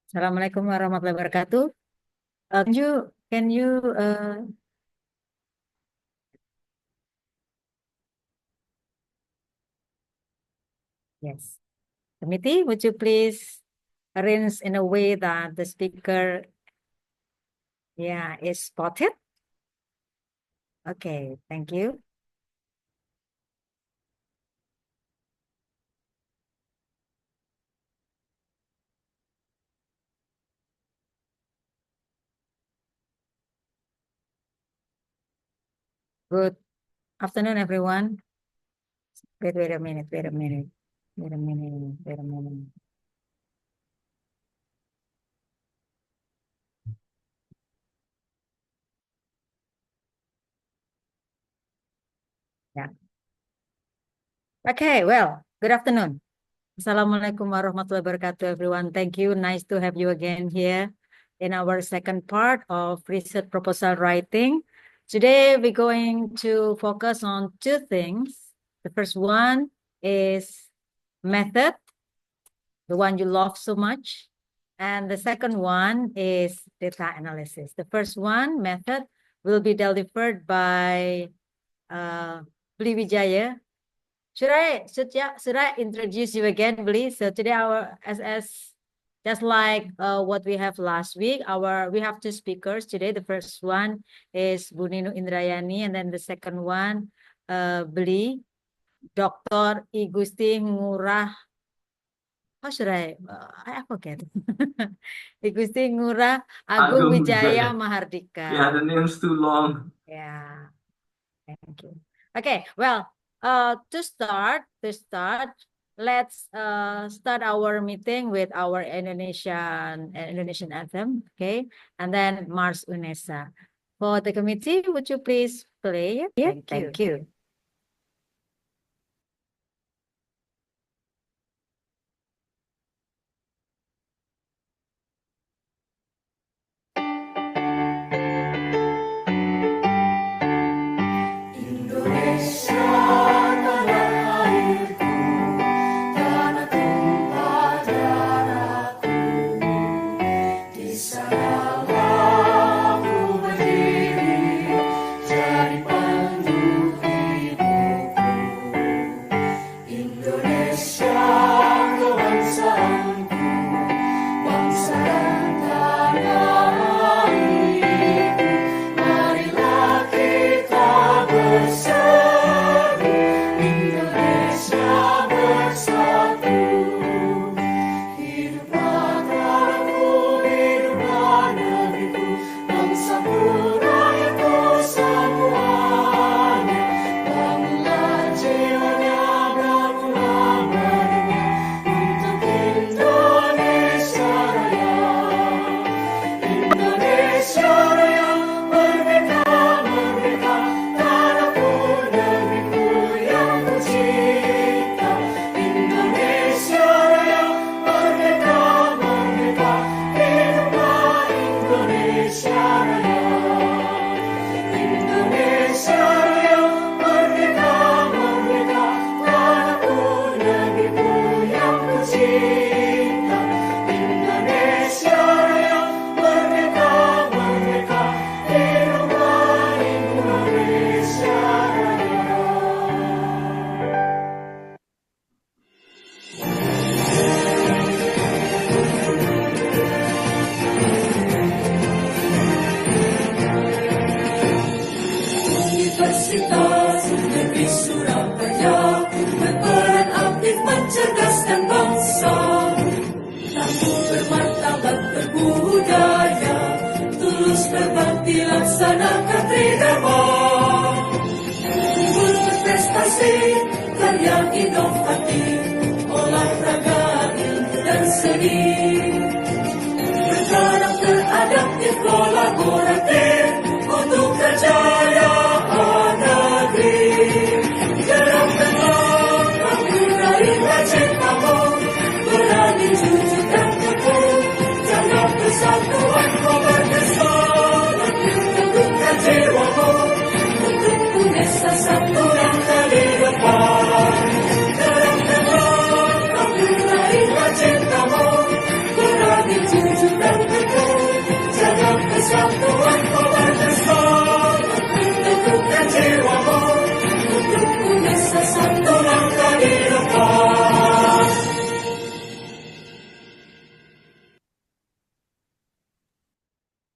Assalamualaikum warahmatullahi wabarakatuh. Can you yes. Committee, would you please arrange in a way that the speaker is spotted? Okay, thank you. Good afternoon, everyone. Wait a minute. Yeah. Okay, well, good afternoon. Assalamualaikum warahmatullahi wabarakatuh, everyone. Thank you. Nice to have you again here in our second part of research proposal writing. Today, we're going to focus on two things. The first one is method, the one you love so much. And the second one is data analysis. The first one, method, will be delivered by Wijaya. Should I introduce you again, please? So today our as just like what we have last week, we have two speakers today. The first one is Ninuk Indrayani, and then the second one, Dr. Gusti Ngurah. How should I forget. Gusti Ngurah Agung Wijaya Mahardika. Yeah, the name's too long. Yeah, thank you. Okay, well, to start, let's start our meeting with our Indonesian anthem, okay, and then Mars Unesa. For the committee, would you please play it? Thank you.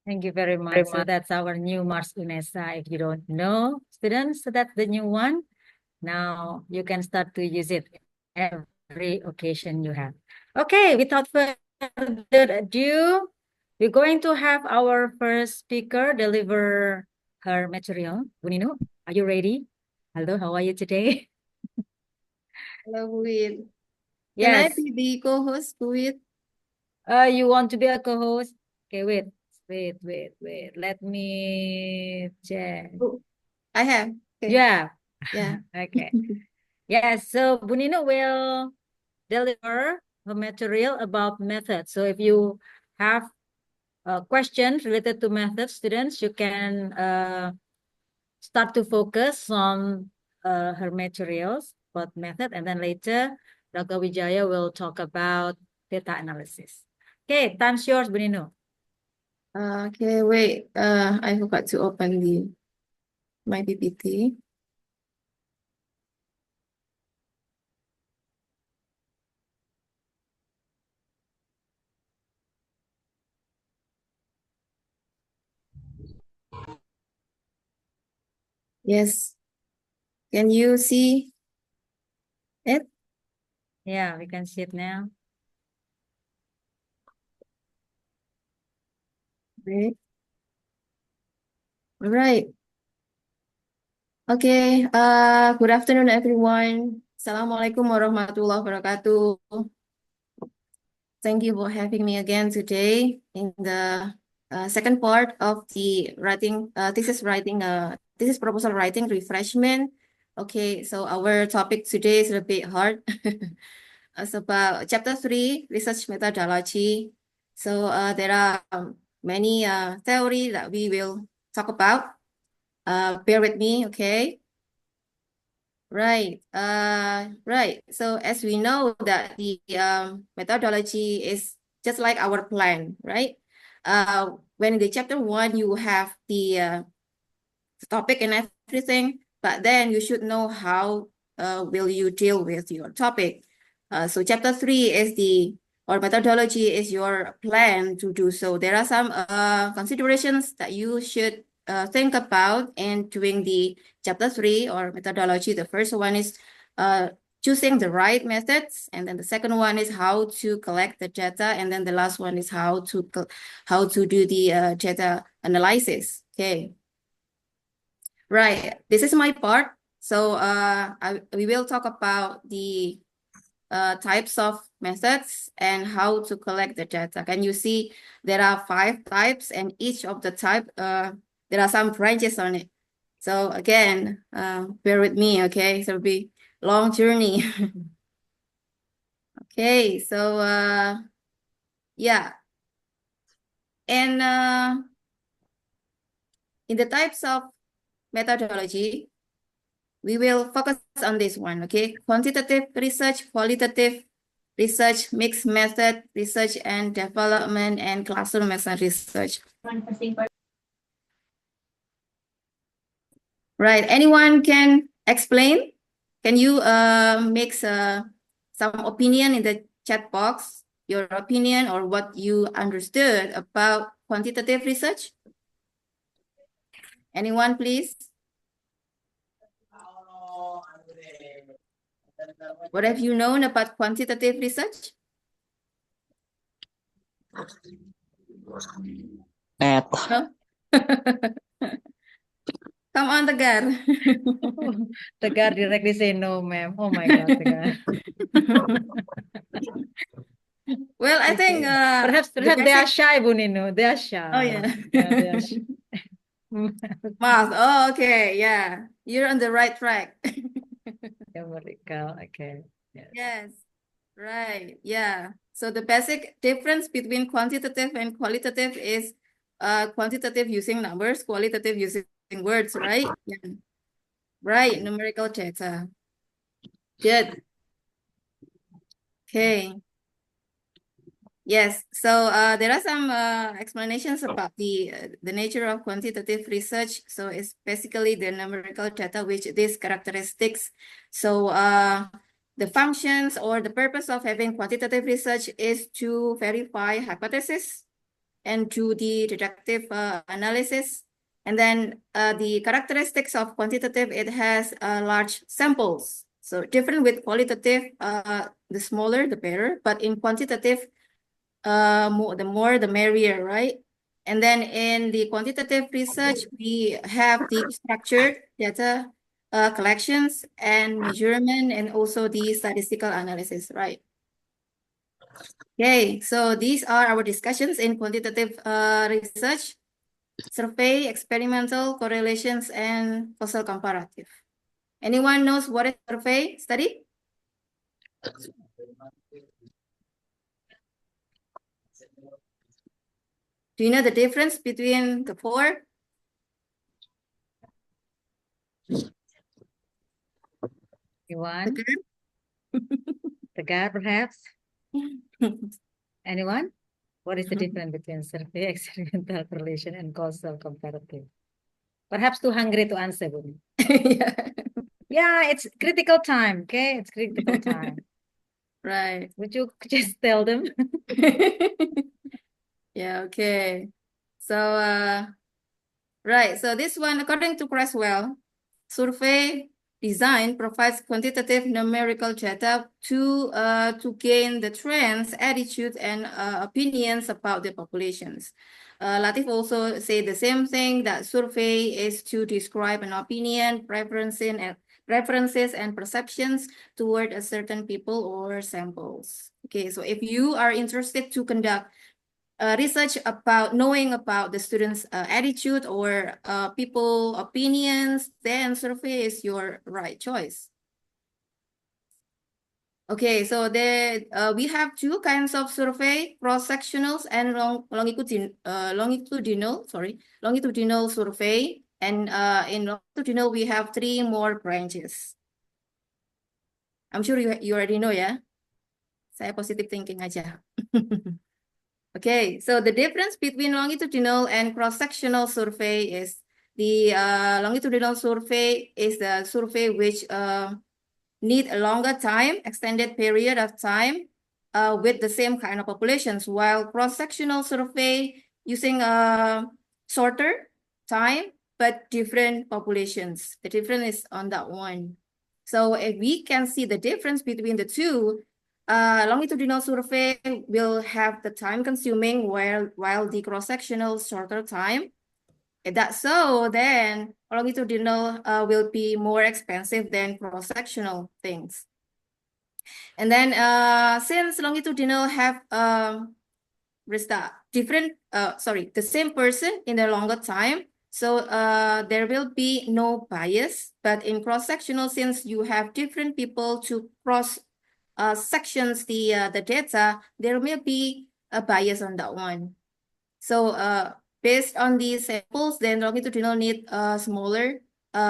Thank you very much. So that's our new Mars UNESA. If you don't know, students, so that's the new one. Now you can start to use it every occasion you have. Okay, without further ado, we're going to have our first speaker deliver her material. Buninu, are you ready? Hello, how are you today? Hello, Buit. Can I be the co-host, Buit? You want to be a co-host? Okay, wait. Let me check. Oh, I have. Okay. Yeah. Yeah. Okay. Yes, so Bunino will deliver a material about methods. So if you have questions related to methods, students, you can start to focus on her materials about method, and then later Dr. Wijaya will talk about data analysis. Okay, time's yours, Bunino. Okay, wait. I forgot to open my PPT. Yes. Can you see it? Yeah, we can see it now. Great. All right. Okay. Good afternoon, everyone. Assalamualaikum warahmatullahi wabarakatuh. Thank you for having me again today in the second part of the thesis proposal writing refreshment. Okay, so our topic today is a bit hard. It's about chapter 3, research methodology. So there are many theory that we will talk about. Bear with me, okay? Right. Right. So as we know that the methodology is just like our plan, right? When in the chapter 1 you have the topic and everything, but then you should know how will you deal with your topic. So chapter 3 is or methodology is your plan to do so. There are some considerations that you should think about in doing the chapter 3 or methodology. The first one is choosing the right methods, and then the second one is how to collect the data, and then the last one is how to do the data analysis. Okay. Right. This is my part. So we will talk about the types of methods and how to collect the data. Can you see there are 5 types, and each of the type there are some branches on it. So again, bear with me, okay? So it'll be long journey. Okay, so yeah. And in the types of methodology, we will focus on this one, okay? Quantitative research, qualitative research, mixed method research and development, and classroom method research. Right, anyone can explain? Can you make some opinion in the chat box, your opinion or what you understood about quantitative research? Anyone, please? What have you known about quantitative research? No? Come on, Tegar. Tegar directly say no, ma'am. Oh my God, Tegar. Well, I think perhaps they are shy, Bunino. They are shy. Oh yeah. Yeah, they are shy. Math. Oh, okay. Yeah, you're on the right track. Numerical. Okay. Yes. Yes. Right. Yeah. So the basic difference between quantitative and qualitative is quantitative using numbers, qualitative using words, right? Yeah. Right. Numerical data. Good. Okay. Yes, so there are some explanations about the nature of quantitative research. So it's basically the numerical data which these characteristics. So the functions or the purpose of having quantitative research is to verify hypothesis, and do the deductive analysis. And then the characteristics of quantitative, it has large samples. So different with qualitative, the smaller, the better. But in quantitative, the more, the merrier, right? And then in the quantitative research, we have the structured data collections and measurement, and also the statistical analysis, right? Okay, so these are our discussions in quantitative research, survey, experimental, correlations, and causal comparative. Anyone knows what is survey study? Do you know the difference between the four? Anyone? The guy, perhaps? Anyone? What is the difference between survey, experimental, correlation, and causal comparative? Perhaps too hungry to answer, Bumi. Yeah. Yeah, it's critical time, okay? It's critical time. Right. Would you just tell them? Yeah, okay. So, right. So this one, according to Creswell, survey design provides quantitative numerical data to gain the trends, attitudes, and opinions about the populations. Latif also say the same thing, that survey is to describe an opinion, preferences and perceptions toward a certain people or samples. Okay, so if you are interested to conduct research about knowing about the students' attitude or people opinions, then survey is your right choice. Okay, so we have two kinds of survey: cross-sectionals and longitudinal survey. And in longitudinal, we have three more branches. I'm sure you already know, ya. Saya positive thinking aja. Okay, so the difference between longitudinal and cross-sectional survey is the longitudinal survey is the survey which need a longer time, extended period of time with the same kind of populations, while cross-sectional survey using shorter time but different populations. The difference is on that one. So if we can see the difference between the two, longitudinal survey will have the time consuming while the cross-sectional shorter time. If that's so, then longitudinal will be more expensive than cross-sectional things. And then since longitudinal have the same person in the longer time, so there will be no bias. But in cross-sectional, since you have different people to cross sections the data, there may be a bias on that one. So based on these samples, then longitudinal need smaller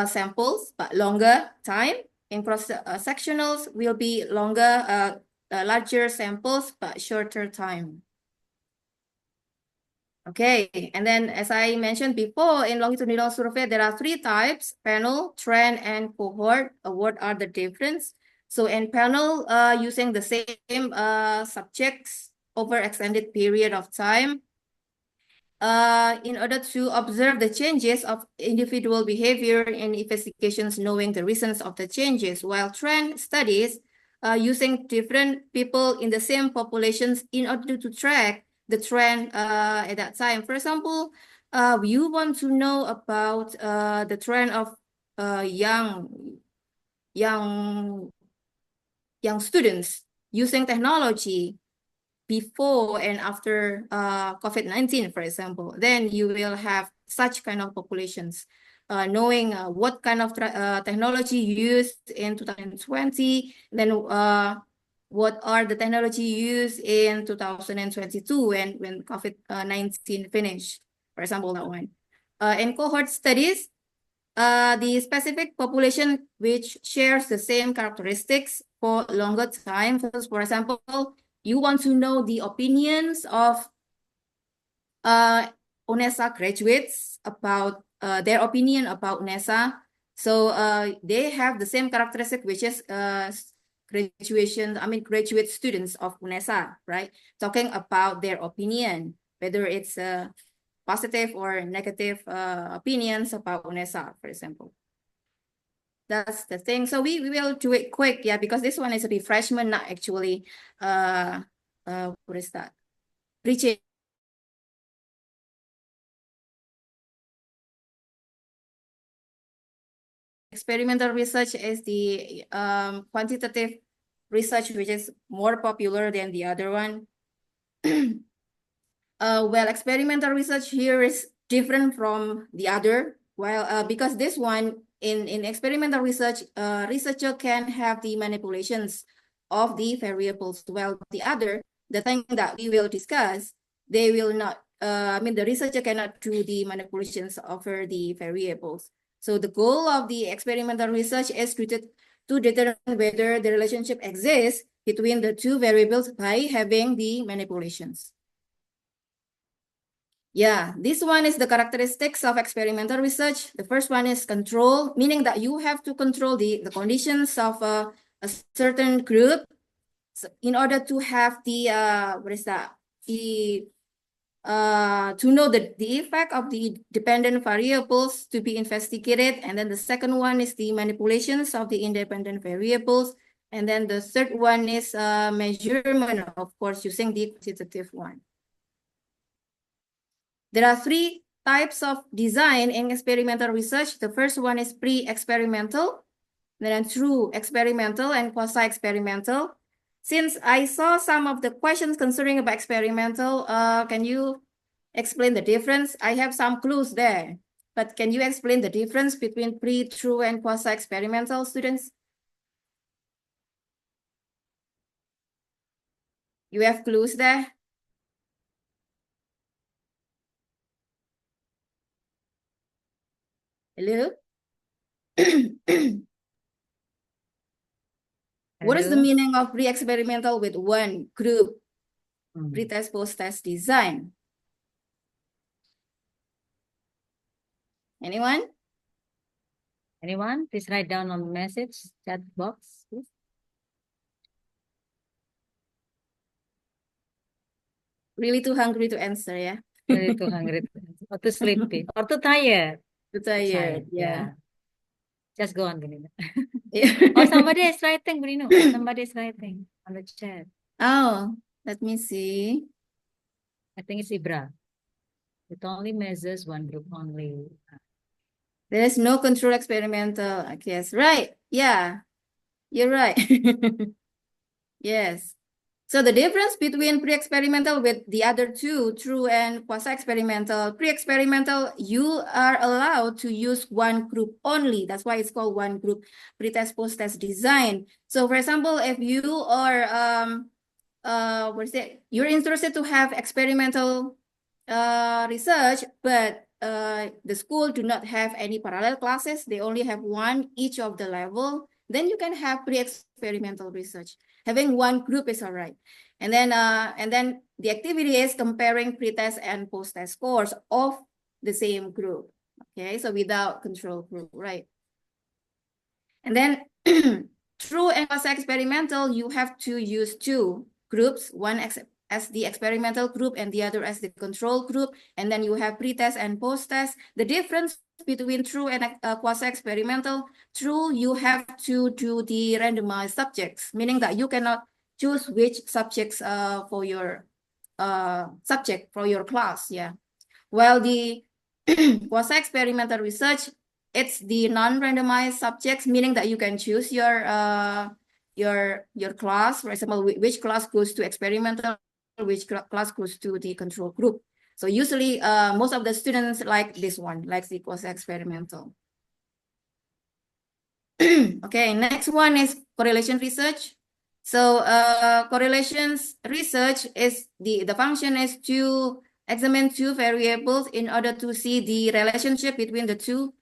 samples but longer time. In cross-sectionals will be longer, larger samples but shorter time. Okay, and then as I mentioned before, in longitudinal survey, there are three types: panel, trend, and cohort. What are the difference? So in panel, using the same subjects over extended period of time, in order to observe the changes of individual behavior and investigations, knowing the reasons of the changes, while trend studies using different people in the same populations in order to track the trend at that time. For example, you want to know about the trend of young students using technology before and after COVID-19, for example. Then you will have such kind of populations, knowing what kind of technology used in 2020, then what are the technology used in 2022 when COVID-19 finished, for example, that one. In cohort studies, the specific population which shares the same characteristics for longer time. For example, you want to know the opinions of UNESA graduates about their opinion about UNESA. So they have the same characteristic, which is graduate students of UNESA, right? Talking about their opinion. whether it's positive or negative opinions about UNESA, for example. That's the thing. So we will do it quick, yeah, because this one is a refreshment, not actually what is that? Preaching. Experimental research is the quantitative research, which is more popular than the other one. Well, experimental research here is different from the other. Well, because this one in experimental research, researcher can have the manipulations of the variables. Well, the thing that we will discuss, they will not. I mean, the researcher cannot do the manipulations over the variables. So the goal of the experimental research is to determine whether the relationship exists between the two variables by having the manipulations. Yeah, this one is the characteristics of experimental research. The first one is control, meaning that you have to control the conditions of a certain group in order to have the, what is that? To know the effect of the dependent variables to be investigated. And then the second one is the manipulations of the independent variables. And then the third one is measurement, of course, using the quantitative one. There are three types of design in experimental research. The first one is pre-experimental, then true experimental and quasi-experimental. Since I saw some of the questions concerning about experimental, can you explain the difference? I have some clues there, but can you explain the difference between pre, true, and quasi-experimental, students? You have clues there? Hello? What is the Hello? meaning of pre-experimental with one group? Pre-test, post-test design. Anyone? Anyone? Please write down on the message chat box, please. Really too hungry to answer, yeah? Really too hungry or too sleepy or too tired. Too tired, yeah. Just go on, Brino. Yeah. Oh, somebody is writing, Brino. Somebody is writing on the chat. Oh, let me see. I think it's Ibra. It only measures one group only. There is no control experimental, I guess. Right, yeah. You're right. Yes. So the difference between pre-experimental with the other two, true and quasi-experimental, pre-experimental, you are allowed to use one group only. That's why it's called one group pre-test, post-test design. So for example, if you are, you're interested to have experimental research, but the school do not have any parallel classes, they only have one each of the level, then you can have pre-experimental research. Having one group is all right. And then the activity is comparing pre-test and post-test scores of the same group. Okay, so without control group, right? And then true and quasi-experimental, you have to use two groups, one as the experimental group and the other as the control group. And then you have pre-test and post-test. The difference between true and quasi-experimental, true, you have to do the randomized subjects, meaning that you cannot choose which subjects for your subject for your class, yeah. While the quasi-experimental research, it's the non-randomized subjects, meaning that you can choose your class, for example, which class goes to experimental, which class goes to the control group. So usually, most of the students like this one, like the quasi-experimental. Okay, next one is correlation research. So correlations research is the function is to examine two variables in order to see the relationship between the two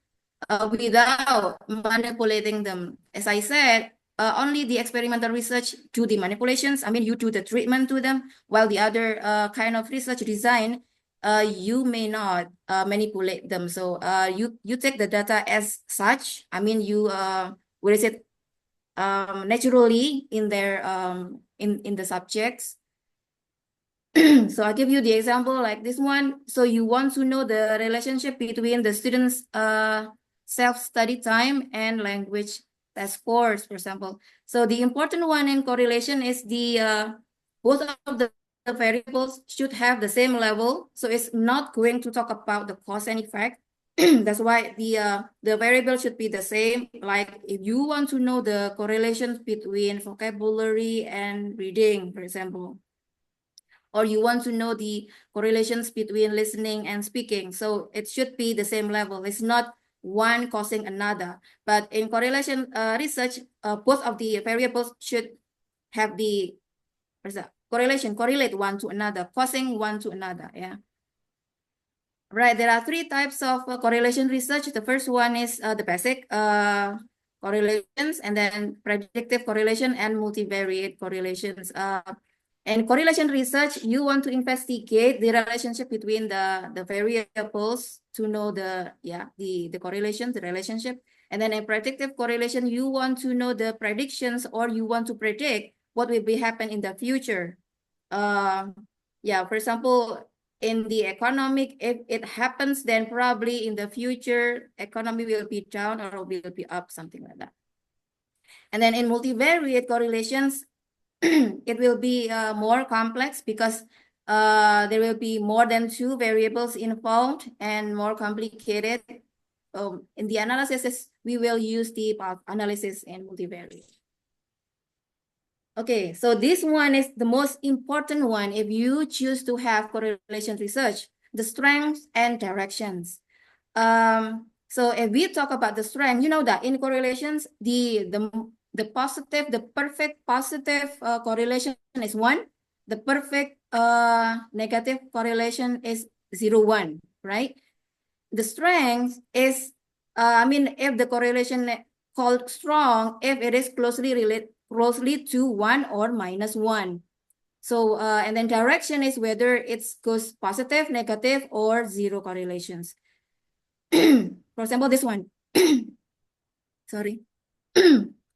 without manipulating them. As I said, only the experimental research do the manipulations. I mean, you do the treatment to them, while the other kind of research design, you may not manipulate them. So you take the data as such. I mean, you what is it? Naturally in their in the subjects. So I'll give you the example like this one. So you want to know the relationship between the students' self-study time and language test scores, for example. So the important one in correlation is the both of the variables should have the same level. So it's not going to talk about the cause and effect. That's why the variable should be the same. Like if you want to know the correlations between vocabulary and reading, for example, or you want to know the correlations between listening and speaking. So it should be the same level. It's not one causing another. But in correlation research, both of the variables should have the correlate one to another, causing one to another. Yeah. Right, there are three types of correlation research. The first one is the basic correlations, and then predictive correlation and multivariate correlations. And correlation research, you want to investigate the relationship between the variables to know the correlation, the relationship. And then in predictive correlation, you want to know the predictions, or you want to predict what will be happen in the future. For example, in the economic, if it happens, then probably in the future, economy will be down or will be up, something like that. And then in multivariate correlations, it will be more complex because there will be more than two variables involved and more complicated. In the analysis, we will use the path analysis and multivariate. Okay, so this one is the most important one if you choose to have correlation research, the strengths and directions. So if we talk about the strength, you know that in correlations, the perfect positive correlation is 1. The perfect negative correlation is 0, 1, right? The strength is, if the correlation called strong, if it is closely related to 1 or -1. So, and then direction is whether it goes positive, negative, or 0 correlations. For example, this one. Sorry.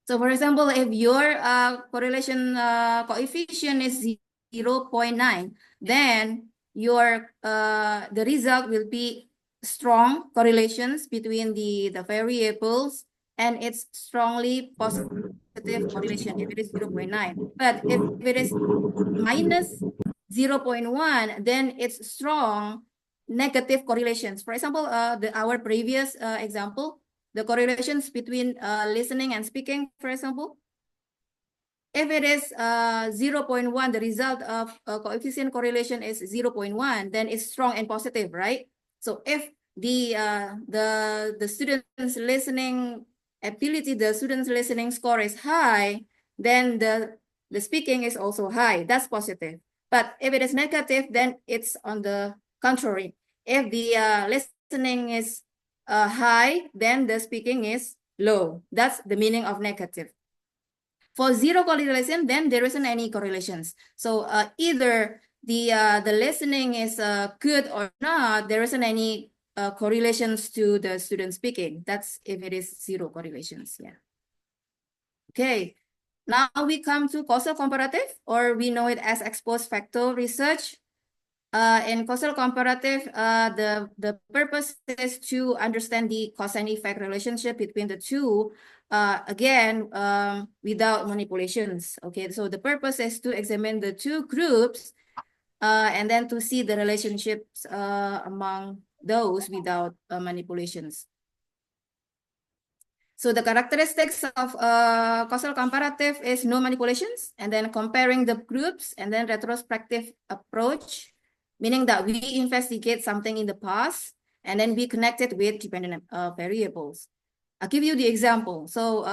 So, for example, if your correlation coefficient is 0.9, then your the result will be strong correlations between the variables, and it's strongly positive correlation if it is 0.9. But if it is minus 0.1, then it's strong negative correlations. For example, our previous example, the correlations between listening and speaking, for example, if it is 0.1, the result of coefficient correlation is 0.1, then it's strong and positive, right? So if the student's listening ability, the student's listening score is high, then the speaking is also high. That's positive. But if it is negative, then it's on the contrary. If the listening is high, then the speaking is low. That's the meaning of negative. For 0 correlation, then there isn't any correlations. So either the listening is good or not, there isn't any correlations to the student speaking. That's if it is 0 correlations. Yeah. Okay. Now we come to causal comparative, or we know it as ex post facto research. In causal comparative, the purpose is to understand the cause and effect relationship between the two, again, without manipulations. Okay, so the purpose is to examine the two groups and then to see the relationships among those without manipulations. So the characteristics of causal comparative is no manipulations, and then comparing the groups, and then retrospective approach, meaning that we investigate something in the past and then we connect it with dependent variables. I'll give you the example. So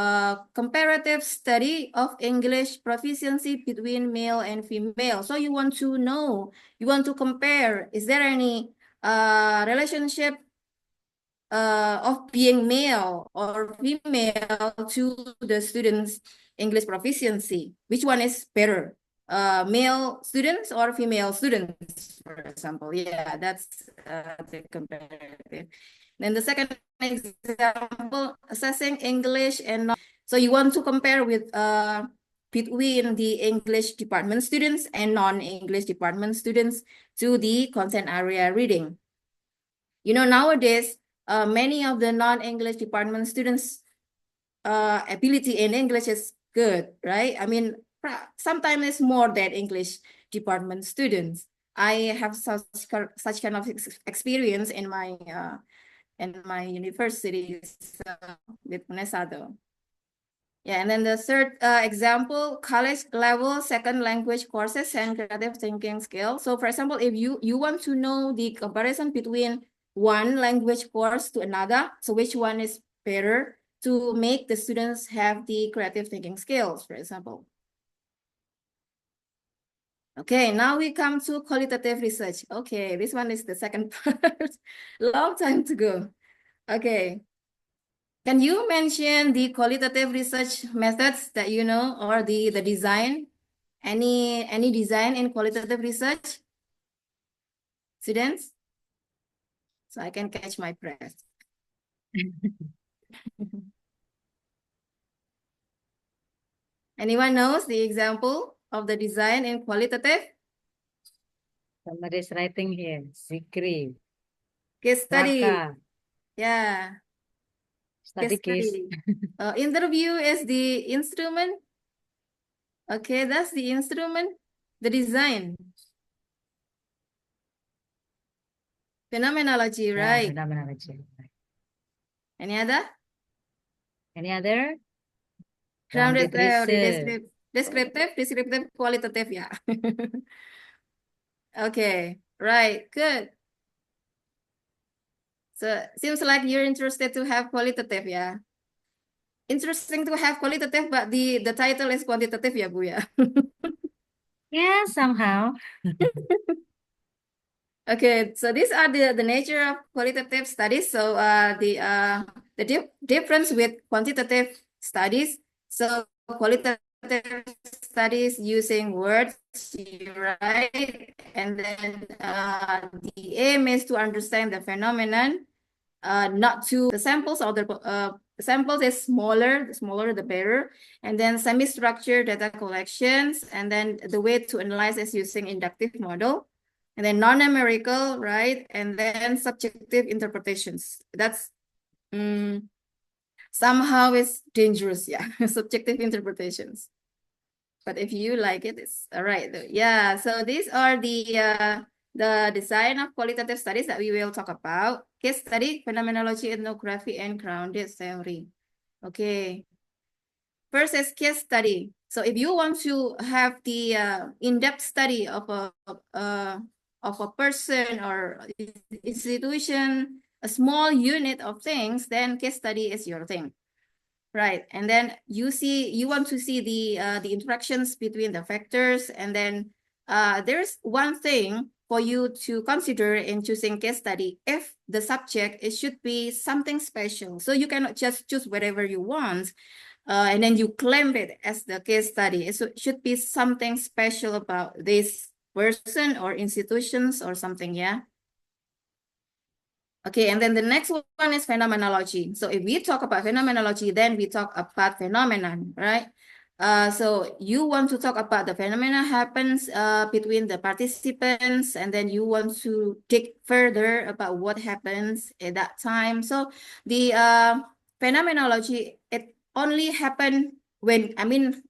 comparative study of English proficiency between male and female. So you want to know, you want to compare, is there any relationship of being male or female to the students' English proficiency? Which one is better? Male students or female students, for example? Yeah, that's the comparative. Then the second example, assessing English and so you want to compare with between the English department students and non-English department students to the content area reading. You know, nowadays, many of the non-English department students' ability in English is good, right? I mean, sometimes it's more than English department students. I have such kind of experience in my university with Nesado. Yeah, and then the third example, college level second language courses and creative thinking skills. So for example, if you want to know the comparison between one language course to another, so which one is better to make the students have the creative thinking skills, for example. Okay, now we come to qualitative research. Okay, this one is the second part. Long time to go. Okay. Can you mention the qualitative research methods that you know, or the design? Any design in qualitative research? Students? So I can catch my breath. Anyone knows the example of the design in qualitative? Somebody's writing here. Zikri. Case study. Raka. Yeah. Study case. Interview is the instrument. Okay, that's the instrument. The design. Phenomenology, right? Yeah, phenomenology. Any other? Any other? Grounded theory, research. descriptive, qualitative, yeah. Okay, right, good. So seems like you're interested to have qualitative, yeah. Interesting to have qualitative, but the title is quantitative, ya, Bu, ya. Yeah, somehow. Okay, so these are the nature of qualitative studies. So the difference with quantitative studies. So qualitative studies using words, right? And then the aim is to understand the phenomenon, not to the samples or the samples is smaller, the smaller the better. And then semi-structured data collections, and then the way to analyze is using inductive model. And then non-numerical, right? And then subjective interpretations. That's somehow it's dangerous, yeah. Subjective interpretations. But if you like it, it's all right. Yeah, so these are the design of qualitative studies that we will talk about. Case study, phenomenology, ethnography, and grounded theory. Okay. First is case study. So if you want to have the in-depth study of a person or institution, a small unit of things, then case study is your thing, right? And then you want to see the interactions between the factors, and then there's one thing for you to consider in choosing case study. If the subject, it should be something special, so you cannot just choose whatever you want. And then you claim it as the case study. So it should be something special about this person or institutions or something, yeah? Okay, and then the next one is phenomenology. So if we talk about phenomenology, then we talk about phenomenon, right? So you want to talk about the phenomena happens between the participants, and then you want to dig further about what happens at that time. So the phenomenology, it only happen when, I mean,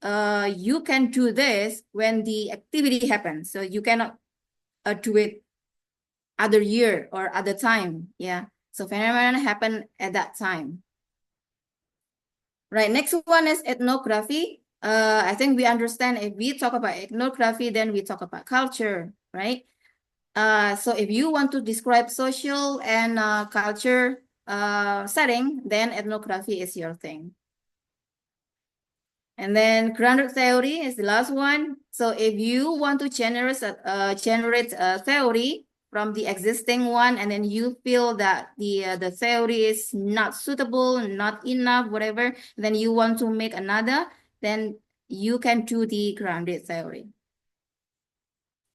you can do this when the activity happens. So you cannot do it other year or other time, yeah. So phenomenon happen at that time. Right, next one is ethnography. I think we understand if we talk about ethnography, then we talk about culture, right? So if you want to describe social and culture setting, then ethnography is your thing. And then grounded theory is the last one. So if you want to generate a theory from the existing one, and then you feel that the theory is not suitable, not enough, whatever, then you want to make another, then you can do the grounded theory.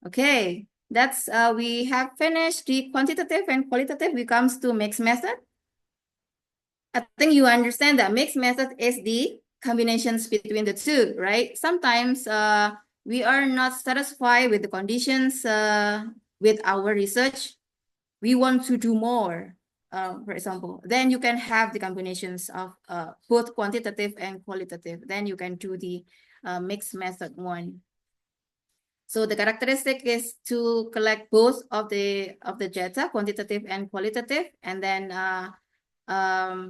Okay, that's we have finished the quantitative and qualitative. We comes to mixed method. I think you understand that mixed method is the combinations between the two, right? Sometimes we are not satisfied with the conditions with our research. We want to do more, for example. Then you can have the combinations of both quantitative and qualitative. Then you can do the mixed method one. So the characteristic is to collect both of the data, quantitative and qualitative, and then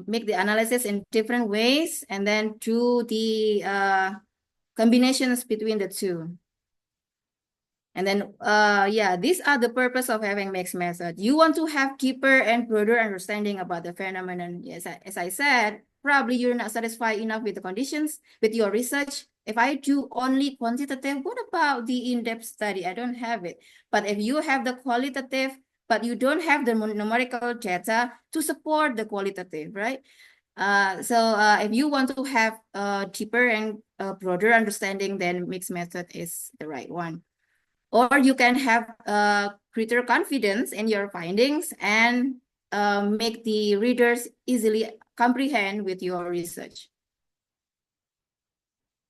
make the analysis in different ways, and then do the combinations between the two. And then, yeah, these are the purpose of having mixed method. You want to have deeper and broader understanding about the phenomenon. Yes, as I said, probably you're not satisfied enough with the conditions with your research. If I do only quantitative, what about the in-depth study? I don't have it. But if you have the qualitative, but you don't have the numerical data to support the qualitative, right? So if you want to have a deeper and broader understanding, then mixed method is the right one. Or you can have greater confidence in your findings and make the readers easily comprehend with your research.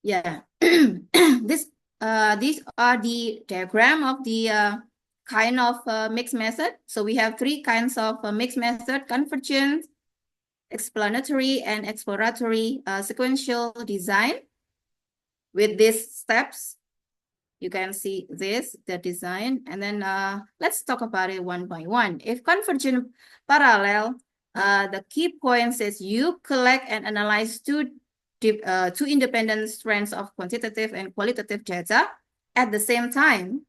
Yeah, these are the diagram of the kind of mixed method. So we have three kinds of mixed method: convergent, explanatory, and exploratory sequential design. With these steps, you can see this, the design, and then let's talk about it one by one. If convergent parallel, the key points is you collect and analyze two independent strands of quantitative and qualitative data at the same time,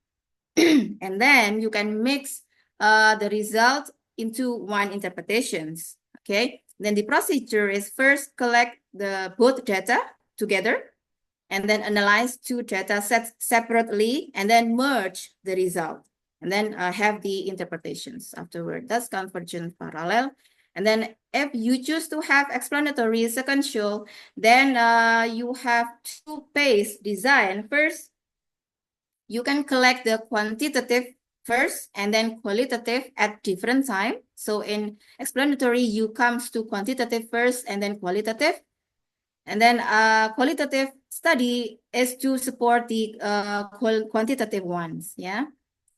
and then you can mix the result into one interpretations. Okay, then the procedure is first collect the both data together, and then analyze two data sets separately, and then merge the result, and then have the interpretations afterward. That's convergent parallel. And then if you choose to have explanatory sequential, then you have two-phase design. First, you can collect the quantitative first and then qualitative at different time. So in explanatory, you comes to quantitative first and then qualitative. And then qualitative study is to support the quantitative ones, yeah?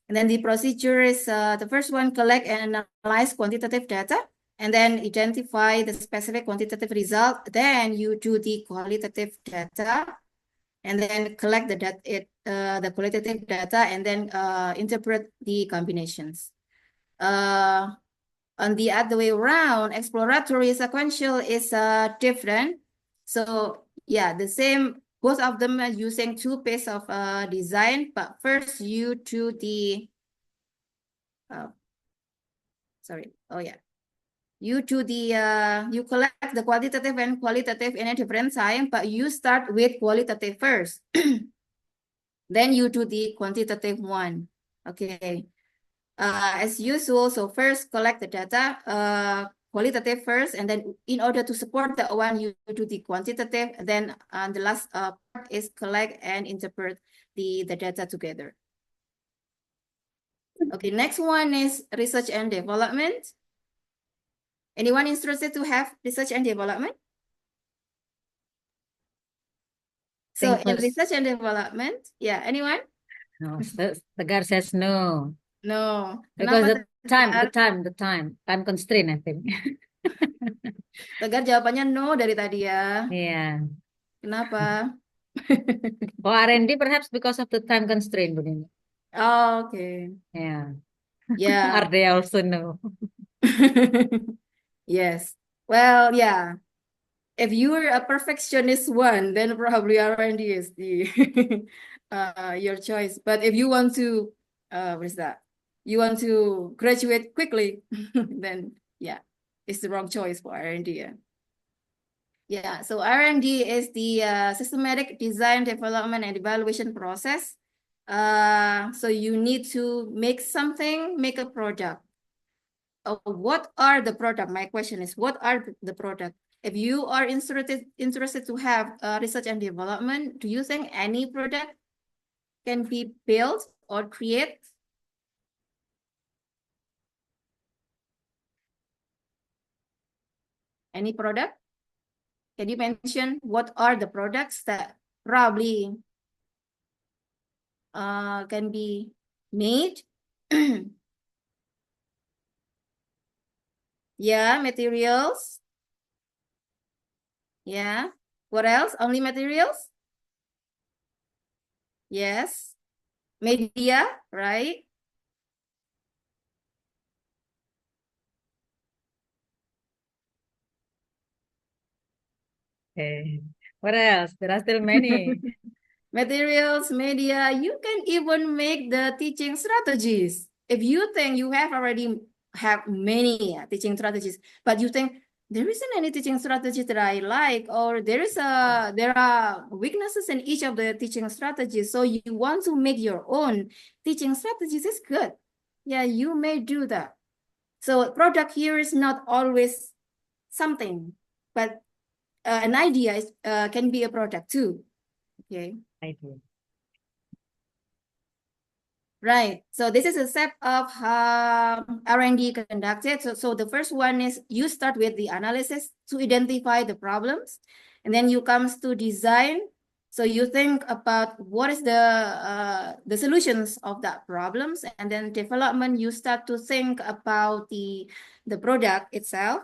And then the procedure is the first one, collect and analyze quantitative data, and then identify the specific quantitative result. Then you do the qualitative data, and then collect the qualitative data, and then interpret the combinations. On the other way around, exploratory sequential is different. So yeah, the same, both of them are using two pieces of design, but first you do the, you do the, you collect the quantitative and qualitative in a different time, but you start with qualitative first. Then you do the quantitative one, okay. As usual, so first collect the data, qualitative first, and then in order to support that one, you do the quantitative. Then the last part is collect and interpret the data together. Okay, next one is research and development. Anyone interested to have research and development? So in research and development, yeah, anyone? No, Tegar says no. No. Because Kenapa, the time constraint, I think. Tegar jawabannya no dari tadi ya. Yeah. Kenapa? For R&D, perhaps because of the time constraint, Bu Nini. Oh, okay. Yeah. Yeah. Are they also no? Yes. Well, yeah. If you're a perfectionist one, then probably R&D is the your choice. But if you want to, what is that? You want to graduate quickly, then yeah, it's the wrong choice for R&D. Yeah. Yeah. So R&D is the systematic design, development, and evaluation process. So you need to make something, make a product. What are the product? My question is, what are the product? If you are interested to have research and development, do you think any product can be built or create? Any product? Can you mention what are the products that probably can be made? Yeah, materials. Yeah. What else? Only materials? Yes. Media, right? Okay. What else? There are still many. Materials, media, you can even make the teaching strategies. If you think you have already have many teaching strategies, but you think there isn't any teaching strategy that I like, or there are weaknesses in each of the teaching strategies, so you want to make your own teaching strategies, is good. Yeah, you may do that. So product here is not always something, but an idea can be a product too. Okay. I do. Right. So this is a step of R&D conducted. So the first one is you start with the analysis to identify the problems, and then you comes to design. So you think about what is the solutions of that problems, and then development. You start to think about the product itself.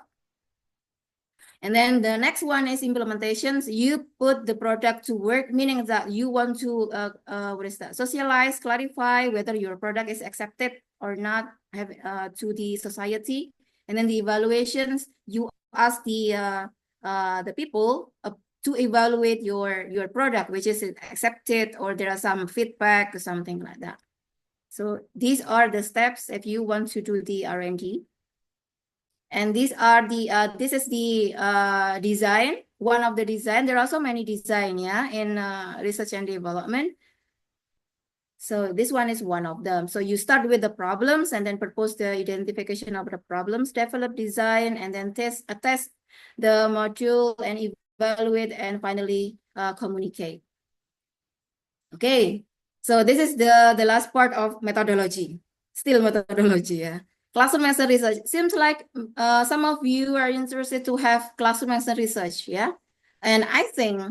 And then the next one is implementations. You put the product to work, meaning that you want to what is that? Socialize, clarify whether your product is accepted or not to the society. And then the evaluations, you ask the people to evaluate your product, which is accepted, or there are some feedback or something like that. So these are the steps if you want to do the R&D. And these are this is the design, one of the design. There are so many design, yeah, in research and development. So this one is one of them. So you start with the problems and then propose the identification of the problems, develop design, and then test the module and evaluate, and finally communicate. Okay, so this is the last part of methodology, still methodology, yeah. Classroom method research. Seems like some of you are interested to have classroom method research, yeah? And I think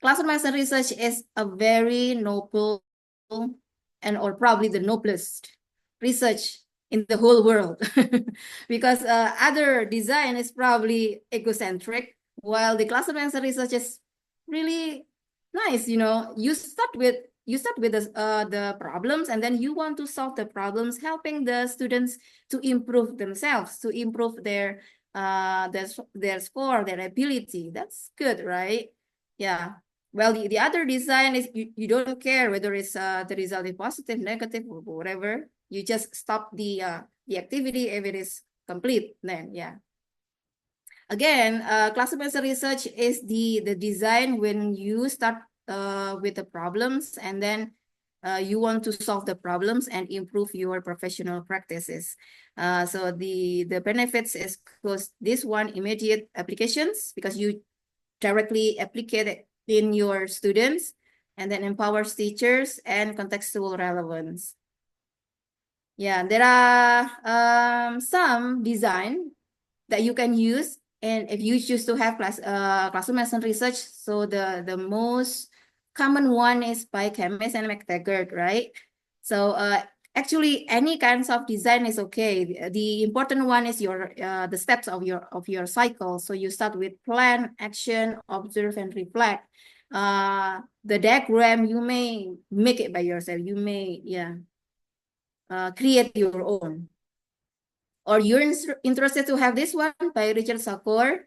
classroom method research is a very noble and or probably the noblest research in the whole world because other design is probably egocentric, while the classroom method research is really nice. You start with the problems, and then you want to solve the problems, helping the students to improve themselves, to improve their score, their ability. That's good, right? Yeah. Well, the other design is you don't care whether it's the result is positive, negative, or whatever. You just stop the activity if it is complete. Then yeah. Again, classification research is the design when you start with the problems, and then you want to solve the problems and improve your professional practices. So the benefits is, because this one, immediate applications, because you directly applicate it in your students, and then empowers teachers and contextual relevance. Yeah, there are some design that you can use, and if you choose to have classroom lesson research, so the most common one is by Chemist and McTaggart, right? So actually any kinds of design is okay. The important one is the steps of your cycle. So you start with plan, action, observe, and reflect. The diagram, you may make it by yourself. You may create your own. Or you're interested to have this one by Richard Sakor,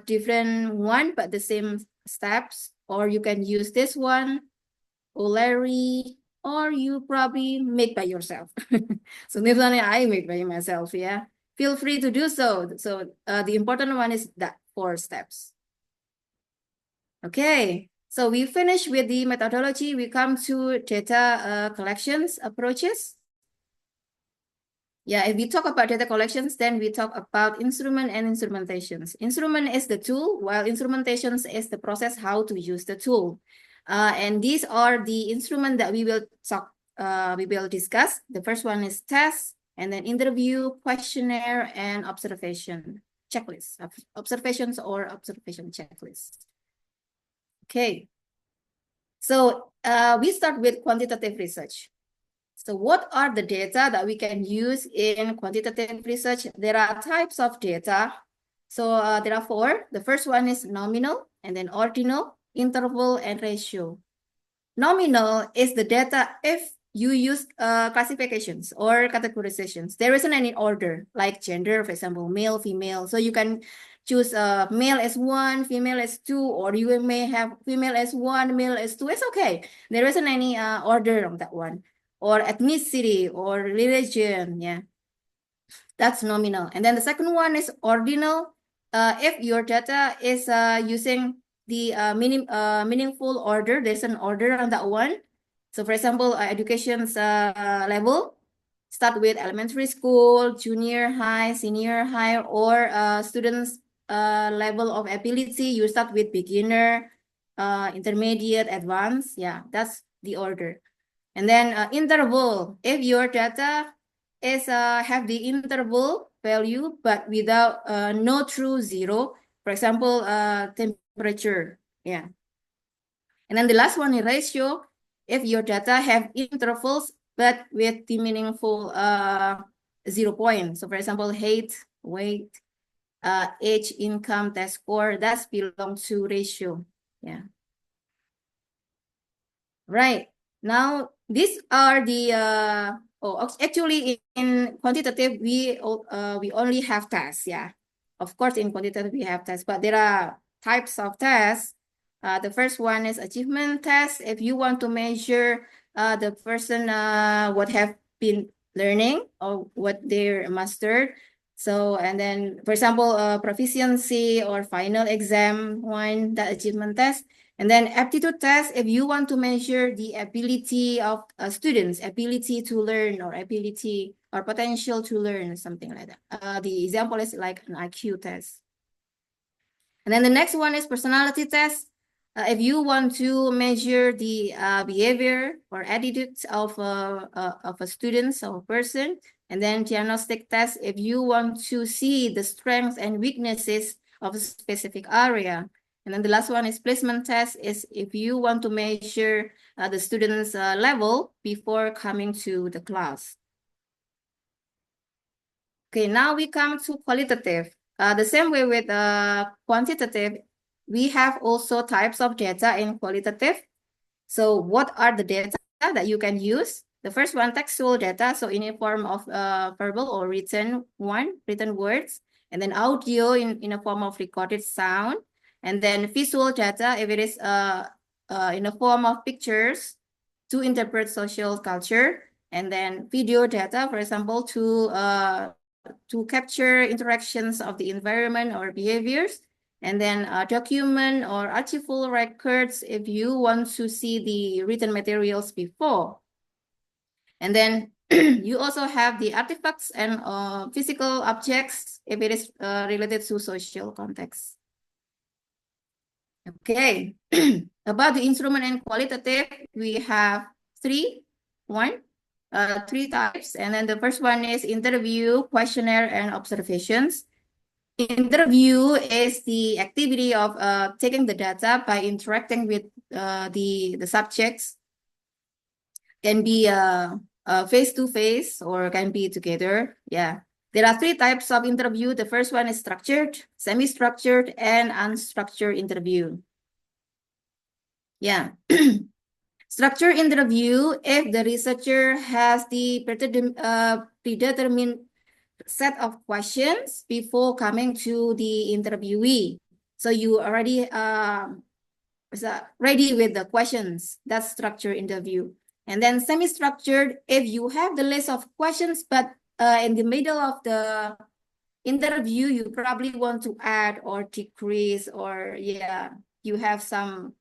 different one but the same steps, or you can use this one, O'Leary, or you probably make by yourself. So this one I made by myself, yeah. Feel free to do so. So the important one is that 4 steps. Okay, so we finish with the methodology. We come to data collections approaches. Yeah, if we talk about data collections, then we talk about instrument and instrumentations. Instrument is the tool, while instrumentations is the process how to use the tool. And these are the instrument that we will discuss. The first one is test, and then interview, questionnaire, and observation. checklist, observations or observation checklist. Okay. So we start with quantitative research. So what are the data that we can use in quantitative research? There are types of data. So there are four. The first one is nominal, and then ordinal, interval, and ratio. Nominal is the data if you use classifications or categorizations. There isn't any order, like gender, for example, male, female. So you can choose male as 1, female as 2, or you may have female as 1, male as 2. It's okay. There isn't any order on that one. Or ethnicity or religion, yeah. That's nominal. And then the second one is ordinal. If your data is using the meaningful order, there's an order on that one. So for example, education's level, start with elementary school, junior high, senior high, or students' level of ability. You start with beginner, intermediate, advanced. Yeah, that's the order. And then interval, if your data is have the interval value but without no true zero, for example, temperature, yeah. And then the last one is ratio, if your data have intervals but with the meaningful 0 point. So for example, height, weight, age, income, test score, that belongs to ratio, yeah. Right. Now, these are the actually in quantitative we only have tests. Yeah, of course in quantitative we have tests, but there are types of tests. The first one is achievement test. If you want to measure the person what have been learning or what they mastered. So, and then for example, proficiency or final exam one, the achievement test. And then aptitude test, if you want to measure the ability of students, ability to learn or ability or potential to learn, something like that. The example is like an IQ test. And then the next one is personality test. If you want to measure the behavior or attitudes of a student or person. And then diagnostic test, if you want to see the strengths and weaknesses of a specific area. And then the last one is placement test, is if you want to measure the student's level before coming to the class. Okay, now we come to qualitative. The same way with quantitative, we have also types of data in qualitative. So what are the data that you can use? The first one, textual data, so in a form of verbal or written words, and then audio in a form of recorded sound, and then visual data if it is in a form of pictures to interpret social culture, and then video data, for example, to capture interactions of the environment or behaviors, and then document or archival records if you want to see the written materials before. And then you also have the artifacts and physical objects if it is related to social context. Okay, about the instrument and qualitative, we have three types. And then the first one is interview, questionnaire, and observations. Interview is the activity of taking the data by interacting with the subjects. Can be face-to-face or can be together. Yeah. There are three types of interview. The first one is structured, semi-structured, and unstructured interview. Yeah. Structured interview, if the researcher has the predetermined set of questions before coming to the interviewee. So you already ready with the questions. That's structured interview. And then semi-structured, if you have the list of questions, but in the middle of the interview, you probably want to add or decrease, or yeah, you have some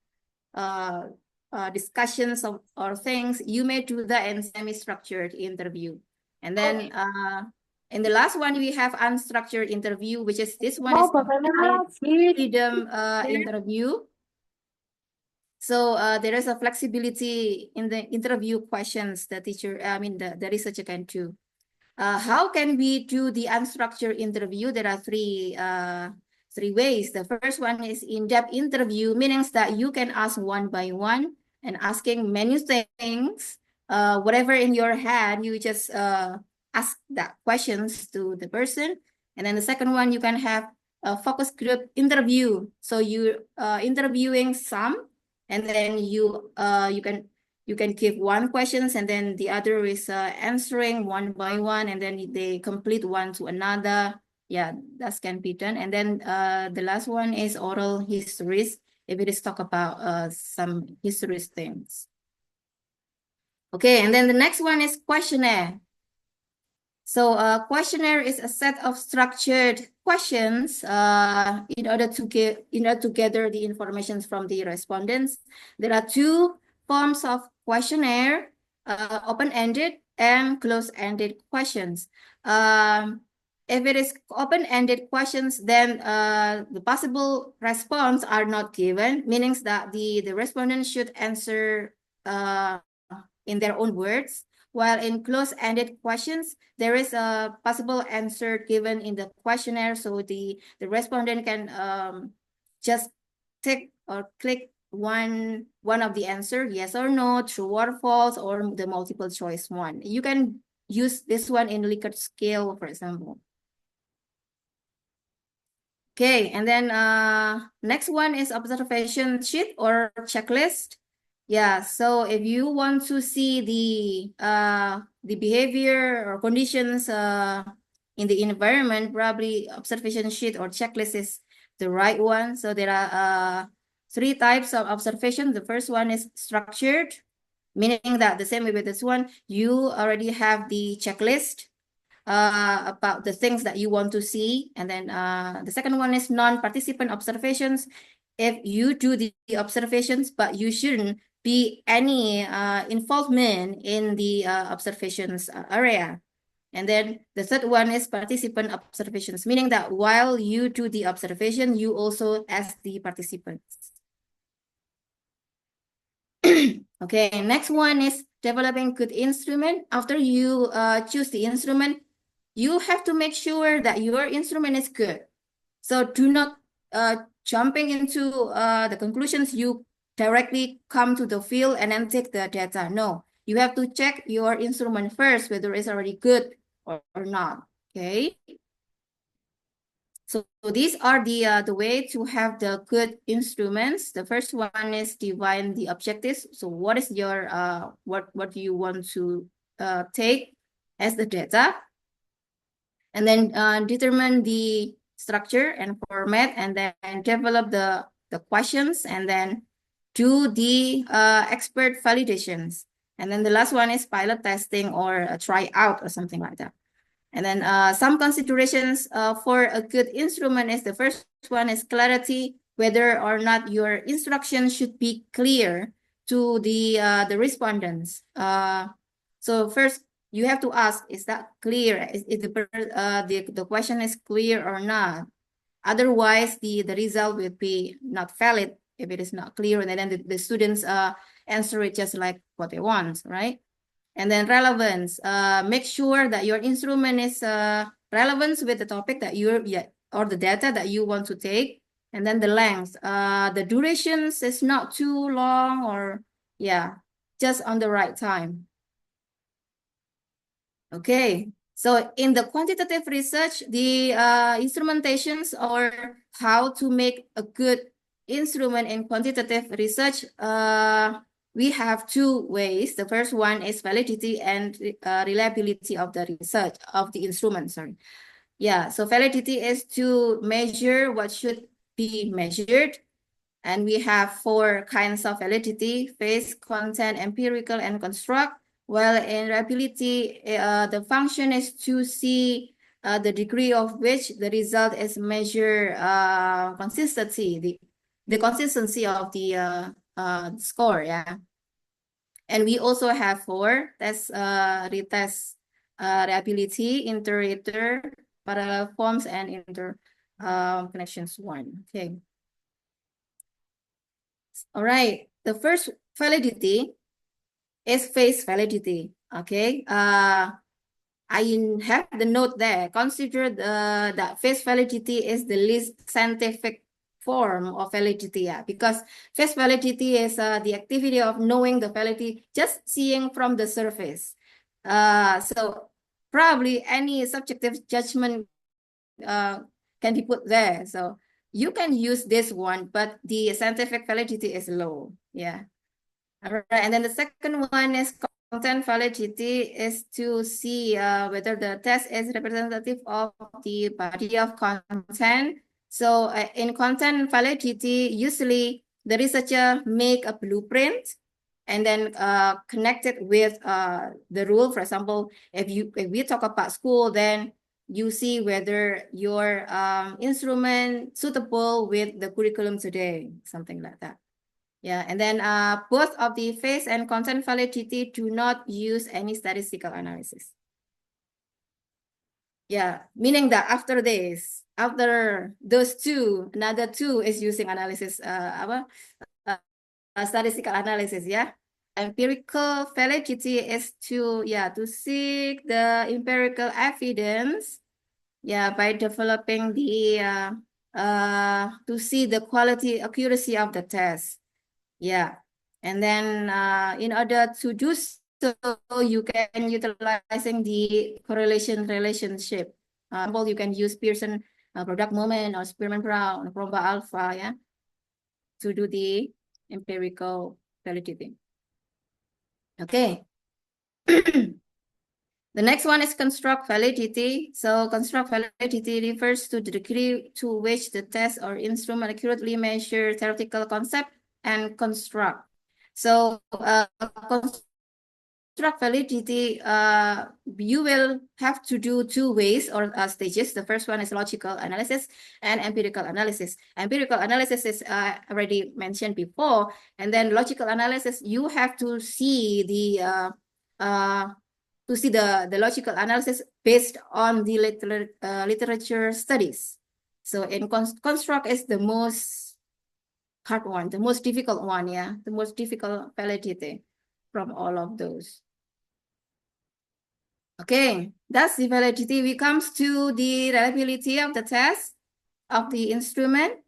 discussions or things, you may do that in semi-structured interview. And then in the last one, we have unstructured interview, which is this one is freedom interview. So there is a flexibility in the interview questions the teacher, the researcher can do. How can we do the unstructured interview? There are three ways. The first one is in-depth interview, meaning that you can ask one by one and asking many things. Whatever in your head, you just ask that questions to the person. And then the second one, you can have a focus group interview. So you interviewing some, and then you can give one questions, and then the other is answering one by one, and then they complete one to another. Yeah, that can be done. And then the last one is oral histories, if it is talk about some histories things. Okay, and then the next one is questionnaire. So a questionnaire is a set of structured questions in order to gather the information from the respondents. There are two forms of questionnaire, open-ended and closed-ended questions. If it is open-ended questions, then the possible response are not given, meaning that the respondent should answer in their own words. While in closed-ended questions, there is a possible answer given in the questionnaire, so the respondent can just tick or click one of the answer, yes or no, true or false, or the multiple choice one. You can use this one in Likert scale, for example. Okay, and then next one is observation sheet or checklist. Yeah, so if you want to see the behavior or conditions in the environment, probably observation sheet or checklist is the right one. So there are three types of observation. The first one is structured, meaning that the same way with this one, you already have the checklist about the things that you want to see. And then the second one is non-participant observations. If you do the observations, but you shouldn't be any involvement in the observations area. And then the third one is participant observations, meaning that while you do the observation, you also ask the participants. Okay, next one is developing good instrument. After you choose the instrument, you have to make sure that your instrument is good. So do not jumping into the conclusions, you directly come to the field and then take the data. No, you have to check your instrument first, whether it's already good or not, okay? So these are the way to have the good instruments. The first one is define the objectives. So what is your what do you want to take as the data, and then determine the structure and format, and then develop the questions, and then do the expert validations. And then the last one is pilot testing or a tryout or something like that. And then some considerations for a good instrument is the first one is clarity, whether or not your instruction should be clear to the respondents. So first, you have to ask, is that clear? Is the question is clear or not? Otherwise, the result will be not valid if it is not clear, and then the students answer it just like what they want, right? And then relevance, make sure that your instrument is relevant with the topic that or the data that you want to take. And then the length, the durations is not too long, or just on the right time. Okay, so in the quantitative research, the instrumentations or how to make a good instrument in quantitative research, we have two ways. The first one is validity and reliability of the research, of the instrument, sorry. Yeah, so validity is to measure what should be measured. And we have 4 kinds of validity: phase, content, empirical, and construct. While in reliability, the function is to see the degree of which the result is measure consistency, the consistency of the score, yeah. And we also have 4 tests, retest reliability, inter-rater, parallel forms, and inter connections 1. Okay. All right, the first validity is phase validity. Okay, I have the note there. Consider that face validity is the least scientific form of validity, yeah, because face validity is the activity of knowing the validity, just seeing from the surface. So probably any subjective judgment can be put there. So you can use this one, but the scientific validity is low. Yeah. All right. And then the second one is content validity, is to see whether the test is representative of the body of content. So in content validity, usually the researcher make a blueprint and then connect it with the rule. For example, if we talk about school, then you see whether your instrument suitable with the curriculum today, something like that. Yeah, and then both of the face and content validity do not use any statistical analysis. Yeah, meaning that after those two, another two is using analysis, statistical analysis, yeah. Empirical validity is to seek the empirical evidence, by developing the to see the quality accuracy of the test. Yeah, and then in order to do so, you can utilizing the correlation relationship. Example, you can use Pearson product moment or Spearman Brown, Promba Alpha, yeah, to do the empirical validity. Okay. The next one is construct validity. So construct validity refers to the degree to which the test or instrument accurately measure theoretical concept and construct. So construct validity, you will have to do two ways or stages. The first one is logical analysis and empirical analysis. Empirical analysis is already mentioned before, and then logical analysis, you have to see the logical analysis based on the literature studies. So in construct is the most hard one, the most difficult one, yeah, the most difficult validity from all of those. Okay, that's the validity. We comes to the reliability of the test of the instrument.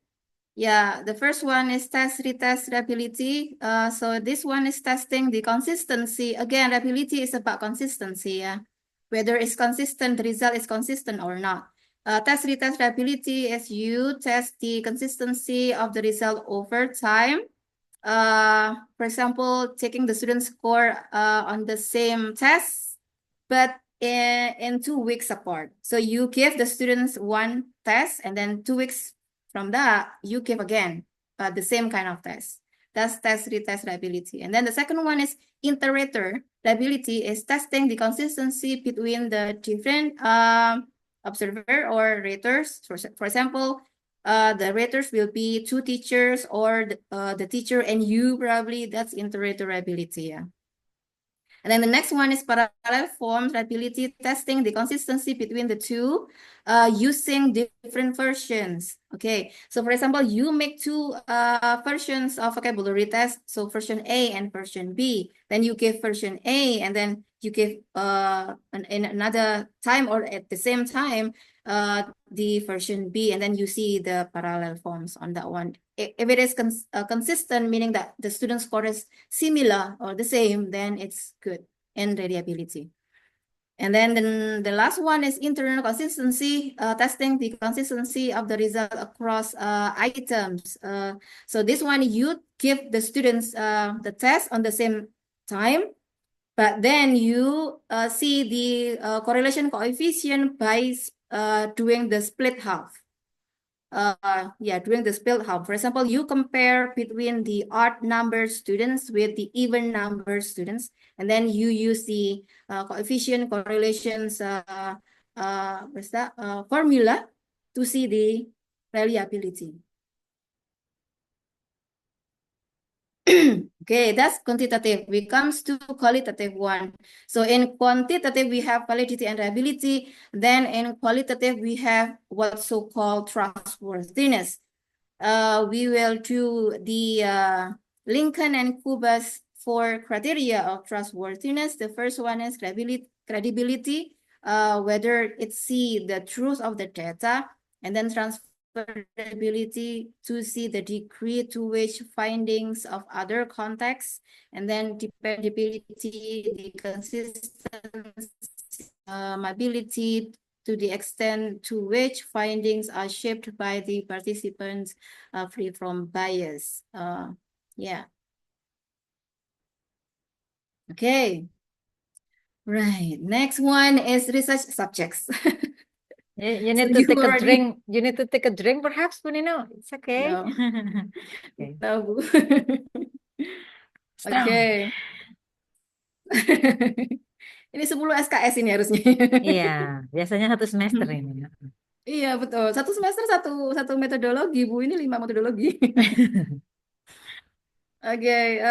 Yeah, the first one is test retest reliability. So this one is testing the consistency. Again, reliability is about consistency. Yeah, whether it's consistent, the result is consistent or not. Test retest reliability is you test the consistency of the result over time. For example, taking the student score on the same test, but in 2 weeks apart. So you give the students one test, and then 2 weeks from that, you give again the same kind of test. That's test retest reliability. And then the second one is inter-rater reliability, is testing the consistency between the different observer or raters. For example, the raters will be 2 teachers or the teacher and you, probably. That's inter-rater reliability. Yeah. And then the next one is parallel form reliability, testing the consistency between the two using different versions. Okay, so for example, you make 2 versions of vocabulary test, so version A and version B. Then you give version A, and then you give in another time or at the same time the version B, and then you see the parallel forms on that one. If it is consistent, meaning that the student score is similar or the same, then it's good in reliability. And then the last one is internal consistency, testing the consistency of the result across items. So this one, you give the students the test on the same time, but then you see the correlation coefficient by doing the split half. Doing the split half. For example, you compare between the odd number students with the even number students, and then you use the coefficient correlations formula to see the reliability. Okay, that's quantitative. We comes to qualitative one. So in quantitative, we have validity and reliability. Then in qualitative, we have what's so-called trustworthiness. We will do the Lincoln and Kubas 4 criteria of trustworthiness. The first one is credibility. whether it see the truth of the data, and then transferability to see the degree to which findings of other contexts, and then dependability, the consistency, mobility, to the extent to which findings are shaped by the participants, free from bias. Yeah. Okay. Right. Next one is research subjects. You So need to you take a already drink. You need to take a drink, perhaps, Bu Nino. It's okay. no. Okay. Tahu. Strong. Oke. Ini 10 SKS ini harusnya. Iya, biasanya satu semester ini. Iya, betul. Satu semester satu metodologi, Bu. Ini 5 metodologi. Okay,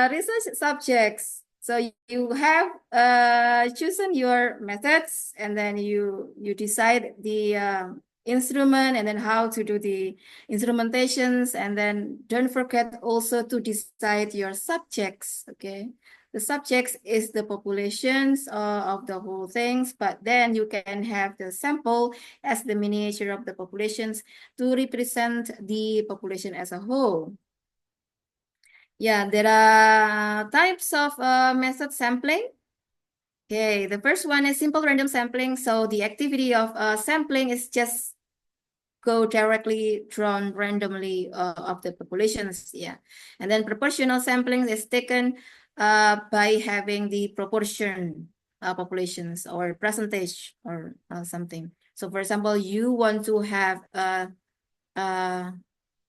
research subjects. So you have chosen your methods, and then you decide the instrument, and then how to do the instrumentations, and then don't forget also to decide your subjects. Okay, the subjects is the populations of the whole things, but then you can have the sample as the miniature of the populations to represent the population as a whole. Yeah, there are types of method sampling. Okay, the first one is simple random sampling. So the activity of sampling is just go directly drawn randomly of the populations. Yeah, and then proportional sampling is taken by having the proportion populations or percentage or something. So for example, you want to have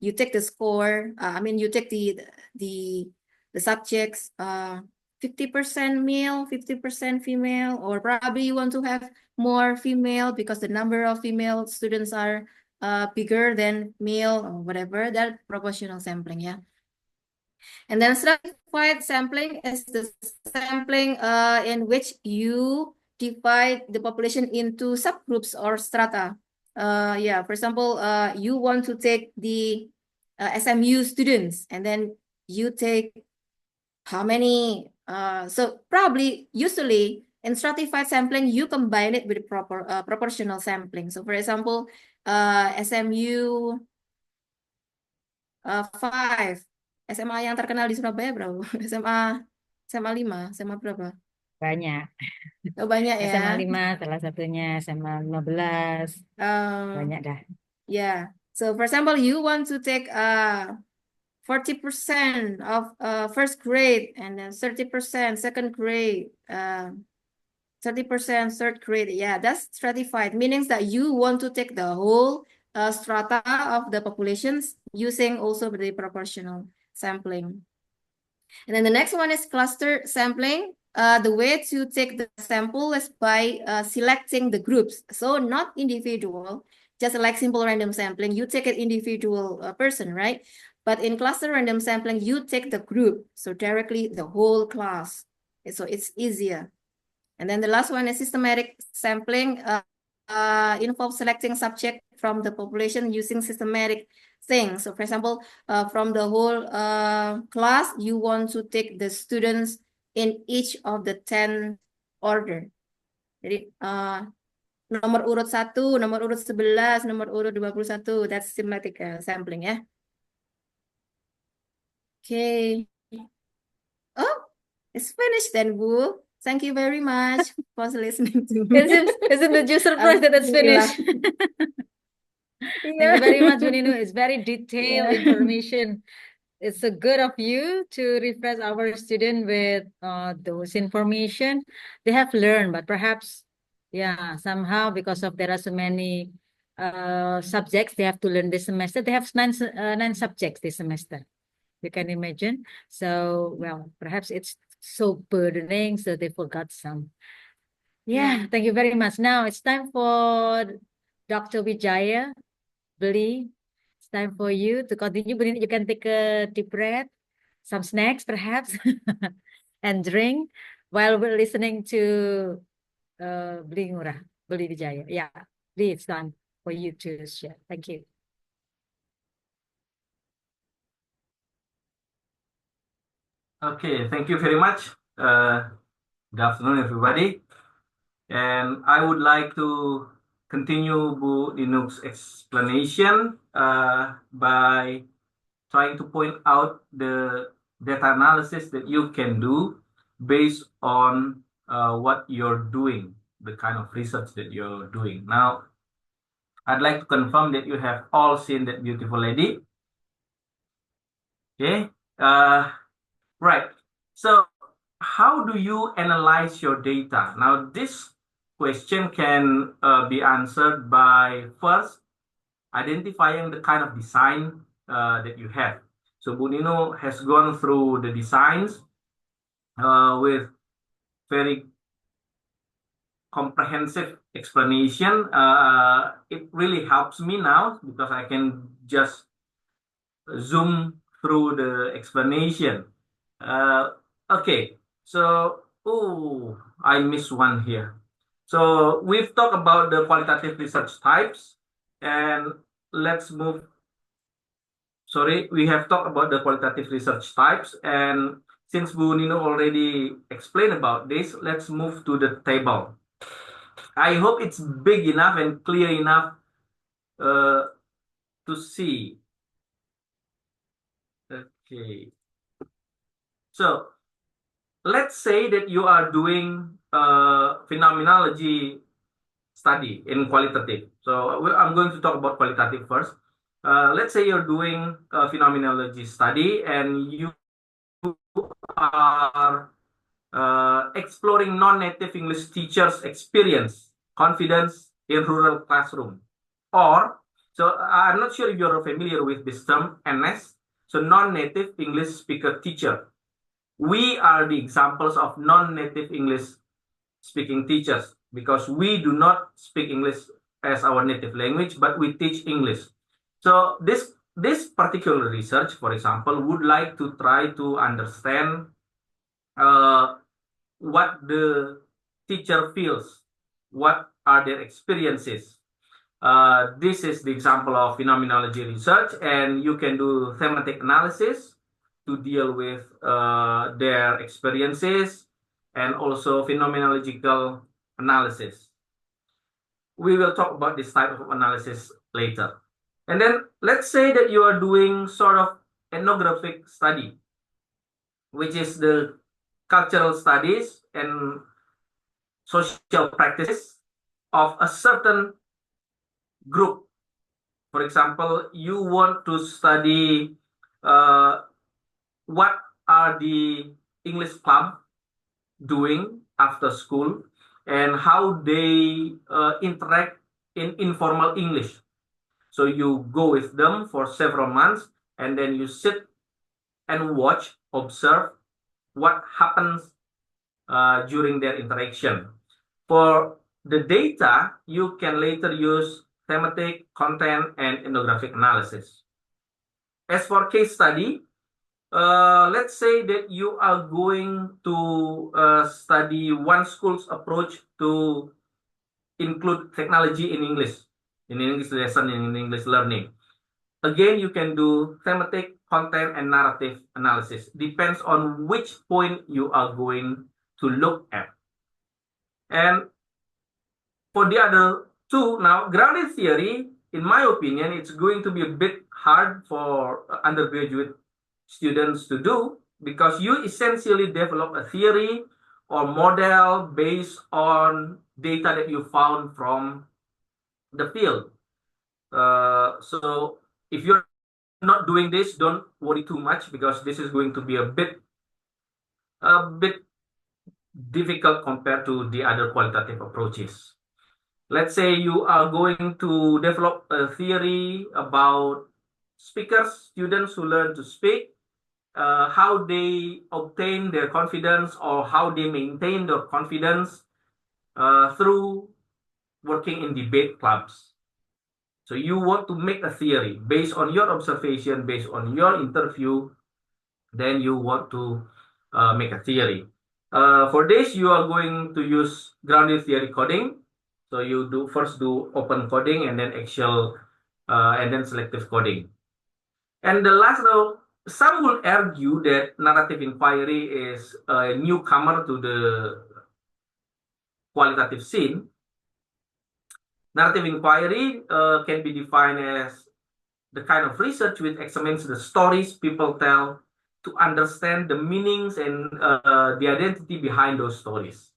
you take the score. You take the subjects 50% male, 50% female, or probably you want to have more female because the number of female students are bigger than male or whatever. That proportional sampling, yeah. And then stratified sampling is the sampling in which you divide the population into subgroups or strata. Yeah, for example, you want to take the SMU students, and then you take how many? So probably usually in stratified sampling, you combine it with proportional sampling. So for example, SMU 5, SMA yang terkenal di Surabaya berapa? SMA 5, SMA berapa? Banyak. Oh, banyak SMA ya. 5 salah satunya, SMA 15. Um, Banyak dah. yeah. So for example, you want to take 40% of first grade, and then 30% second grade, 30% third grade. Yeah, that's stratified, meaning that you want to take the whole strata of the populations using also the proportional sampling. And then the next one is cluster sampling. The way to take the sample is by selecting the groups. So not individual, just like simple random sampling, you take an individual person, right? But in cluster random sampling, you take the group, so directly the whole class. So it's easier. And then the last one is systematic sampling. Involves selecting subject from the population using systematic things. So for example, from the whole class, you want to take the students in each of the 10 order. Jadi nomor urut 1, nomor urut 11, nomor urut 21, that's systematic sampling ya. Okay. Oh, it's finished then, Bu. Thank you very much for listening to me. Isn't it just surprised that it's Alhamdulillah. finished? Thank you very much, Bu Nino. It's very detailed Yeah. information. It's so good of you to refresh our student with those information they have learned, but perhaps, yeah, somehow because of there are so many subjects they have to learn this semester. They have nine subjects this semester. You can imagine. So, well, perhaps it's so burdening, so they forgot some. Yeah, thank you very much. Now it's time for Dr. Wijaya. Beli, it's time for you to continue. But you can take a deep breath, some snacks perhaps, and drink while we're listening to Beli Ngurah, Beli Wijaya. Yeah, Beli, it's time for you to share. Thank you. Okay, thank you very much. Good afternoon, everybody. And I would like to continue Bu Ninuk's explanation by trying to point out the data analysis that you can do based on what you're doing, the kind of research that you're doing. Now, I'd like to confirm that you have all seen that beautiful lady. Okay, right. So how do you analyze your data? Now, this question can be answered by first identifying the kind of design that you have. So Bu Nino has gone through the designs with very comprehensive explanation. It really helps me now because I can just zoom through the explanation. Okay, so, I missed one here. So we've talked about the qualitative research types, and let's move. Sorry, we have talked about the qualitative research types, and since Bu Nino already explained about this, let's move to the table. I hope it's big enough and clear enough to see. Okay. So let's say that you are doing phenomenology study in qualitative. So I'm going to talk about qualitative first. Let's say you're doing a phenomenology study and you are exploring non-native English teachers' experience, confidence in rural classroom. Or, so I'm not sure if you're familiar with this term, NS, so non-native English speaker teacher. We are the examples of non-native English speaking teachers because we do not speak English as our native language, but we teach English. So this particular research, for example, would like to try to understand what the teacher feels, what are their experiences. This is the example of phenomenology research, and you can do thematic analysis to deal with their experiences and also phenomenological analysis. We will talk about this type of analysis later. And then let's say that you are doing sort of ethnographic study, which is the cultural studies and social practices of a certain group. For example, you want to study what are the English club doing after school and how they interact in informal English. So you go with them for several months and then you sit and watch, observe what happens during their interaction. For the data, you can later use thematic, content, and ethnographic analysis. As for case study, let's say that you are going to study one school's approach to include technology in English lesson, in English learning. Again, you can do thematic, content, and narrative analysis. Depends on which point you are going to look at. And for the other two, now, grounded theory, in my opinion, it's going to be a bit hard for undergraduate students to do because you essentially develop a theory or model based on data that you found from the field. So if you're not doing this, don't worry too much because this is going to be a bit difficult compared to the other qualitative approaches. Let's say you are going to develop a theory about speakers, students who learn to speak, how they obtain their confidence or how they maintain their confidence through working in debate clubs. So you want to make a theory based on your observation, based on your interview, then you want to make a theory. For this, you are going to use grounded theory coding. So you first do open coding and then actual and then selective coding. And the last, though, some will argue that narrative inquiry is a newcomer to the qualitative scene, narrative inquiry can be defined as the kind of research which examines the stories people tell to understand the meanings and the identity behind those stories.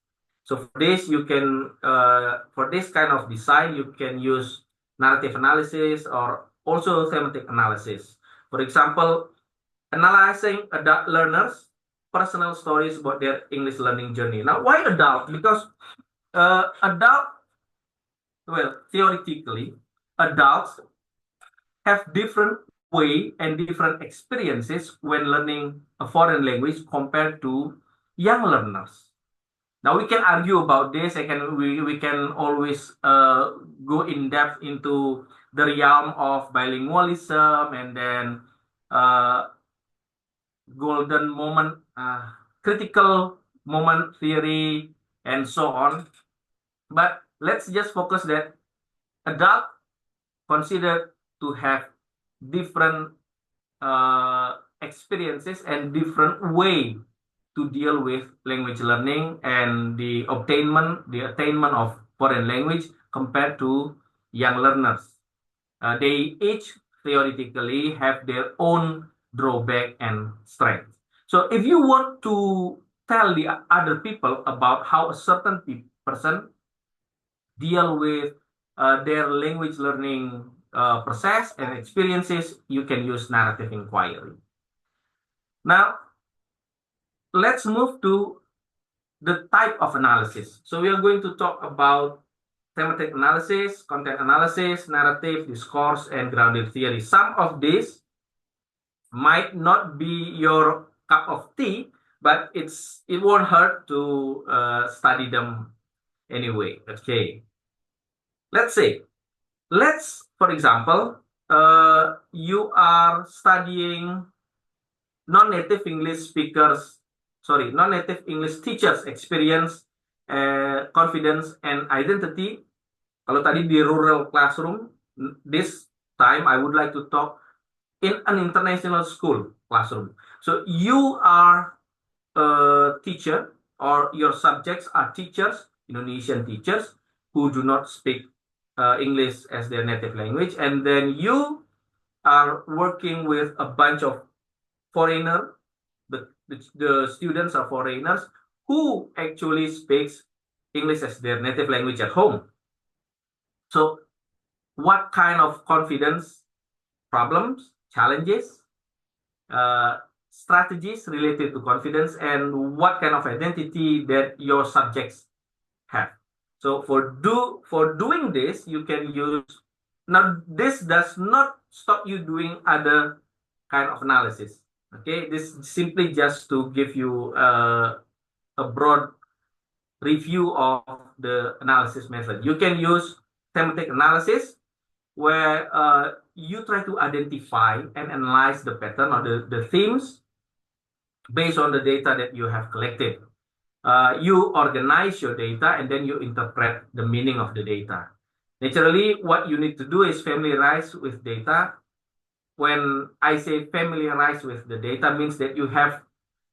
So for this, you can, for this kind of design, you can use narrative analysis or also thematic analysis. For example, analyzing adult learners' personal stories about their English learning journey. Now, why adult? Because theoretically, adults have different way and different experiences when learning a foreign language compared to young learners. Now we can argue about this. We can always go in depth into the realm of bilingualism and then golden moment, critical moment theory, and so on. But let's just focus that adult considered to have different experiences and different way to deal with language learning and the attainment of foreign language compared to young learners. They each theoretically have their own drawback and strength. So if you want to tell the other people about how a certain person deal with their language learning process and experiences, you can use narrative inquiry. Now, let's move to the type of analysis. So we are going to talk about thematic analysis, content analysis, narrative, discourse, and grounded theory. Some of these might not be your cup of tea, but it won't hurt to study them anyway. Okay. Let's say, for example, you are studying non-native English teachers experience, confidence, and identity. Kalau tadi di rural classroom, this time I would like to talk in an international school classroom. So you are a teacher, or your subjects are teachers, Indonesian teachers, who do not speak English as their native language, and then you are working with a bunch of foreigner. The students are foreigners who actually speaks English as their native language at home. So what kind of confidence problems, challenges, strategies related to confidence, and what kind of identity that your subjects have? So for doing this, you can use, now this does not stop you doing other kind of analysis. Okay, this is simply just to give you a broad review of the analysis method. You can use thematic analysis, where you try to identify and analyze the pattern or the themes based on the data that you have collected. You organize your data and then you interpret the meaning of the data. Naturally, what you need to do is familiarize with data. When I say familiarize with the data, means that you have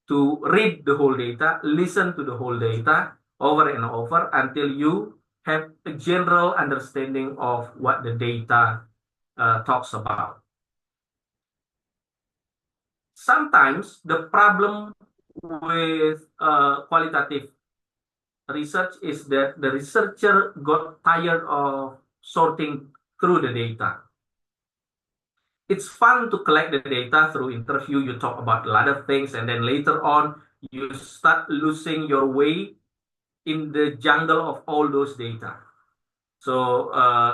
to read the whole data, listen to the whole data over and over until you have a general understanding of what the data talks about. Sometimes the problem with qualitative research is that the researcher got tired of sorting through the data. It's fun to collect the data through interview. You talk about a lot of things, and then later on, you start losing your way in the jungle of all those data. So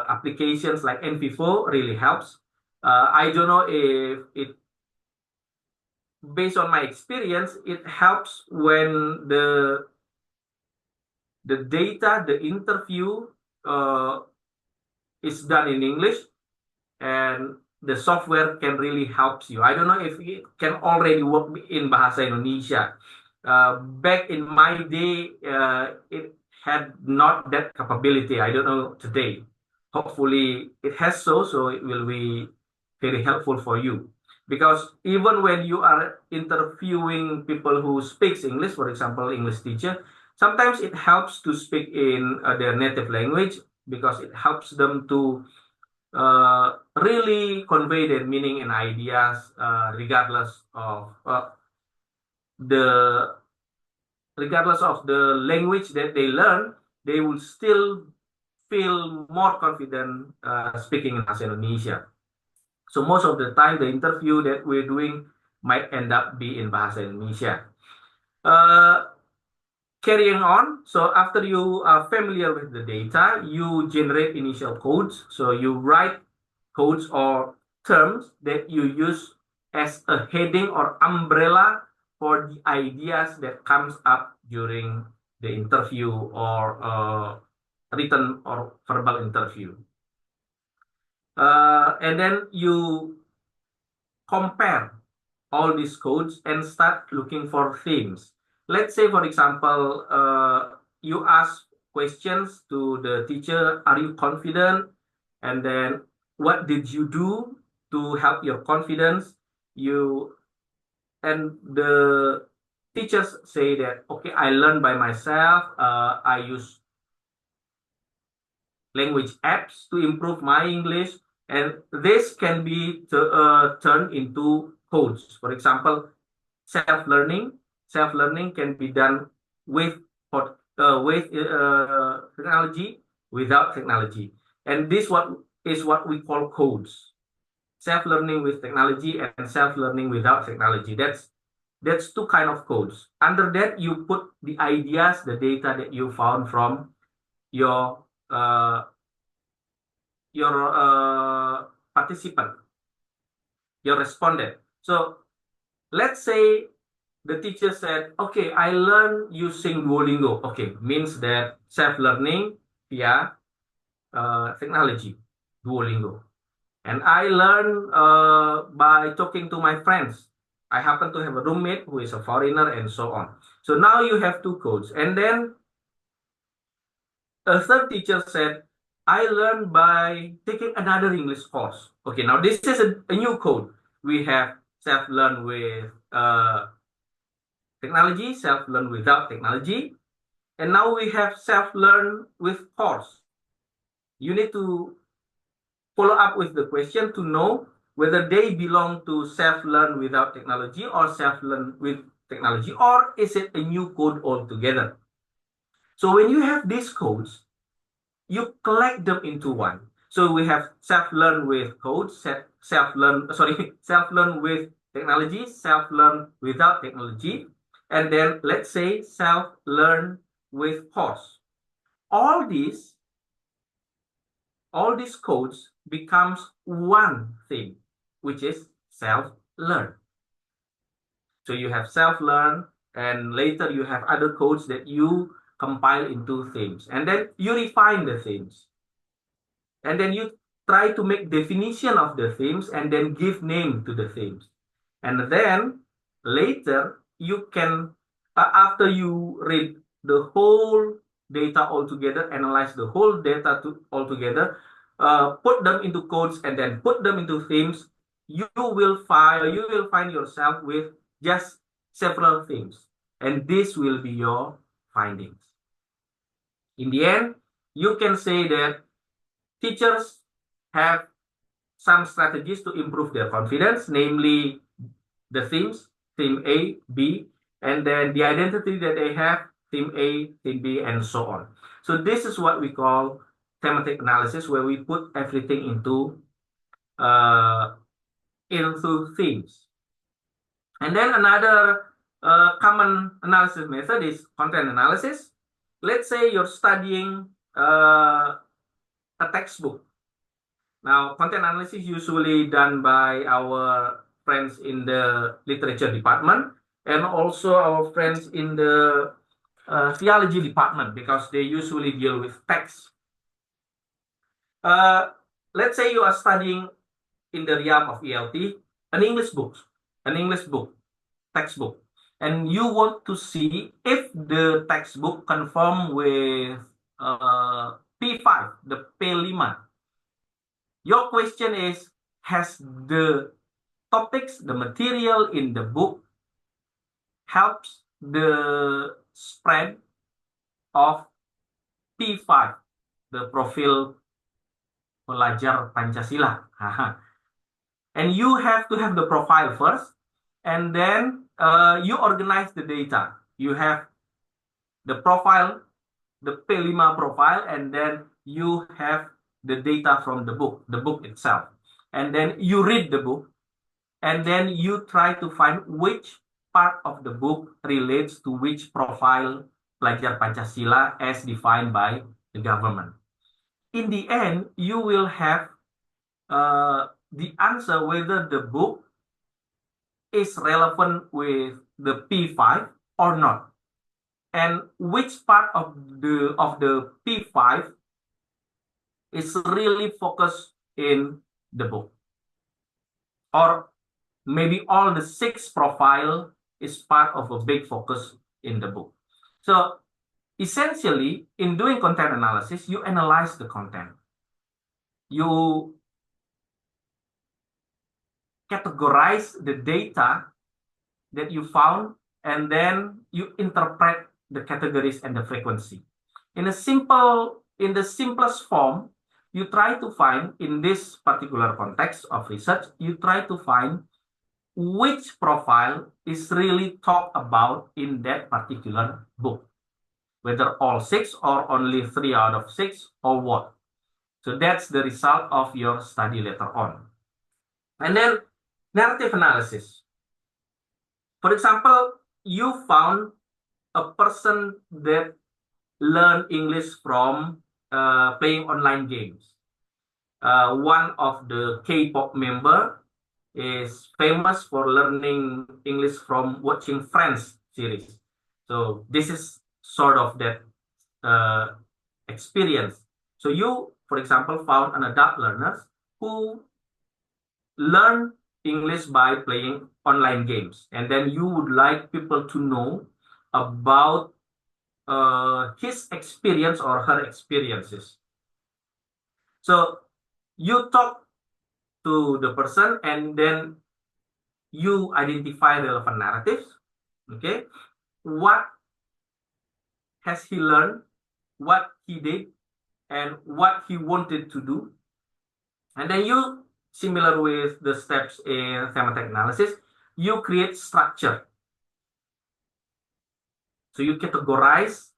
applications like NV4 really helps. I don't know if it, based on my experience, it helps when the data, the interview is done in English, and the software can really help you. I don't know if it can already work in Bahasa Indonesia. Back in my day, it had not that capability. I don't know today. Hopefully it has so it will be very helpful for you. Because even when you are interviewing people who speaks English, for example, English teacher, Sometimes it helps to speak in their native language because it helps them to really convey their meaning and ideas regardless of the language that they learn. They will still feel more confident speaking in Bahasa Indonesia. So most of the time, the interview that we're doing might end up be in Bahasa Indonesia. Carrying on, so after you are familiar with the data, you generate initial codes. So you write codes or terms that you use as a heading or umbrella for the ideas that comes up during the interview or written or verbal interview. And then you compare all these codes and start looking for themes. Let's say, for example, you ask questions to the teacher, are you confident? And then what did you do to help your confidence? And the teachers say that, okay, I learned by myself. I use language apps to improve my English. And this can be turned into codes. For example, self-learning. Self-learning can be done with technology, without technology. And this is what we call codes. Self-learning with technology and self-learning without technology. That's two kind of codes. Under that, you put the ideas, the data that you found from your participant, your respondent. So let's say the teacher said, okay, I learned using Duolingo. Okay, means that self-learning via technology, Duolingo. And I learned by talking to my friends. I happen to have a roommate who is a foreigner and so on. So now you have two codes. And then a third teacher said, I learned by taking another English course. Okay, now this is a new code. We have self-learn with technology, self-learn without technology. And now we have self-learn with course. You need to follow up with the question to know whether they belong to self-learn without technology or self-learn with technology, or is it a new code altogether? So when you have these codes, you collect them into one. So we have self-learn with code, self-learn with technology, self-learn without technology, and then let's say self-learn with course. All these codes becomes one thing, which is self-learn. So you have self-learn, and later you have other codes that you compile into themes, and then you refine the themes, and then you try to make definition of the themes and then give name to the themes. And then later you can, after you read the whole data altogether, analyze the whole data altogether, put them into codes and then put them into themes, you will find yourself with just several themes, and this will be your findings. In the end, you can say that teachers have some strategies to improve their confidence, namely the themes, theme A, B, and then the identity that they have, theme A, theme B, and so on. So this is what we call thematic analysis, where we put everything into themes. And then another common analysis method is content analysis. Let's say you're studying a textbook. Now, content analysis is usually done by our friends in the literature department and also our friends in the theology department, because they usually deal with text. Let's say you are studying in the realm of ELT, an English book, textbook, and you want to see if the textbook conform with P5, the P5. Your question is, has the topics, the material in the book helps the spread of P5, the profile pelajar Pancasila. And you have to have the profile first, and then you organize the data. You have the profile, the P5 profile, and then you have the data from the book itself. And then you read the book, and then you try to find which part of the book relates to which profile pelajar Pancasila as defined by the government. In the end, you will have the answer whether the book is relevant with the P5 or not, and which part of the P5 is really focused in the book, or maybe all the 6 profile is part of a big focus in the book. So essentially, in doing content analysis, you analyze the content. You categorize the data that you found, and then you interpret the categories and the frequency. In the simplest form, you try to find, in this particular context of research, you try to find which profile is really talked about in that particular book, whether all 6 or only 3 out of 6 or what. So that's the result of your study later on. And then narrative analysis. For example, you found a person that learned English from playing online games. One of the K-pop member is famous for learning English from watching Friends series. So this is sort of that experience. So you, for example, found an adult learner who learn English by playing online games, and then you would like people to know about his experience or her experiences. So you talk to the person, and then you identify relevant narratives. Okay, what has he learned, what he did, and what he wanted to do, and then you, similar with the steps in thematic analysis, you create structure. So you categorize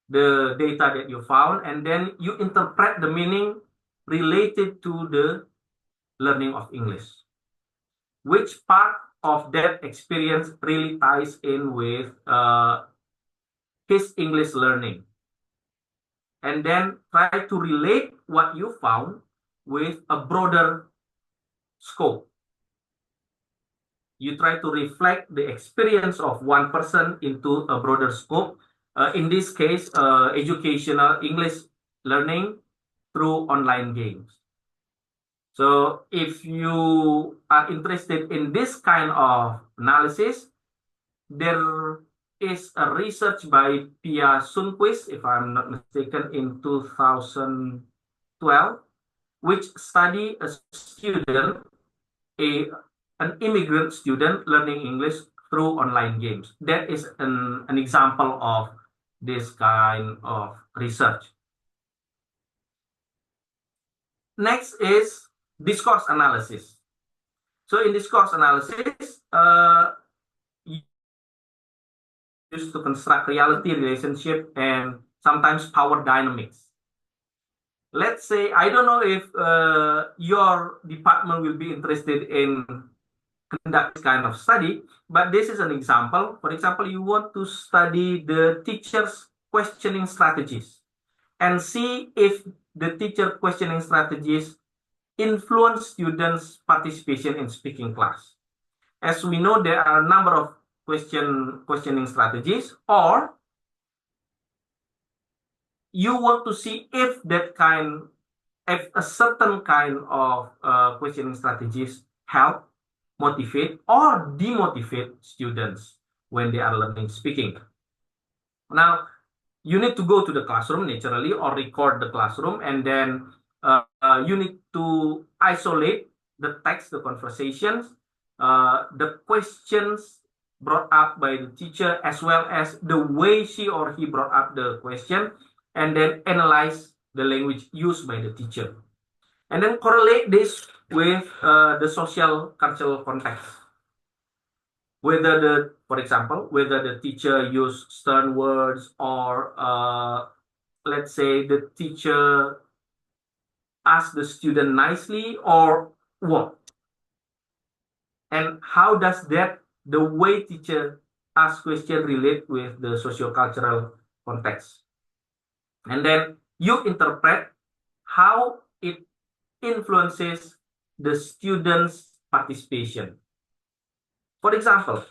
the data that you found, and then you interpret the meaning related to the learning of English. Which part of that experience really ties in with his English learning? And then try to relate what you found with a broader scope. You try to reflect the experience of one person into a broader scope. In this case, educational English learning through online games. So if you are interested in this kind of analysis, there is a research by Pia Sundquist, if I'm not mistaken, in 2012, which studied a student, an immigrant student learning English through online games. That is an example of this kind of research. Next is discourse analysis. So in discourse analysis, used to construct reality, relationship, and sometimes power dynamics. Let's say, I don't know if your department will be interested in conduct this kind of study, but this is an example. For example, you want to study the teacher's questioning strategies and see if the teacher questioning strategies influence students' participation in speaking class. As we know, there are a number of questioning strategies, or you want to see if a certain kind of questioning strategies help motivate or demotivate students when they are learning speaking. Now, you need to go to the classroom naturally, or record the classroom, and then you need to isolate the text, the conversations, the questions brought up by the teacher, as well as the way she or he brought up the question, and then analyze the language used by the teacher. And then correlate this with the social cultural context. Whether for example, whether the teacher used stern words, or let's say the teacher asked the student nicely or what. And how does the way teacher asks question relate with the socio-cultural context? And then you interpret how it influences the student's participation. For example,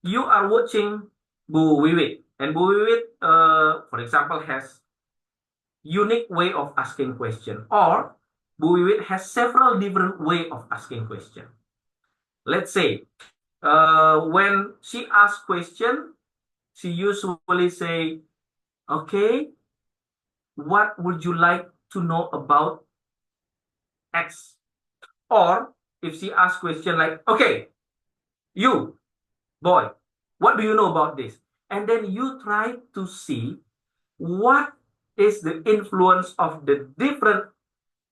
you are watching Bu Wiwit, and Bu Wiwit, for example, has unique way of asking question, or Bu Wiwit has several different way of asking question. Let's say, when she asks question, she usually say, okay, what would you like to know about X? Or if she asks question like, okay, you, boy, what do you know about this? And then you try to see what is the influence of the different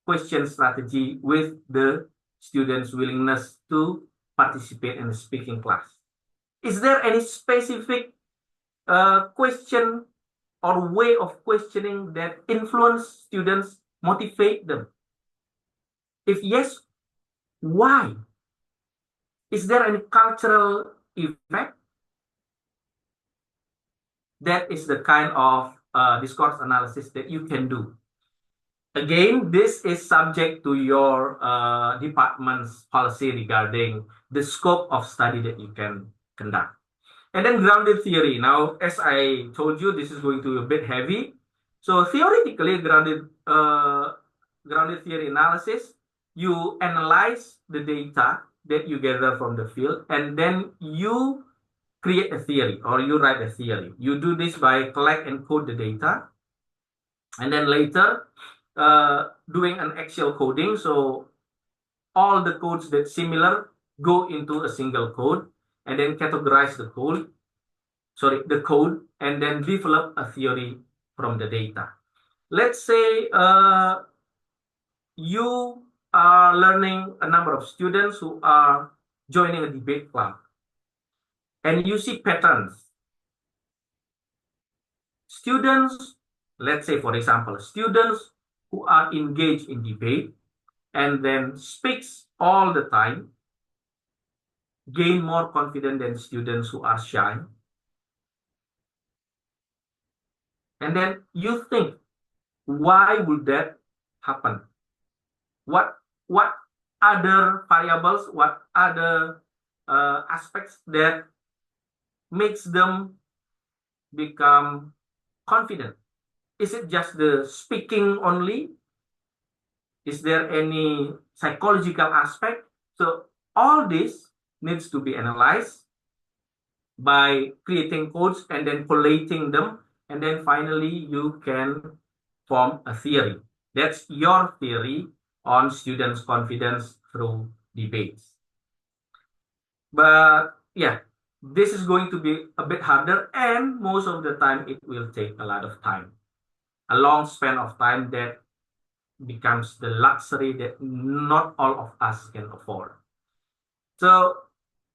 question strategy with the students' willingness to participate in the speaking class. Is there any specific question or way of questioning that influence students, motivate them? If yes, why? Is there any cultural effect? That is the kind of discourse analysis that you can do. Again, this is subject to your department's policy regarding the scope of study that you can conduct. And then grounded theory. Now, as I told you, this is going to be a bit heavy. So theoretically, grounded theory analysis, you analyze the data that you gather from the field, and then you create a theory, or you write a theory. You do this by collect and code the data, and then later doing an actual coding. So all the codes that similar go into a single code, and then categorize the code, and then develop a theory from the data. Let's say you are learning a number of students who are joining a debate club, and you see patterns. Students, let's say, for example, students who are engaged in debate and then speaks all the time gain more confidence than students who are shy. And then you think, why would that happen? What other variables, what other aspects that makes them become confident? Is it just the speaking only? Is there any psychological aspect? So all this needs to be analyzed by creating codes and then collating them, and then finally you can form a theory. That's your theory on students' confidence through debates. But yeah, this is going to be a bit harder, and most of the time it will take a lot of time, a long span of time that becomes the luxury that not all of us can afford. So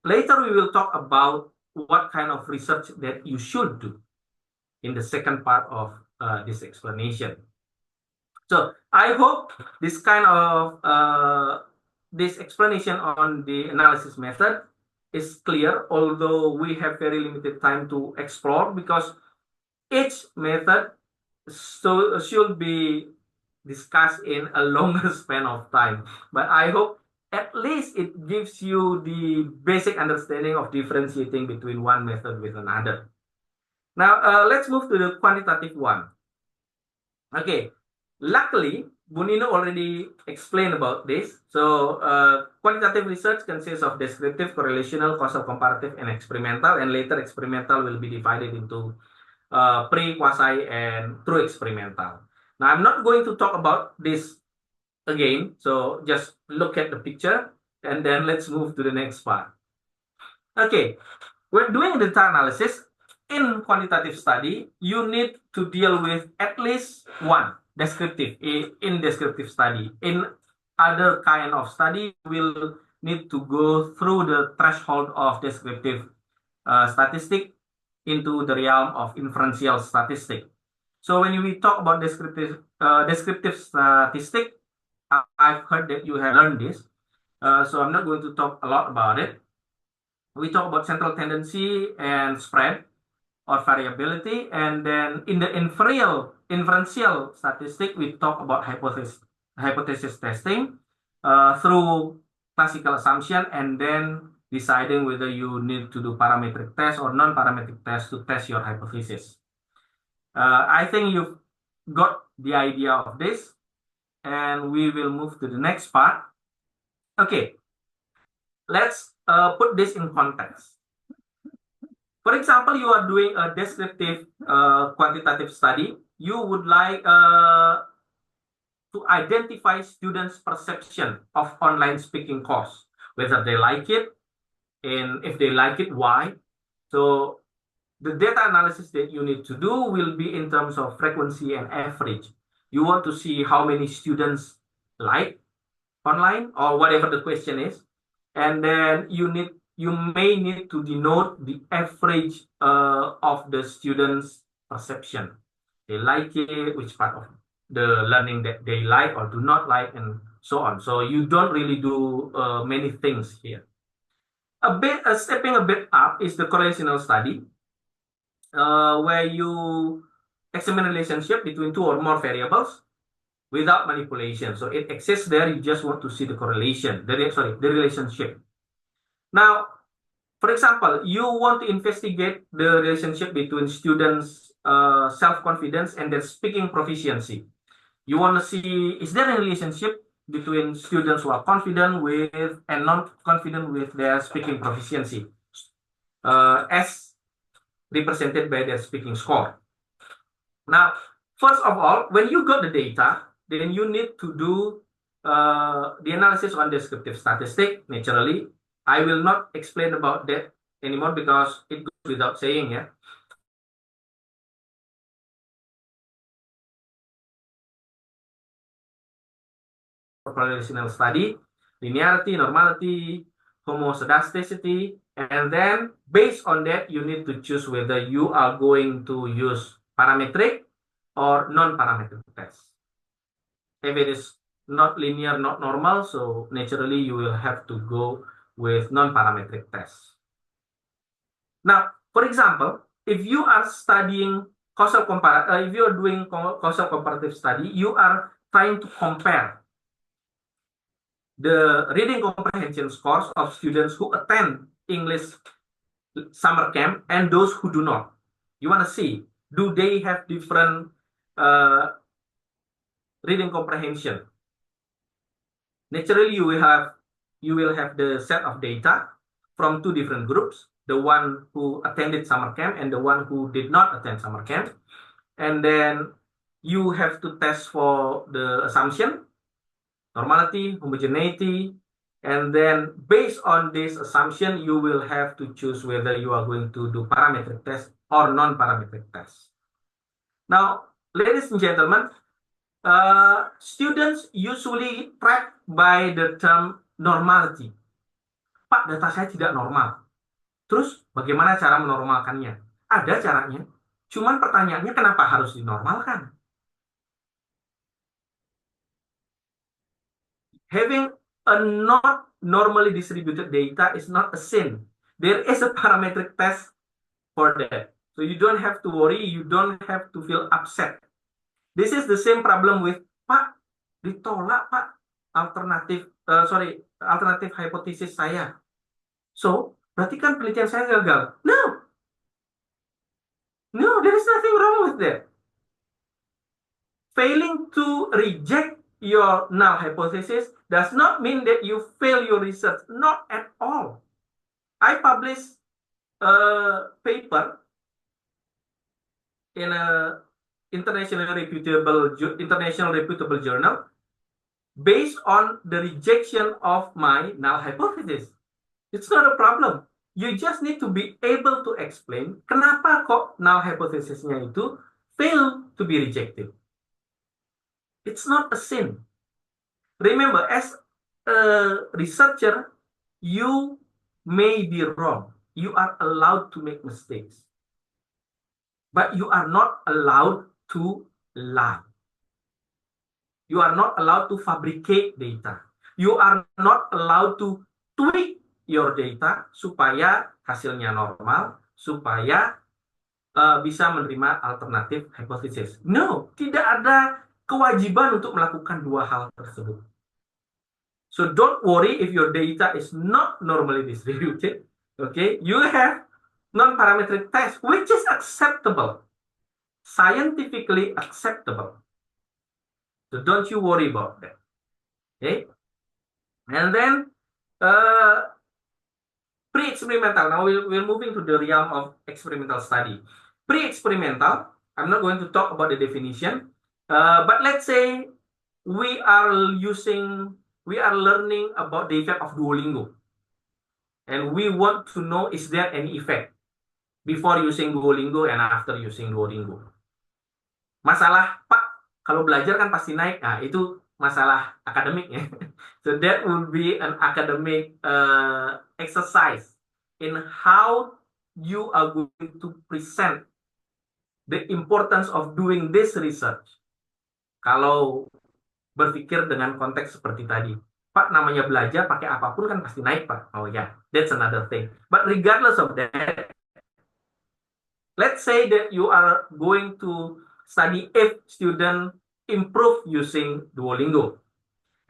later we will talk about what kind of research that you should do in the second part of this explanation. So I hope this kind of this explanation on the analysis method is clear, although we have very limited time to explore, because each method should be discussed in a longer span of time. But I hope at least it gives you the basic understanding of differentiating between one method with another. Now, let's move to the quantitative one. Okay, luckily, Bu Nino already explained about this. So, quantitative research consists of descriptive, correlational, causal comparative, and experimental. And later, experimental will be divided into pre, quasi, and true experimental. Now, I'm not going to talk about this again. So, just look at the picture, and then let's move to the next part. Okay, When doing data analysis in quantitative study, you need to deal with at least one descriptive in descriptive study. In other kind of study, will need to go through the threshold of descriptive statistic into the realm of inferential statistic. So when we talk about descriptive statistic, I've heard that you have learned this. So I'm not going to talk a lot about it. We talk about central tendency and spread or variability, and then in the inferential statistic, we talk about hypothesis testing through classical assumption, and then deciding whether you need to do parametric test or non-parametric test to test your hypothesis. I think you've got the idea of this, and we will move to the next part. Okay, let's put this in context. For example, you are doing a descriptive quantitative study. You would like to identify students' perception of online speaking course, whether they like it, and if they like it, why. So the data analysis that you need to do will be in terms of frequency and average. You want to see how many students like online or whatever the question is, and then you may need to denote the average of the students' perception. They like it, which part of the learning that they like or do not like, and so on. So you don't really do many things here. Stepping a bit up is the correlational study, where you examine relationship between two or more variables without manipulation. So it exists there, you just want to see the correlation, the relationship. Now, for example, you want to investigate the relationship between students' self-confidence and their speaking proficiency. You want to see, is there a relationship between students who are confident with and not confident with their speaking proficiency, as represented by their speaking score. Now, first of all, when you got the data, then you need to do the analysis on descriptive statistic, naturally. I will not explain about that anymore because it goes without saying, yeah. Correlational study, linearity, normality, homoscedasticity, and then based on that, you need to choose whether you are going to use parametric or non-parametric test. If it is not linear, not normal, so naturally you will have to go with non-parametric tests. Now, for example, if you are studying if you are doing causal comparative study, you are trying to compare the reading comprehension scores of students who attend English summer camp and those who do not. You want to see, do they have different reading comprehension? Naturally, you will have the set of data from two different groups, the one who attended summer camp and the one who did not attend summer camp. And then you have to test for the assumption, normality, homogeneity, and then based on this assumption, you will have to choose whether you are going to do parametric test or non-parametric test. Now, ladies and gentlemen, students usually track by the term normality. Pak, data saya tidak normal. Terus bagaimana cara menormalkannya? Ada caranya. Cuman pertanyaannya kenapa harus dinormalkan? Having a not normally distributed data is not a sin. There is a parametric test for that. So you don't have to worry, you don't have to feel upset. This is the same problem with, Pak, ditolak Pak, alternatif hipotesis saya. So, berarti kan penelitian saya gagal. No, there is nothing wrong with that. Failing to reject your null hypothesis does not mean that you fail your research. Not at all. I published a paper in a international reputable journal based on the rejection of my null hypothesis. It's not a problem. You just need to be able to explain kenapa kok null hypothesisnya itu fail to be rejected. It's not a sin. Remember, as a researcher, you may be wrong. You are allowed to make mistakes. But you are not allowed to lie. You are not allowed to fabricate data. You are not allowed to tweak your data supaya hasilnya normal, supaya bisa menerima alternatif hipotesis. No, tidak ada kewajiban untuk melakukan dua hal tersebut. So don't worry if your data is not normally distributed. Okay, you have non-parametric test, which is acceptable, scientifically acceptable. So don't you worry about that. Okay, and then pre-experimental. Now we're moving to the realm of experimental study. Pre-experimental, I'm not going to talk about the definition, but let's say we are learning about the effect of Duolingo. And we want to know, is there any effect before using Duolingo and after using Duolingo. Masalah, Pak, kalau belajar kan pasti naik. Nah, itu masalah akademik ya. So that will be an academic exercise in how you are going to present the importance of doing this research. Kalau berpikir dengan konteks seperti tadi, Pak, namanya belajar pakai apapun kan pasti naik, Pak. Oh ya, yeah, that's another thing. But regardless of that, let's say that you are going to study if students improve using Duolingo.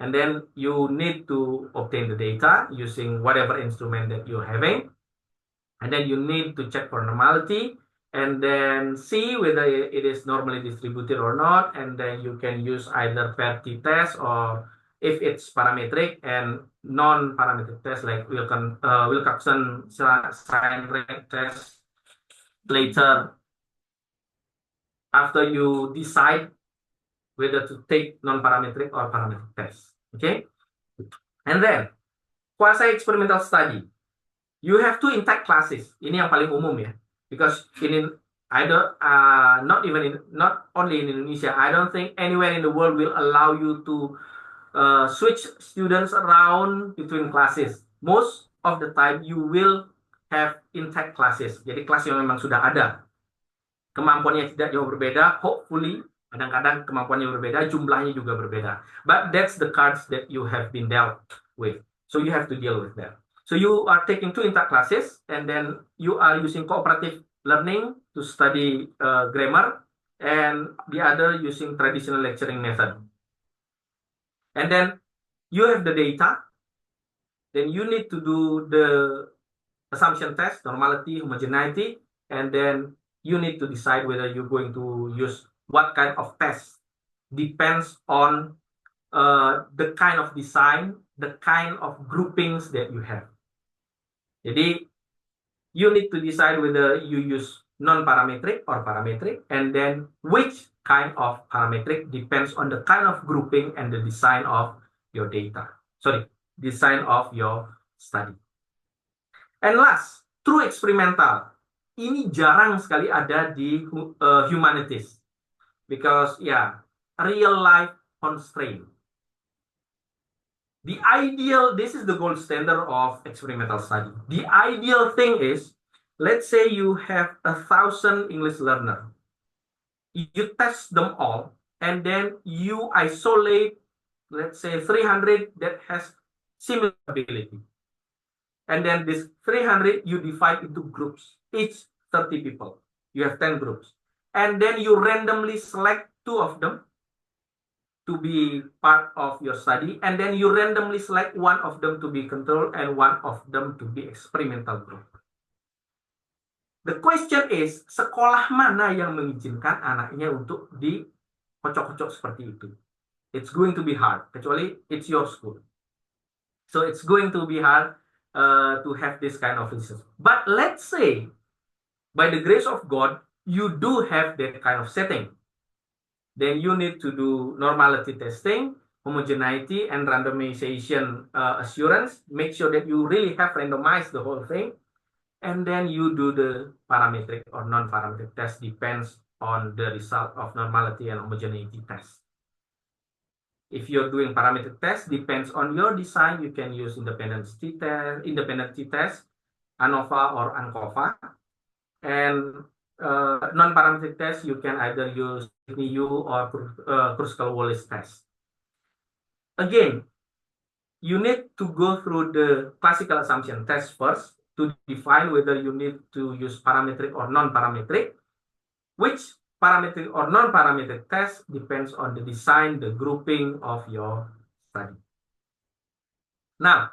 And then you need to obtain the data using whatever instrument that you're having. And then you need to check for normality and then see whether it is normally distributed or not. And then you can use either pair t-test or if it's parametric and non-parametric test like Wilcoxon sign rank test later after you decide whether to take non-parametric or parametric test. Okay? And then, quasi-experimental study. You have two intact classes. Ini yang paling umum ya. Because not only in Indonesia, I don't think anywhere in the world will allow you to switch students around between classes. Most of the time, you will have intact classes. Jadi kelas yang memang sudah ada. Kemampuannya tidak jauh berbeda, hopefully, kadang-kadang kemampuannya berbeda, jumlahnya juga berbeda. But that's the cards that you have been dealt with. So you have to deal with that. So you are taking two intact classes, and then you are using cooperative learning to study grammar, and the other using traditional lecturing method. And then you have the data, then you need to do the assumption test, normality, homogeneity, and then you need to decide whether you're going to use what kind of test. Depends on the kind of design, the kind of groupings that you have. Jadi, you need to decide whether you use non-parametric or parametric, and then which kind of parametric depends on the kind of grouping and the design of your data. Sorry, design of your study. And last, true experimental. Ini jarang sekali ada di humanities. Because, real life constraint. The ideal, this is the gold standard of experimental study. The ideal thing is, let's say you have 1,000 English learners. You test them all, and then you isolate, let's say 300 that has similar ability. And then this 300, you divide into groups, each 30 people. You have 10 groups. And then you randomly select 2 of them to be part of your study, and then you randomly select 1 of them to be control and 1 of them to be experimental group. The question is, sekolah mana yang mengizinkan anaknya untuk dikocok-kocok seperti itu? It's going to be hard, kecuali it's your school. So it's going to be hard to have this kind of research. But let's say, by the grace of God, you do have that kind of setting. Then you need to do normality testing, homogeneity, and randomization assurance. Make sure that you really have randomized the whole thing. and then you do the parametric or non-parametric test, depends on the result of normality and homogeneity test. If you're doing parametric test, depends on your design, you can use independent t-test, ANOVA or ANCOVA. And non-parametric test, you can either use NIU or Kruskal-Wallis test. Again, you need to go through the classical assumption test first to define whether you need to use parametric or non-parametric. Which parametric or non-parametric test depends on the design, the grouping of your study. Now,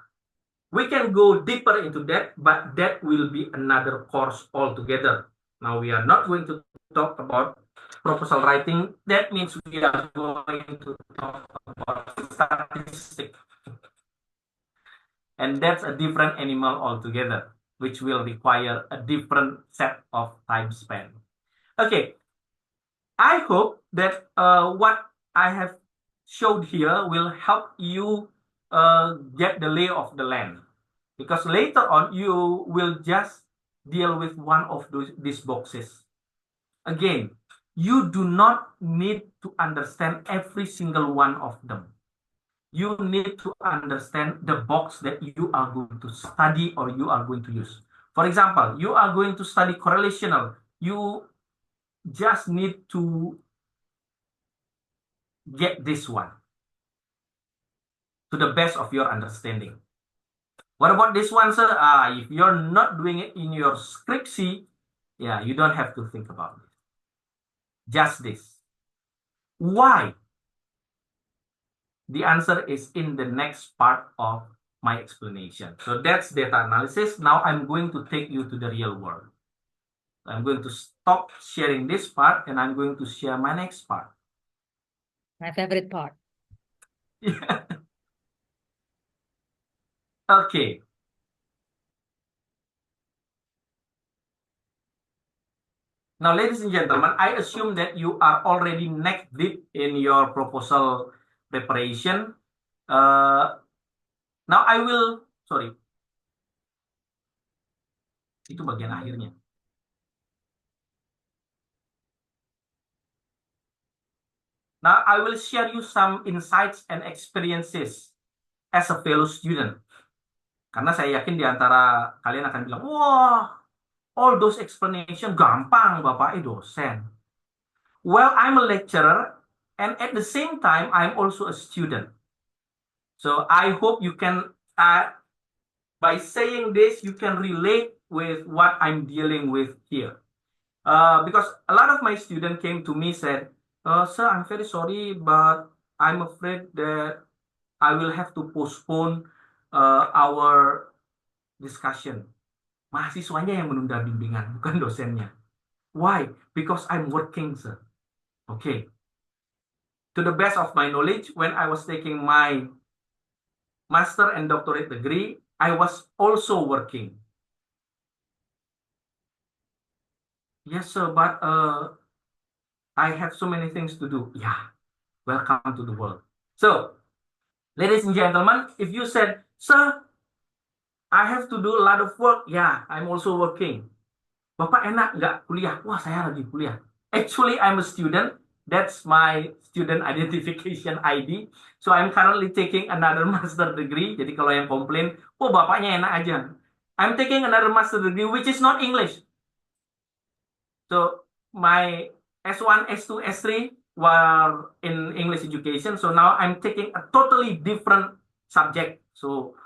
we can go deeper into that, but that will be another course altogether. Now, we are not going to talk about proposal writing. That means we are going to talk about statistics. And that's a different animal altogether, which will require a different set of time span. Okay, I hope that what I have showed here will help you get the lay of the land. Because later on, you will just deal with one of these boxes. Again, you do not need to understand every single one of them. You need to understand the box that you are going to study or you are going to use. For example, you are going to study correlational. You just need to get this one to the best of your understanding. What about this one, sir? If you're not doing it in your scriptsy, yeah, you don't have to think about it. Just this. Why? The answer is in the next part of my explanation. So that's data analysis. Now I'm going to take you to the real world. I'm going to stop sharing this part and I'm going to share my next part. My favorite part. Yeah. Okay. Now, ladies and gentlemen, I assume that you are already neck deep in your proposal preparation. Now I will, sorry. Itu bagian akhirnya. Now I will share you some insights and experiences as a fellow student. Karena saya yakin di antara kalian akan bilang, wah, all those explanation gampang, Bapak dosen. Well, I'm a lecturer, and at the same time, I'm also a student. So I hope you can, by saying this, you can relate with what I'm dealing with here. Because a lot of my students came to me said, sir, I'm very sorry, but I'm afraid that I will have to postpone our discussion. Mahasiswanya yang menunda bimbingan, bukan dosennya. Why? Because I'm working, sir. Okay. To the best of my knowledge, when I was taking my master and doctorate degree, I was also working. Yes, sir, but I have so many things to do. Yeah, welcome to the world. So, ladies and gentlemen, if you said, sir, I have to do a lot of work. Yeah, I'm also working. Bapak enak nggak kuliah? Wah, saya lagi kuliah. Actually, I'm a student. That's my student identification ID. So, I'm currently taking another master degree. Jadi kalau yang komplain, oh bapaknya enak aja. I'm taking another master degree, which is not English. So, my S1, S2, S3 were in English education. So now I'm taking a totally different subject. So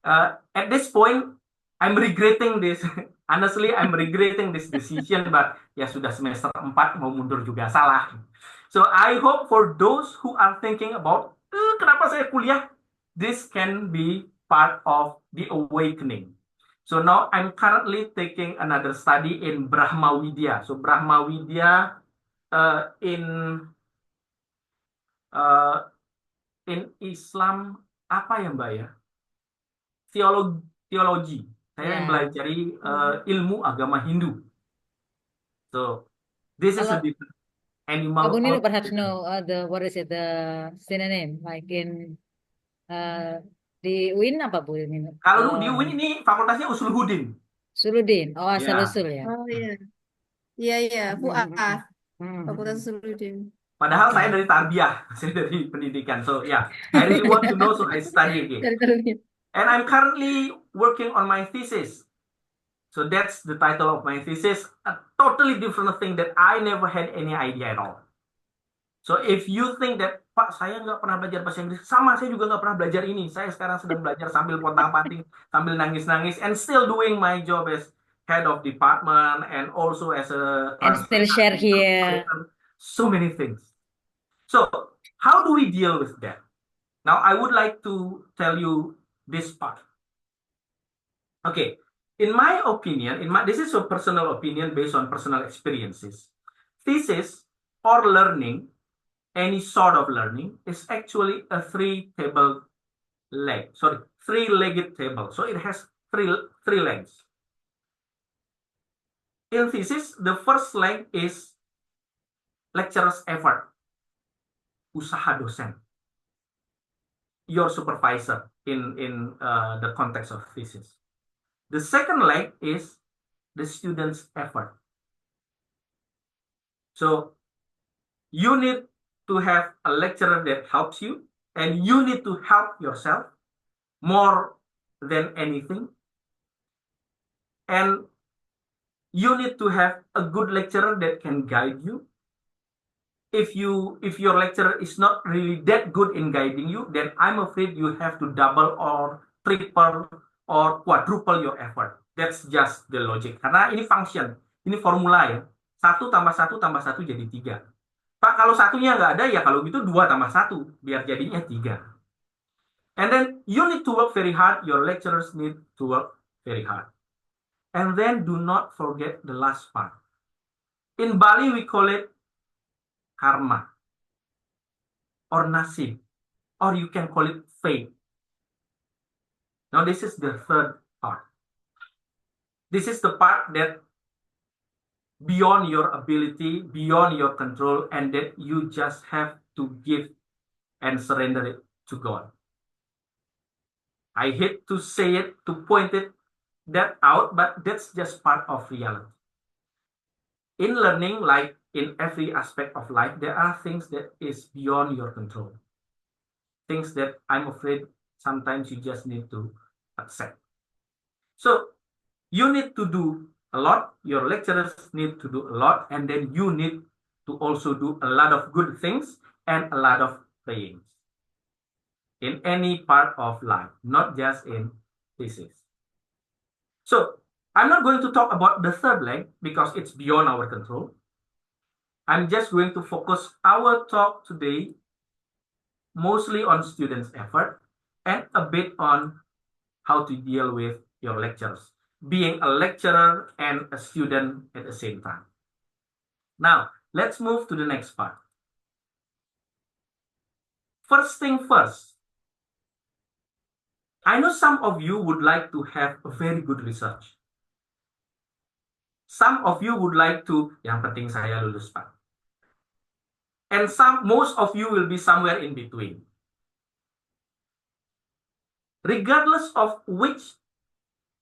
at this point, I'm regretting this. Honestly, I'm regretting this decision. But ya sudah semester 4 mau mundur juga salah. So I hope for those who are thinking about, kenapa saya kuliah? This can be part of the awakening. So now I'm currently taking another study in Brahma Widya. So Brahma Widya in Islam apa ya Mbak ya? Teologi. Saya belajar ilmu agama Hindu. So this is a different animal. Agung Ninuk perhaps know what is it, the synonym like in di UIN apa Bu Ninuk? Kalau di UIN ini fakultasnya Usul Hudin. Suludin. Oh, asal Ya. usul ya. Oh iya. Iya, iya. Fuad. Fakultas Hmm. Suludin. Padahal Oke. saya dari tarbiyah, saya dari pendidikan. So yeah, I really want to know, so I study again. Dari Suludin. And I'm currently working on my thesis. So that's the title of my thesis, a totally different thing that I never had any idea at all. So if you think that, Pak, saya nggak pernah belajar bahasa Inggris, sama saya juga nggak pernah belajar ini. Saya sekarang sedang belajar sambil pontang-panting, sambil nangis-nangis, and still doing my job as head of department and also as a And still share here. translator. So many things. So how do we deal with that? Now I would like to tell you this part. Okay, in my opinion, this is a personal opinion based on personal experiences. Thesis or learning, any sort of learning, is actually a three-legged table. So it has three legs. In thesis, the first leg is lecturer's effort, usaha dosen, your supervisor in the context of thesis. The second leg is the student's effort. So you need to have a lecturer that helps you, and you need to help yourself more than anything. And you need to have a good lecturer that can guide you. If your lecturer is not really that good in guiding you, then I'm afraid you have to double or triple or quadruple your effort. That's just the logic. Karena ini function, ini formula ya. 1 tambah 1 tambah 1 jadi 3. Pak, kalau satunya nggak ada, ya kalau gitu 2 tambah 1, biar jadinya 3. And then you need to work very hard, your lecturers need to work very hard. And then do not forget the last part. In Bali, we call it karma or nasib, or you can call it fate. Now, this is the third part. This is the part that beyond your ability, beyond your control, and that you just have to give and surrender it to God. I hate to say it, to point it that out, but that's just part of reality. In learning, like in every aspect of life, there are things that is beyond your control. Things that I'm afraid sometimes you just need to accept. So you need to do a lot, your lecturers need to do a lot, and then you need to also do a lot of good things and a lot of praying in any part of life, not just in thesis. So I'm not going to talk about the third leg because it's beyond our control. I'm just going to focus our talk today mostly on students' effort and a bit on how to deal with your lecturers, being a lecturer and a student at the same time. Now, let's move to the next part. First thing first, I know some of you would like to have a very good research. Some of you would like to, yang penting saya lulus, Pak. And most of you will be somewhere in between. Regardless of which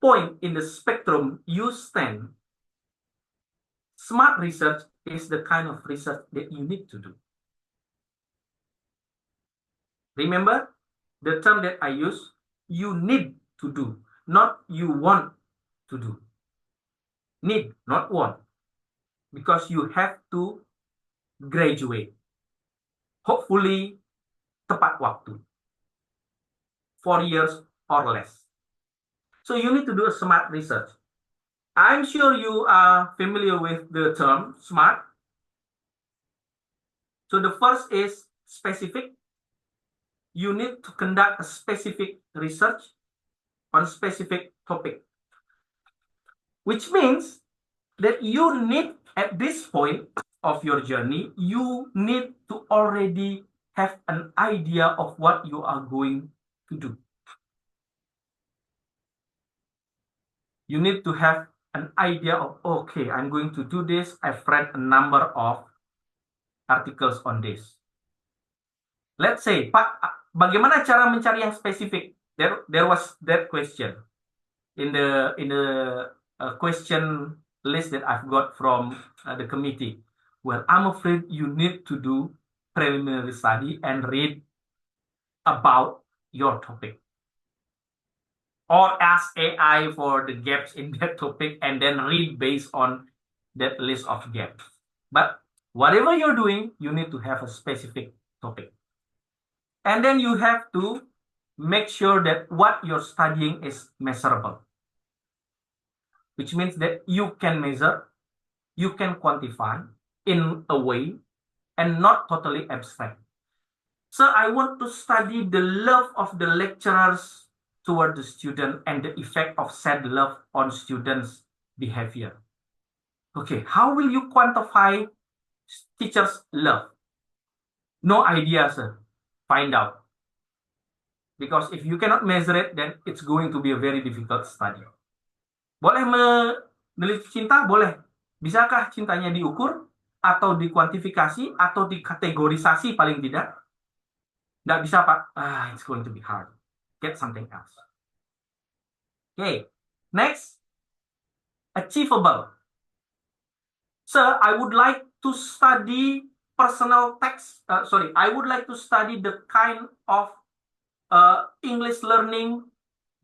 point in the spectrum you stand, smart research is the kind of research that you need to do. Remember the term that I use, you need to do, not you want to do. Need, not want. Because you have to graduate. Hopefully, tepat waktu. 4 years or less. So you need to do a smart research. I'm sure you are familiar with the term smart. So the first is specific. You need to conduct a specific research on a specific topic. Which means that you need, at this point of your journey, you need to already have an idea of what you are going to do. You need to have an idea of, okay, I'm going to do this. I've read a number of articles on this. Let's say, Pak, bagaimana cara mencari yang spesifik? There was that question in the question list that I've got from the committee. Well, I'm afraid you need to do preliminary study and read about your topic. Or ask AI for the gaps in that topic and then read based on that list of gaps. But whatever you're doing, you need to have a specific topic. And then you have to make sure that what you're studying is measurable, which means that you can measure, you can quantify in a way and not totally abstract. So I want to study the love of the lecturers toward the student and the effect of said love on students' behavior. Okay, how will you quantify teachers' love? No idea, sir. Find out. Because if you cannot measure it, then it's going to be a very difficult study. Boleh meneliti cinta? Boleh. Bisakah cintanya diukur? Atau dikuantifikasi? Atau dikategorisasi paling tidak? Nggak bisa, Pak. It's going to be hard. Get something else. Okay. Next. Achievable. Sir, I would like to study personal text. I would like to study the kind of English learning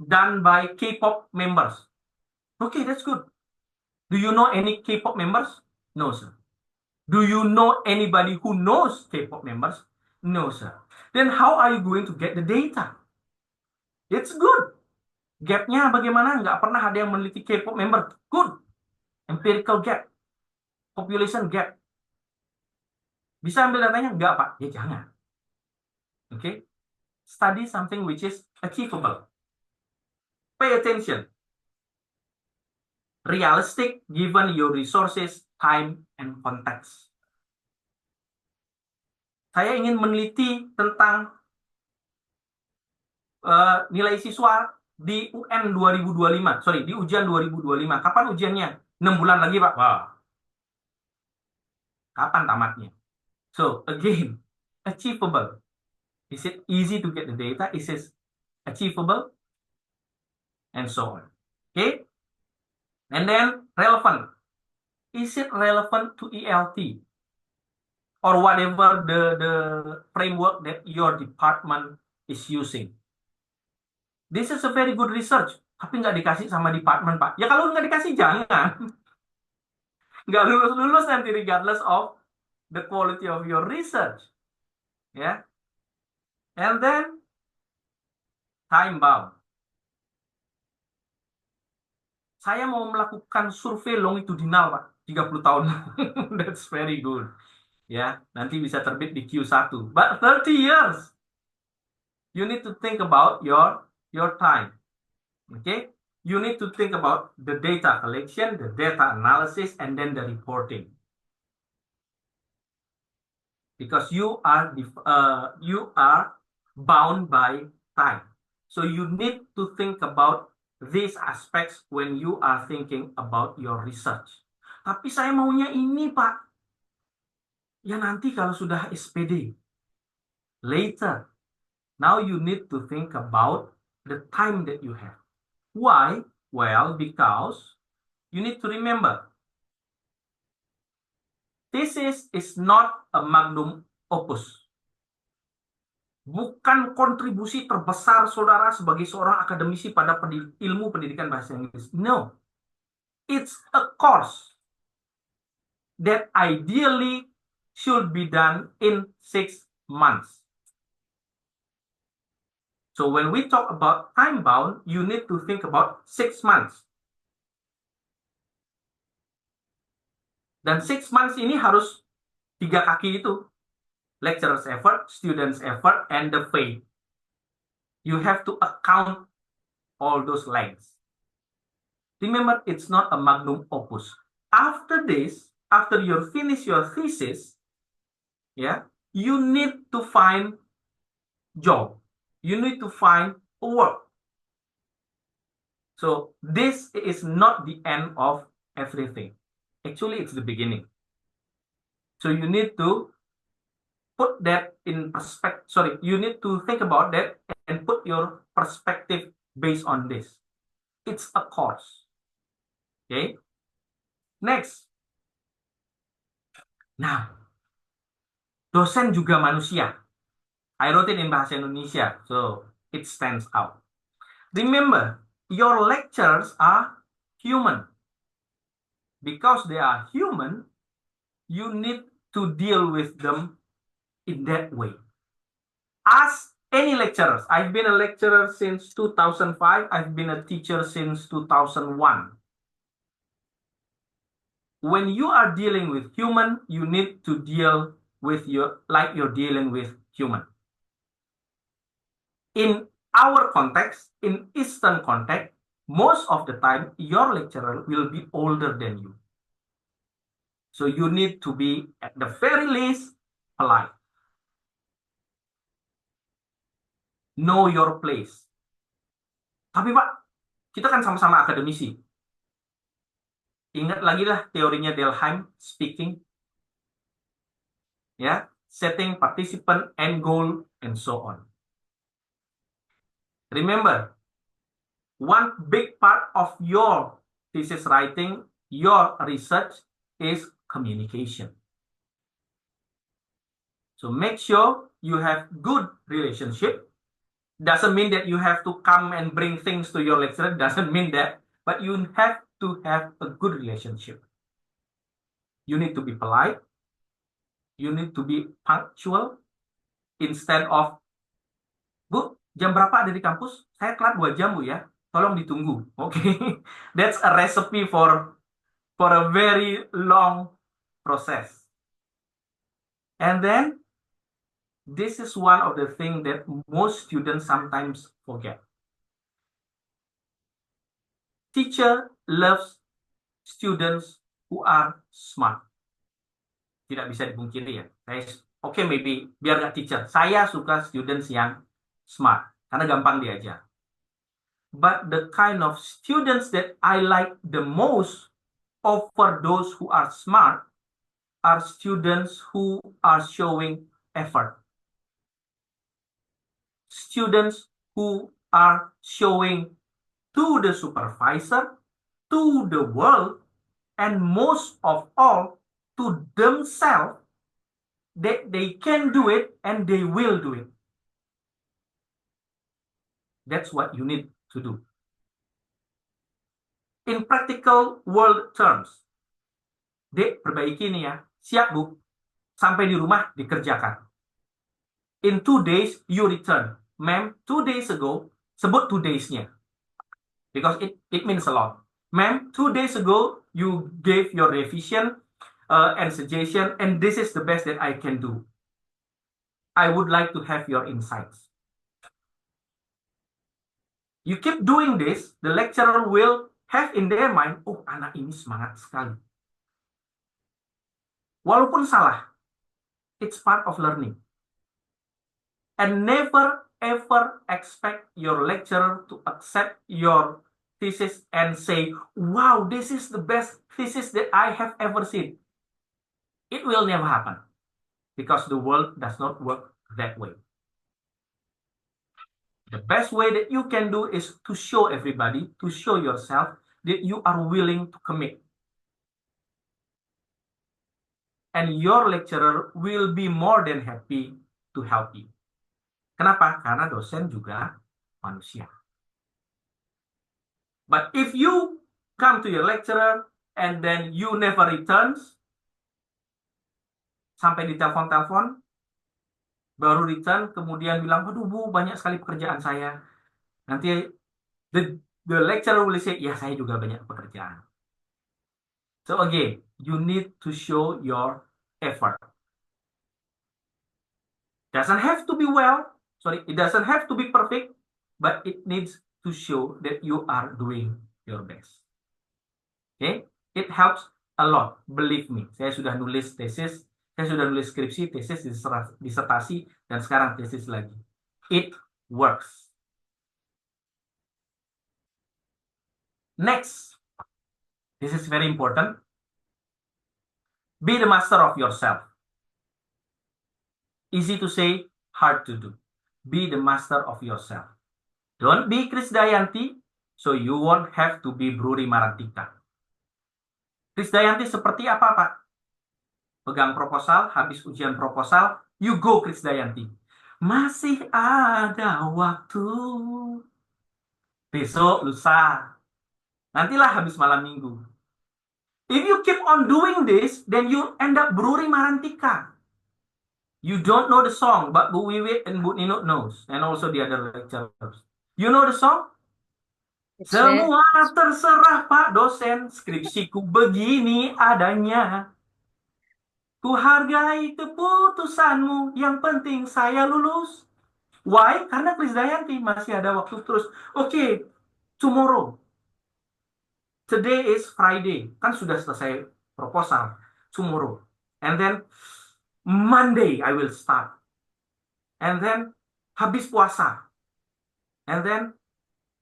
done by K-pop members. Okay, that's good. Do you know any K-pop members? No, sir. Do you know anybody who knows K-pop members? No, sir. Then how are you going to get the data? It's good. Gap-nya bagaimana? Nggak pernah ada yang meneliti K-pop member. Good. Empirical gap. Population gap. Bisa ambil datanya? Nggak, Pak. Ya, jangan. Okay? Study something which is achievable. Pay attention. Realistic given your resources, time, and context. Saya ingin meneliti tentang nilai siswa di UN 2025. Sorry, di ujian 2025. Kapan ujiannya? 6 bulan lagi, Pak. Wow. Kapan tamatnya? So, again, achievable. Is it easy to get the data? Is it achievable? And so on. Okay? And then, relevant. Is it relevant to ELT? Or whatever the framework that your department is using. This is a very good research. Tapi nggak dikasih sama department, Pak. Ya kalau nggak dikasih, jangan. Nggak lulus-lulus nanti regardless of the quality of your research. Ya. And then, time bound. Saya mau melakukan survei longitudinal, Pak. 30 tahun. That's very good. Ya, nanti bisa terbit di Q1. But 30 years. You need to think about your time. Okay? You need to think about the data collection, the data analysis, and then the reporting. Because you are bound by time. So you need to think about these aspects when you are thinking about your research. Tapi saya maunya ini, Pak. Ya nanti kalau sudah SPD. Later. Now you need to think about the time that you have. Why? Well, because you need to remember, thesis is not a magnum opus. Bukan kontribusi terbesar saudara sebagai seorang akademisi pada ilmu pendidikan bahasa Inggris. No. It's a course that ideally should be done in 6 months. So when we talk about time bound, you need to think about 6 months. Dan 6 months ini harus 3 kaki itu. Lecturer's effort, student's effort, and the fee. You have to account all those legs. Remember, it's not a magnum opus. After this, after you finish your thesis, you need to find job. You need to find work. So this is not the end of everything. Actually, it's the beginning. So you need to put that in perspective. Sorry, you need to think about that and put your perspective based on this. It's a course. Okay. Next. Nah, dosen juga manusia. I wrote it in bahasa Indonesia, so it stands out. Remember, your lecturers are human. Because they are human, you need to deal with them in that way. Ask any lecturers. I've been a lecturer since 2005. I've been a teacher since 2001. When you are dealing with human, you need to deal with like you're dealing with human. In our context, in Eastern context, most of the time, your lecturer will be older than you. So you need to be, at the very least, polite. Know your place. Tapi Pak, kita kan sama-sama akademisi. Ingat lagi lah teorinya Delheim, speaking. Ya, setting, participant, end goal, and so on. Remember, one big part of your thesis writing, your research, is communication. So make sure you have good relationship. Doesn't mean that you have to come and bring things to your lecturer. Doesn't mean that. But you have to have a good relationship. You need to be polite. You need to be punctual. Instead of, Bu, jam berapa ada di kampus? Saya telat 2 jam, Bu ya. Tolong ditunggu. Oke. Okay? That's a recipe for a very long process. And then, this is one of the things that most students sometimes forget. Teacher loves students who are smart. Tidak bisa dipungkiri ya. Oke, maybe biar nggak teacher. Saya suka students yang smart karena gampang diajar. But the kind of students that I like the most over those who are smart are students who are showing effort. Students who are showing to the supervisor, to the world, and most of all, to themselves, that they can do it and they will do it. That's what you need to do. In practical world terms, Dek, perbaiki nih ya. Siap, Bu. Sampai di rumah dikerjakan. In 2 days, you return. Ma'am, 2 days ago, sebut 2 days-nya. Because it means a lot. Ma'am, 2 days ago, you gave your revision and suggestion, and this is the best that I can do. I would like to have your insights. You keep doing this, the lecturer will have in their mind, oh, anak ini semangat sekali. Walaupun salah, it's part of learning. And never ever expect your lecturer to accept your thesis and say, wow, this is the best thesis that I have ever seen. It will never happen because the world does not work that way. The best way that you can do is to show everybody, to show yourself that you are willing to commit. And your lecturer will be more than happy to help you. Kenapa? Karena dosen juga manusia. But if you come to your lecturer and then you never returns, sampai ditelepon-telepon, baru return, kemudian bilang, aduh Bu, banyak sekali pekerjaan saya. Nanti the lecturer will say, ya saya juga banyak pekerjaan. So again, you need to show your effort. Doesn't have to be it doesn't have to be perfect, but it needs to show that you are doing your best. Okay? It helps a lot, believe me. Saya sudah nulis tesis, saya sudah nulis skripsi, tesis, disertasi, dan sekarang tesis lagi. It works. Next, this is very important. Be the master of yourself. Easy to say, hard to do. Be the master of yourself. Don't be Krisdayanti, so you won't have to be Bruri Mahardika. Krisdayanti seperti apa, Pak? Pegang proposal, habis ujian proposal, you go Krisdayanti. Masih ada waktu. Besok, lusa. Nantilah habis malam minggu. If you keep on doing this, then you end up Bruri Mahardika. You don't know the song, but Bu Wiwit and Bu Ninuk knows, and also the other lecturers. You know the song? It's Semua terserah Pak dosen, skripsiku begini adanya. Ku hargai keputusanmu, yang penting saya lulus. Why? Karena Krisdayanti masih ada waktu terus. Oke, tomorrow. Today is Friday. Kan sudah selesai proposal. Tomorrow. And then Monday I will start. And then habis puasa. And then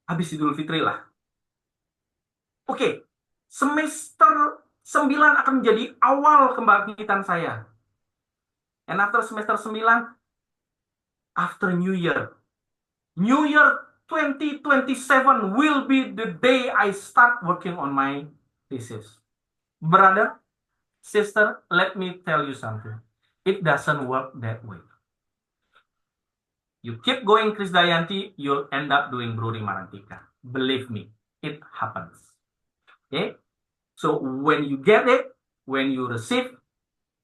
habis Idul Fitri lah. Oke, semester 9 akan menjadi awal kebangkitan saya. And after semester 9, after New Year 2027 will be the day I start working on my thesis. Brother, sister, let me tell you something. It doesn't work that way. You keep going Krisdayanti, you'll end up doing Bruri Mahardika. Believe me, it happens. Okay? So when you get it, when you receive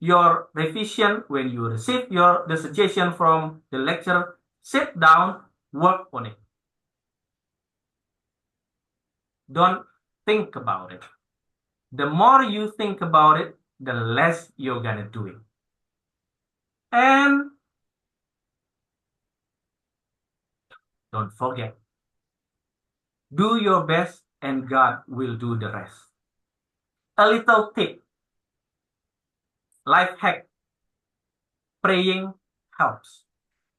your revision, when you receive the suggestion from the lecturer, sit down, work on it. Don't think about it. The more you think about it, the less you're gonna do it. And don't forget, do your best and God will do the rest. A little tip, life hack, praying helps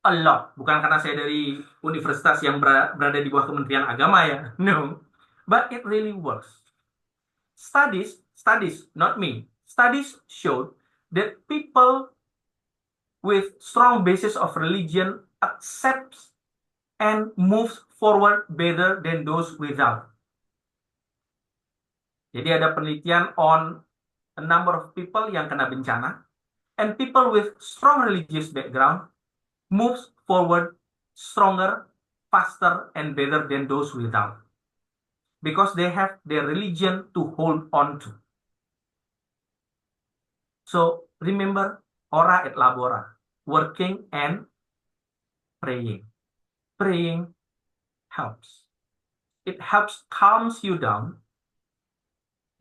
a lot. Bukan karena saya dari universitas yang berada di bawah Kementerian Agama ya, no. But it really works. Studies, not me, studies showed that people with strong basis of religion accepts and moves forward better than those without. Jadi ada penelitian on a number of people yang kena bencana, and people with strong religious background moves forward stronger, faster, and better than those without. Because they have their religion to hold on to. So remember, ora et labora, working and praying. Praying helps. It helps calms you down.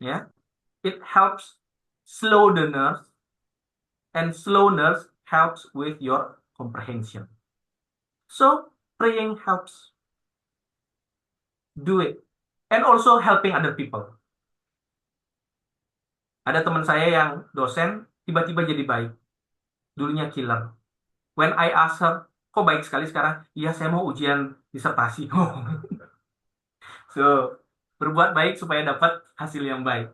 Yeah. It helps slow the nerves, and slowness helps with your comprehension. So praying helps. Do it. And also helping other people. Ada teman saya yang dosen, tiba-tiba jadi baik. Dulunya killer. When I ask her, kok baik sekali sekarang? Iya, saya mau ujian disertasi. So, berbuat baik supaya dapat hasil yang baik.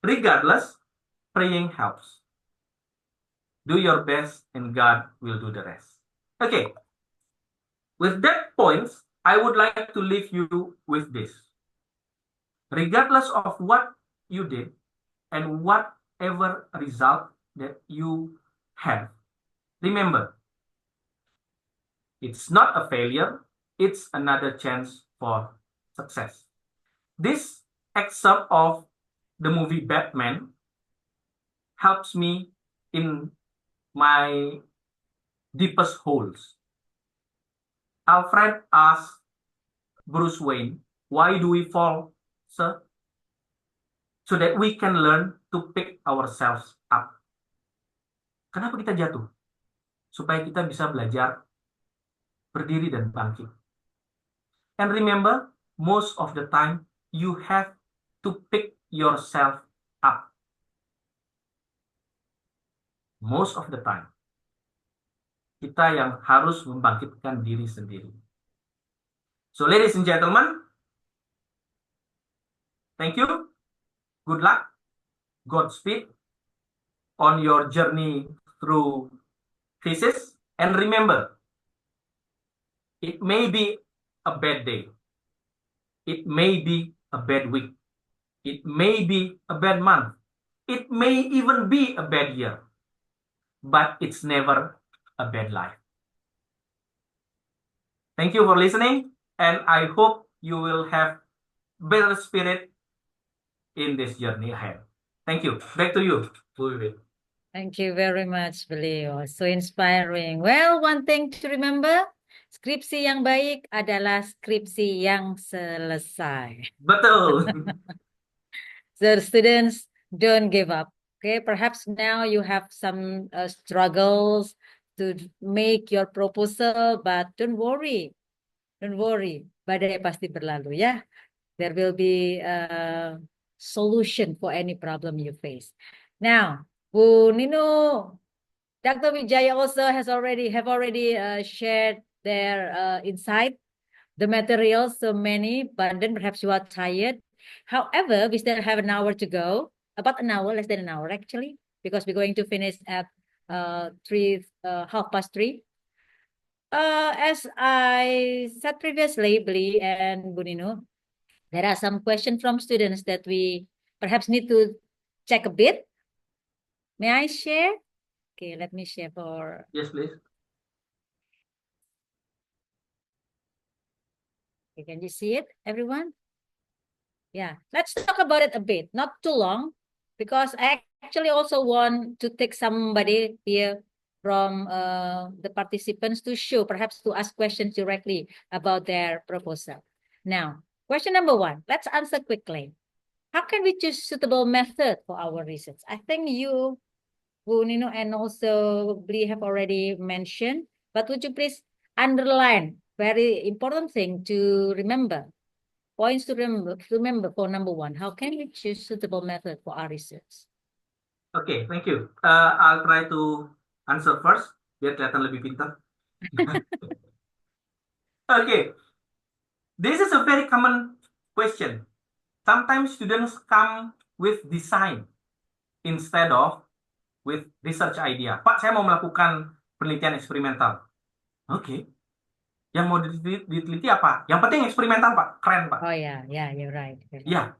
Regardless, praying helps. Do your best and God will do the rest. Okay. With that point, I would like to leave you with this. Regardless of what you did and whatever result that you have, remember, it's not a failure, it's another chance for success. This excerpt of the movie Batman helps me in my deepest holes. Alfred asked Bruce Wayne, why do we fall, sir? So that we can learn to pick ourselves up. Kenapa kita jatuh? Supaya kita bisa belajar berdiri dan bangkit. And remember, most of the time, you have to pick yourself up. Most of the time. Kita yang harus membangkitkan diri sendiri. So, ladies and gentlemen, thank you. Good luck. Godspeed on your journey through thesis. And remember, it may be a bad day. It may be a bad week. It may be a bad month. It may even be a bad year. But it's never a bad life. Thank you for listening, and I hope you will have better spirit in this journey ahead. Thank you. Back to you, Bu Wiwit. Thank you very much, beliau. So inspiring. Well, one thing to remember, skripsi yang baik adalah skripsi yang selesai. Betul. So students, don't give up. Okay, perhaps now you have some struggles to make your proposal, but don't worry. Don't worry. Badai pasti berlalu ya. There will be a solution for any problem you face. Now, Bu Nino, Dr. Wijaya also have already shared their insight, the materials, so many, but then perhaps you are tired. However, we still have an hour to go, about an hour, less than an hour actually, because we're going to finish at 3:30. As I said previously, Beli and Bu Nino, there are some questions from students that we perhaps need to check a bit. May I share? Okay, let me share for... Yes, please. Okay, can you see it, everyone? Yeah, let's talk about it a bit, not too long, because I actually also want to take somebody here from the participants to show, perhaps to ask questions directly about their proposal. Now, question number one, let's answer quickly. How can we choose suitable method for our research? I think you, Bu Nino, and also Bli have already mentioned, but would you please underline very important thing to remember, points to remember for number one, how can we choose suitable method for our research? Okay, thank you. I'll try to answer first, biar kelihatan lebih pintar. Okay, this is a very common question. Sometimes students come with design instead of with research idea. Pak, saya mau melakukan penelitian eksperimental. Oke. Yang mau diteliti apa? Yang penting eksperimental, Pak. Keren, Pak. Oh yeah, you're right. Yeah.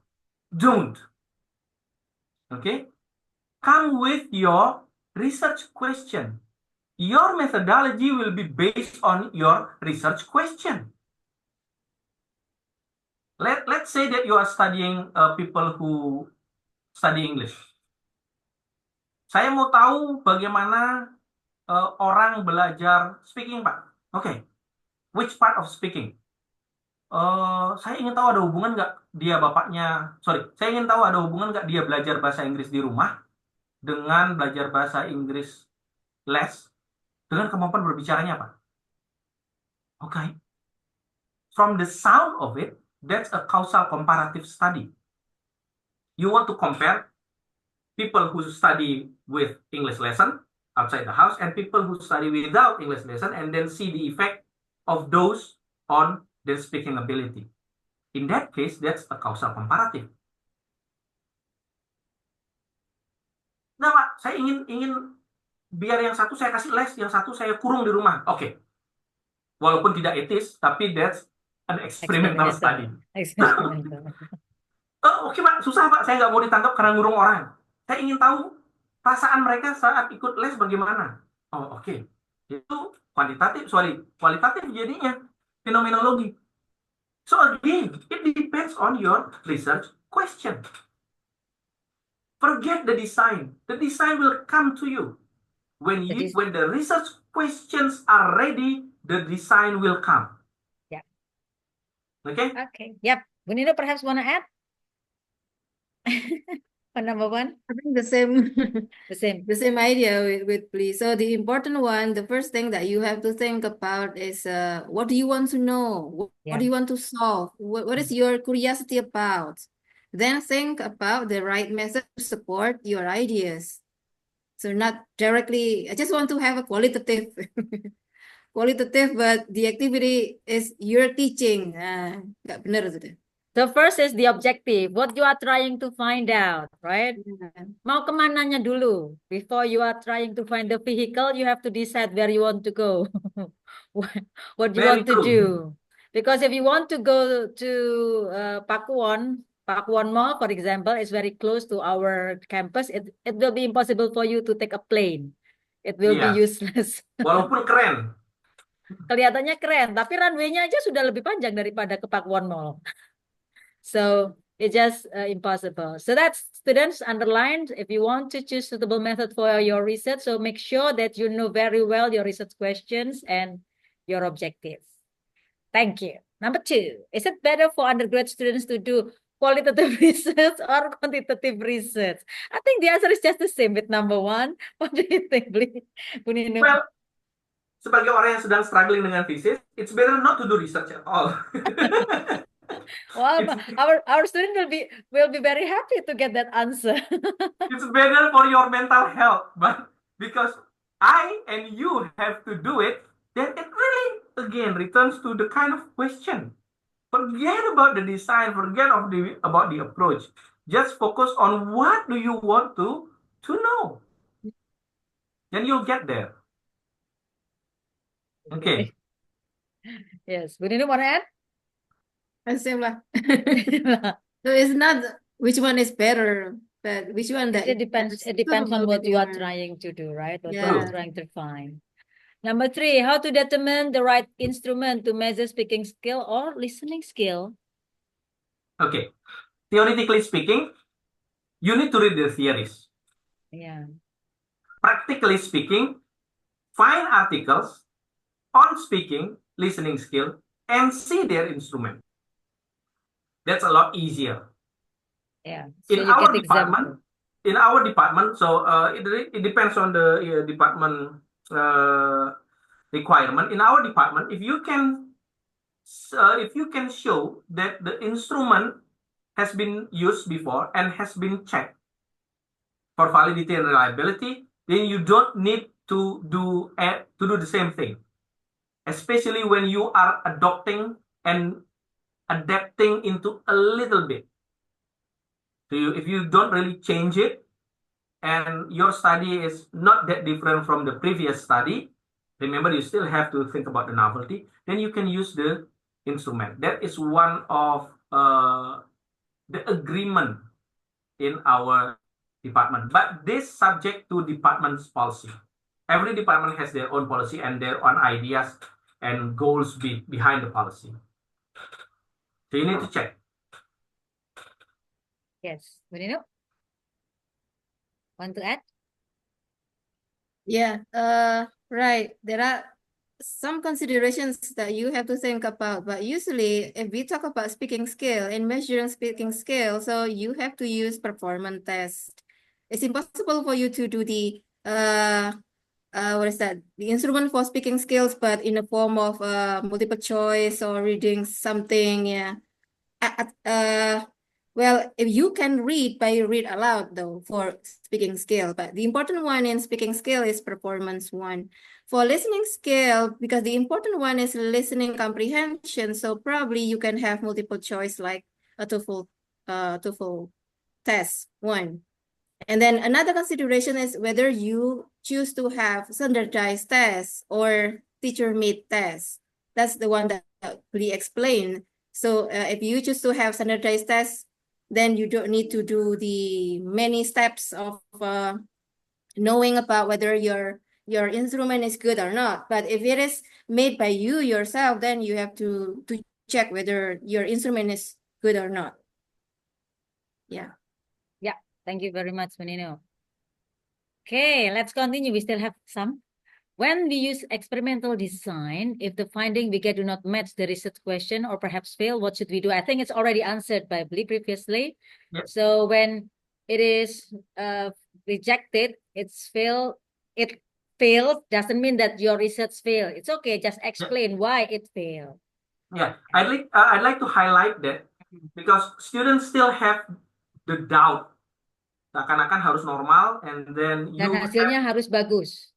Don't. Okay. Come with your research question. Your methodology will be based on your research question. Let's say that you are studying people who study English. Saya mau tahu bagaimana orang belajar speaking, Pak. Oke. Which part of speaking? Saya ingin tahu ada hubungan nggak saya ingin tahu ada hubungan nggak dia belajar bahasa Inggris di rumah dengan belajar bahasa Inggris les dengan kemampuan berbicaranya, Pak. Okay. From the sound of it, that's a causal comparative study. You want to compare people who study with English lesson outside the house and people who study without English lesson, and then see the effect of those on their speaking ability. In that case, that's a causal comparative. Nah, Pak, saya ingin biar yang satu saya kasih les, yang satu saya kurung di rumah. Oke. Walaupun tidak etis, tapi that's an experimental study. Oke, Pak, susah, Pak. Saya nggak mau ditangkap karena ngurung orang. Saya ingin tahu perasaan mereka saat ikut les bagaimana. Oh, oke. Itu kualitatif jadinya fenomenologi. So again, it depends on your research question. Forget the design. The design will come to you. When the research questions are ready, the design will come. Yeah. Okay? Okay. Yep. Bu Nino perhaps want to add? For number one? I think the same. The same idea with please. So the important one, the first thing that you have to think about is what do you want to know? What do you want to solve? What is your curiosity about? Then think about the right method to support your ideas. So not directly, I just want to have a qualitative, but the activity is your teaching. Nggak benar itu. So first is the objective, what you are trying to find out, right? Mau kemananya dulu. Before you are trying to find the vehicle, you have to decide where you want to go. What you want to do. Because if you want to go to Pakuwon, Pakuan Mall, for example, is very close to our campus. It will be impossible for you to take a plane. It will be Iya, useless. walaupun keren. Kelihatannya keren, tapi runway-nya aja sudah lebih panjang daripada ke Pakuan Mall. So it's just impossible. So that's students underlined. If you want to choose suitable method for your research, so make sure that you know very well your research questions and your objectives. Thank you. Number 2, is it better for undergrad students to do qualitative research or quantitative research? I think the answer is just the same with number 1. What do you think, Bu Ninuk? Well, sebagai orang yang sedang struggling dengan thesis, it's better not to do research at all. Well, our student will be very happy to get that answer. It's better for your mental health, but because I and you have to do it, then it really again returns to the kind of question. Forget about the design, forget about the approach. Just focus on what do you want to know. Then you'll get there. Okay. Yes. Bu Ninuk want to add? Same lah. So it's not which one is better, but which one that It depends. It depends on what you are trying to do, right? What you are Yeah. trying to find. Number 3, how to determine the right instrument to measure speaking skill or listening skill. Okay. Theoretically speaking, you need to read the theories. Yeah. Practically speaking, find articles on speaking, listening skill, and see their instrument. That's a lot easier. Yeah. So In you our get department, example. so it depends on the department requirement. In our department, if you can show that the instrument has been used before and has been checked for validity and reliability, then you don't need to do the same thing, especially when you are adopting and adapting into a little bit. So if you don't really change it and your study is not that different from the previous study, remember you still have to think about the novelty, then you can use the instrument. That is one of the agreement in our department. But this subject to department's policy. Every department has their own policy and their own ideas and goals behind the policy. So you need to check. Yes. Bu Ninuk? Want to add? Yeah, right. There are some considerations that you have to think about, but usually if we talk about speaking skill and measuring speaking skill, so you have to use performance test. It's impossible for you to do the what is that? The instrument for speaking skills, but in the form of multiple choice or reading something, yeah. Well, if you can read aloud though for speaking skill, but the important one in speaking skill is performance one. For listening skill, because the important one is listening comprehension, so probably you can have multiple choice like a TOEFL test one. And then another consideration is whether you choose to have standardized tests or teacher-made tests. That's the one that we explained. So if you choose to have standardized tests, then you don't need to do the many steps of knowing about whether your instrument is good or not. But if it is made by you yourself, then you have to check whether your instrument is good or not. Yeah. Yeah. Thank you very much, Bu Ninuk. Okay, let's continue. We still have some. When we use experimental design, if the finding we get do not match the research question or perhaps fail, what should we do? I think it's already answered by Bli previously. Yep. So when it is rejected, it failed doesn't mean that your research failed. It's okay, just explain why it failed. Yeah, I'd like to highlight that because students still have the doubt. Seakan-akan harus normal and then Dan hasilnya harus bagus.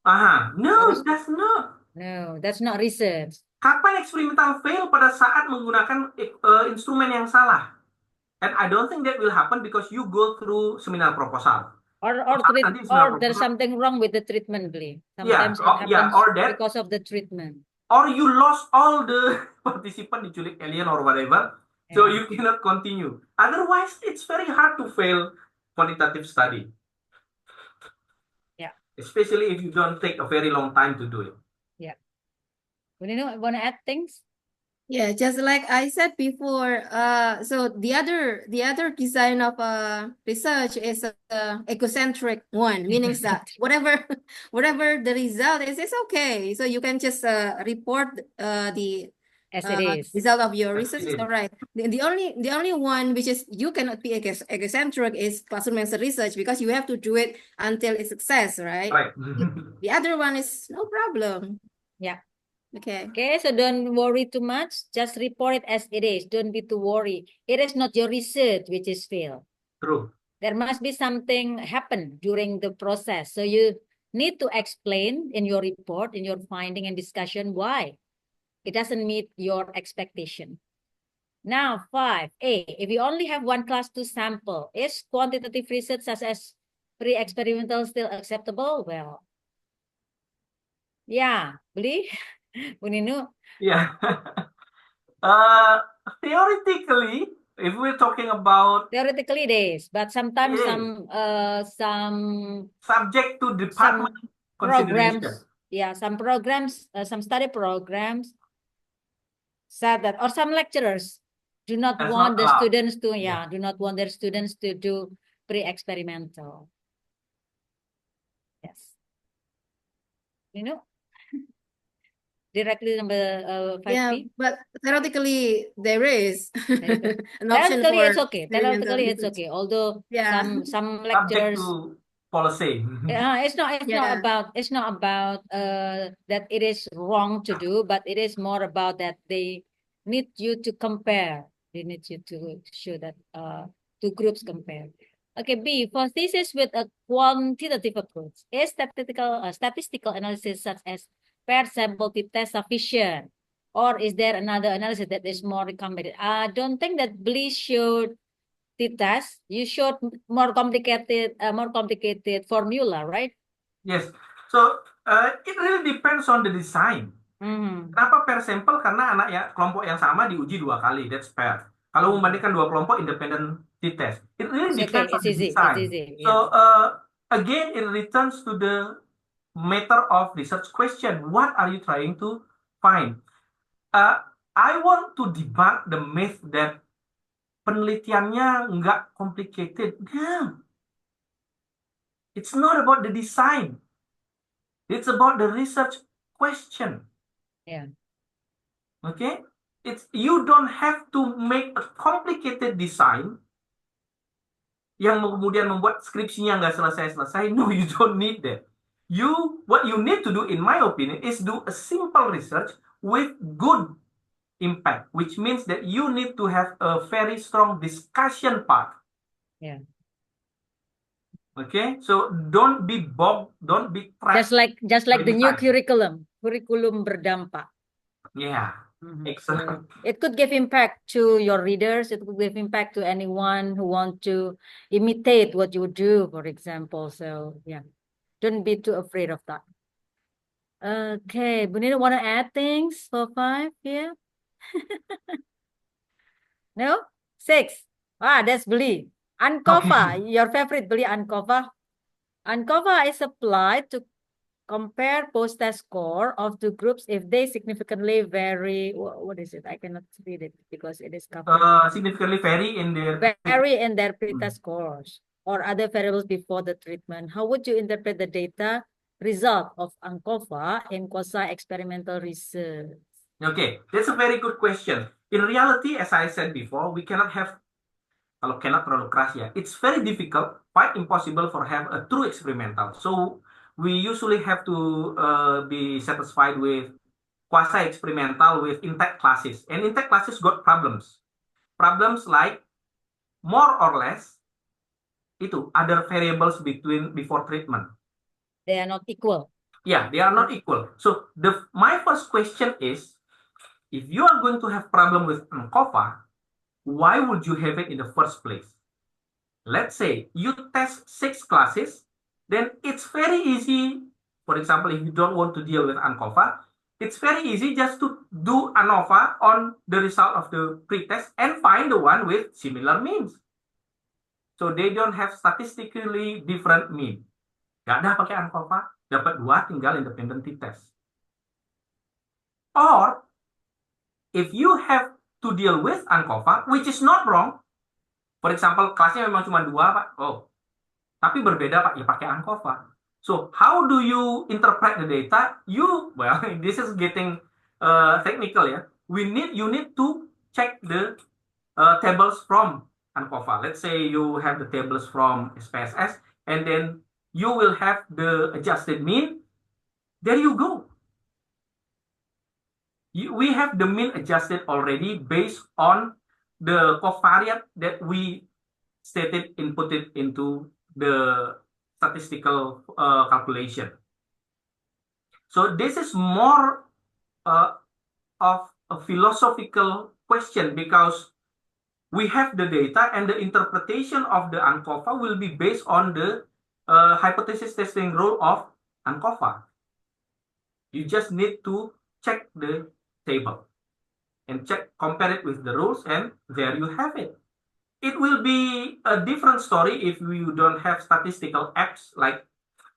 No, that's not. No, that's not research. Kapan experimental fail pada saat menggunakan instrumen yang salah? And I don't think that will happen because you go through seminar proposal. Or there's something wrong with the treatment, Bli. Sometimes it happens because of the treatment. Or you lost all the participant diculik alien or whatever, So Yeah. you cannot continue. Otherwise, it's very hard to fail quantitative study. Yeah. Especially if you don't take a very long time to do it. Yeah. Want to add things? Yeah, just like I said before, so the other design of research is a egocentric one, meaning that whatever the result is, it's okay. So you can just report the As it is. result of your As research. it is. All right. The only one which is you cannot be egocentric is classroom research, because you have to do it until it's success, right? Right. The other one is no problem. Yeah. Okay. Okay, so don't worry too much. Just report it as it is. Don't be too worried. It is not your research which is failed. True. There must be something happen during the process. So you need to explain in your report, in your finding and discussion, why it doesn't meet your expectation. Now, 5A, if you only have one class to sample, is quantitative research such as pre-experimental still acceptable? Well, yeah, beli, Bu Ninu. Yeah. Theoretically, if we're talking about Theoretically it is, but sometimes it is some subject to department consideration. programs, yeah, some programs, some study programs said that, or some lecturers do not That's want not the allowed. students to, Yeah. do not want their students to do pre-experimental. Yes. You know, directly number 5P. Yeah, but theoretically there is an option Theoretically for it's okay. experimental Theoretically it's research. okay. Although Yeah. some Subject lecturers, to policy. it's not Yeah. about that it is wrong to do, but it is more about that they need you to compare. They need you to show that two groups compare. Okay, B, for thesis with a quantitative approach, is statistical analysis such as paired sample t-test sufficient? Or is there another analysis that is more recommended? I don't think that Blee showed t-test. You showed more complicated formula, right? Yes. So it really depends on the design. Kenapa pair sample? Karena kelompok yang sama diuji 2 kali. That's pair. Kalau membandingkan 2 kelompok independent t-test, it really It's depends okay. on the It's easy. design. It's easy. So Yes. again, it returns to the matter of research question. What are you trying to find? I want to debunk the myth that penelitiannya nggak complicated. Yeah. It's not about the design. It's about the research question. Yeah. Okay? You don't have to make a complicated design yang kemudian membuat skripsinya nggak selesai-selesai. No, you don't need that. What you need to do, in my opinion, is do a simple research with good impact, which means that you need to have a very strong discussion part. Yeah. Okay, so don't be trapped. Just like the new design. curriculum berdampak. Yeah, excellent. So it could give impact to your readers. It could give impact to anyone who want to imitate what you do, for example. So yeah, don't be too afraid of that. Okay, Bunita, want to add things for 5 here? No? 6. That's Beli. Ankova, your favorite Beli, Ankova. Ankova is applied to compare post-test score of two groups if they significantly vary. What is it? I cannot read it because it is covered. Significantly vary in their pre-test scores or other variables before the treatment. How would you interpret the data result of Ankova in quasi-experimental research? Okay, that's a very good question. In reality, as I said before, we cannot have, kalau cannot terlalu keras ya, it's very difficult, quite impossible for have a true experimental. So we usually have to be satisfied with quasi-experimental with intact classes. And intact classes got problems. Problems like more or less itu other variables before treatment. They are not equal. Yeah, they are not equal. So my first question is, if you are going to have problem with ANCOVA, why would you have it in the first place? Let's say you test 6 classes, then it's very easy. For example, if you don't want to deal with ANCOVA, It's very easy just to do ANOVA on the result of the pretest and find the one with similar means. So they don't have statistically different mean. Gak ada pakai ANOVA, dapat 2 tinggal independent t-test. Or if you have to deal with ANOVA, which is not wrong, for example, kelasnya memang cuma 2, Pak. Oh, tapi berbeda, Pak, ya pakai ANOVA. So how do you interpret the data? Well, this is getting technical, ya. You need to check the tables from ANOVA. Let's say you have the tables from SPSS, and then you will have the adjusted mean. There you go. We have the mean adjusted already based on the covariate that we inputted into the statistical calculation. So this is more of a philosophical question, because we have the data and the interpretation of the ANOVA will be based on the hypothesis testing rule of ANOVA. You just need to check the table and compare it with the rules, and there you have it. It will be a different story if you don't have statistical apps like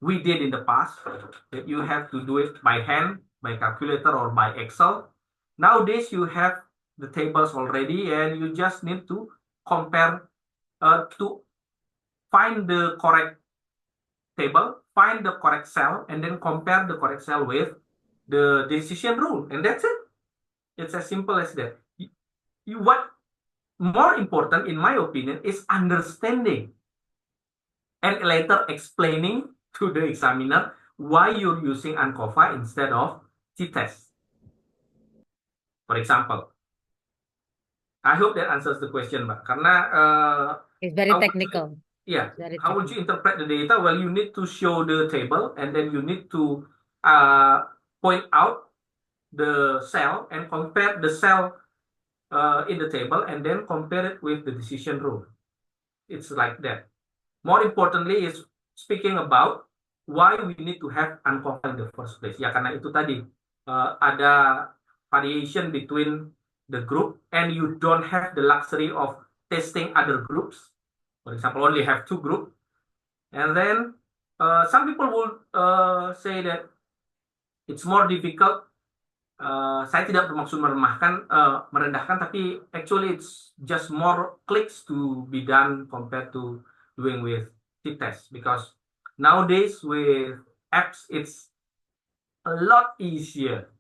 we did in the past, that you have to do it by hand, by calculator, or by Excel. Nowadays, you have the tables already, and you just need to compare to find the correct table, find the correct cell, and then compare the correct cell with the decision rule, and that's it. It's as simple as that. What more important, in my opinion, is understanding and later explaining to the examiner why you're using ANOVA instead of t-test. For example, I hope that answers the question, Mbak. Karena It's very technical. Yeah, Very how would technical. you interpret the data? Well, you need to show the table, and then you need to point out the cell and compare the cell in the table, and then compare it with the decision rule. It's like that. More importantly is speaking about why we need to have ANOVA in the first place. Ya, karena itu tadi ada variation between the group, and you don't have the luxury of testing other groups. For example, only have 2 groups. And then some people will say that it's more difficult. Saya tidak bermaksud merendahkan, tapi actually it's just more clicks to be done compared to doing with t-test, because nowadays with apps it's a lot easier.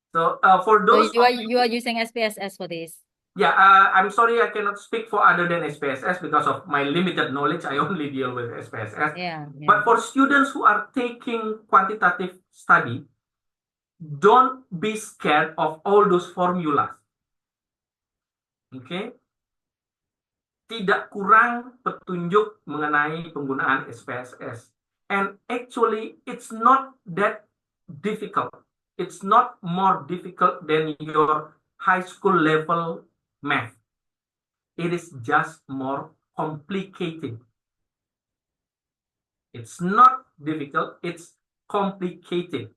So for those So you are using SPSS for this? Yeah, I'm sorry I cannot speak for other than SPSS because of my limited knowledge. I only deal with SPSS. Yeah. But for students who are taking quantitative study, don't be scared of all those formulas. Okay? Tidak kurang petunjuk mengenai penggunaan SPSS. And actually, it's not that difficult. It's not more difficult than your high school level math. It is just more complicated. It's not difficult, it's complicated.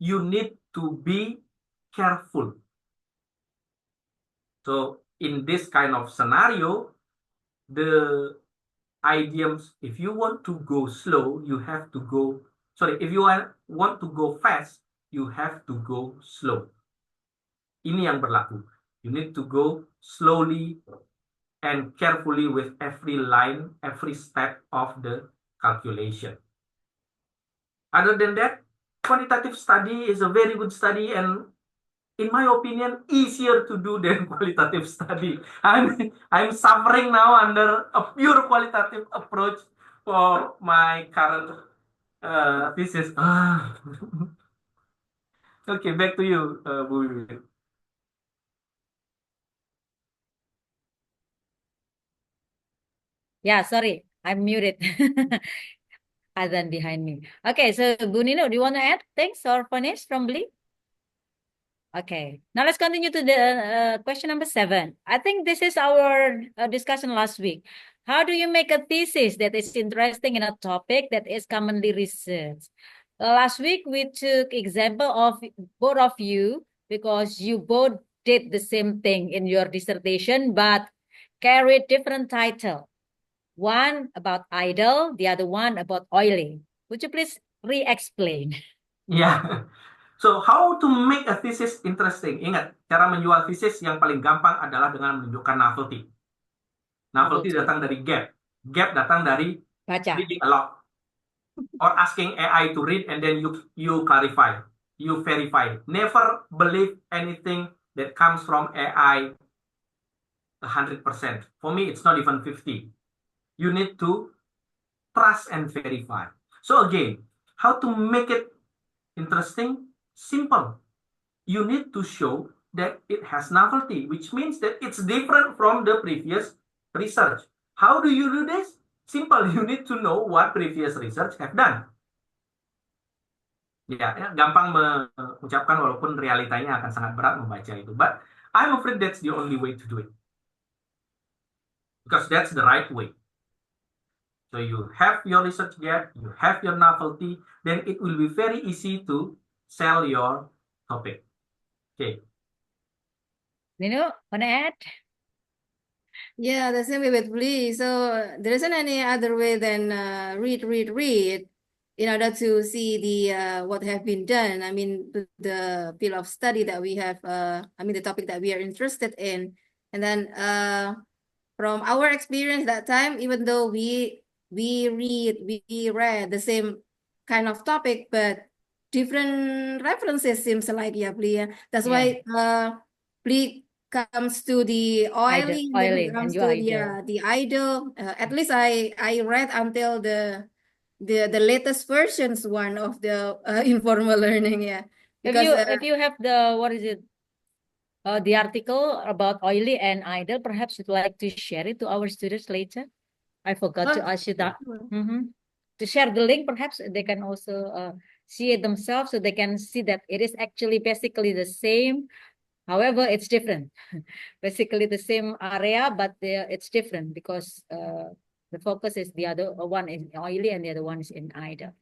You need to be careful. So in this kind of scenario, the idioms, if you want to go slow, you have to go, if you want to go fast, you have to go slow. Ini yang berlaku. You need to go slowly and carefully with every line, every step of the calculation. Other than that, quantitative study is a very good study, and in my opinion, easier to do than qualitative study. I'm suffering now under a pure qualitative approach for my current thesis. Okay, back to you, Bu Wiwin. Yeah, sorry, I'm muted. Azan behind me. Okay, so Bu Nino, do you want to add things or finish from Bli? Okay, now let's continue to the question number 7. I think this is our discussion last week. How do you make a thesis that is interesting in a topic that is commonly researched? Last week we took example of both of you because you both did the same thing in your dissertation, but carried different title. One about idle, the other one about oily. Would you please re-explain? Yeah. So how to make a thesis interesting? Ingat, cara menjual thesis yang paling gampang adalah dengan menunjukkan novelty. Novelty datang dari gap. Gap datang dari Baca. reading a lot. Or asking AI to read and then you clarify, you verify. Never believe anything that comes from AI 100%. For me, it's not even 50. You need to trust and verify. So again, how to make it interesting? Simple. You need to show that it has novelty, which means that it's different from the previous research. How do you do this? Simple. You need to know what previous research have done. Ya, gampang mengucapkan walaupun realitanya akan sangat berat membaca itu. But I'm afraid that's the only way to do it. Because that's the right way. So you have your research gap, you have your novelty, then it will be very easy to sell your topic. Okay. Ninuk, wanna add? Yeah, the same way with Blee. So there isn't any other way than read in order to see the what have been done. I mean, the field of study that we have. I mean, the topic that we are interested in, and then from our experience that time, even though we read the same kind of topic, but different references seems like, yeah, Blee. Yeah. That's why Blee comes to the oily, Oily, then comes and you to idle. the idle. At least I read until the latest versions one of the informal learning. Yeah, because If you have the what is it? The article about oily and idle, perhaps you'd like to share it to our students later. I forgot to ask you that. To share the link, perhaps they can also see it themselves, so they can see that it is actually basically the same. However, it's different. Basically the same area, but it's different because the focus is the other one is oily and the other one is in idle.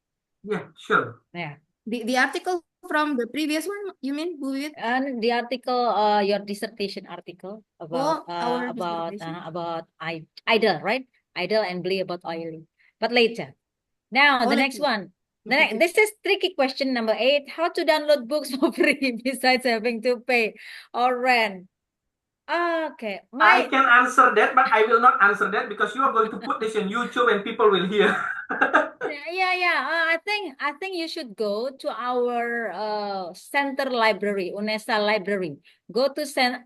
Yeah, sure. Yeah. the article from the previous one, you mean, Buwit? And the article, your dissertation article about our about idle, right? Idle and Blee about oily. But later. Now the next one. This is tricky question number 8. How to download books for free besides having to pay or rent? Okay. I can answer that, but I will not answer that because you are going to put this on YouTube and people will hear. Yeah. I think you should go to our center library, UNESA library. Go to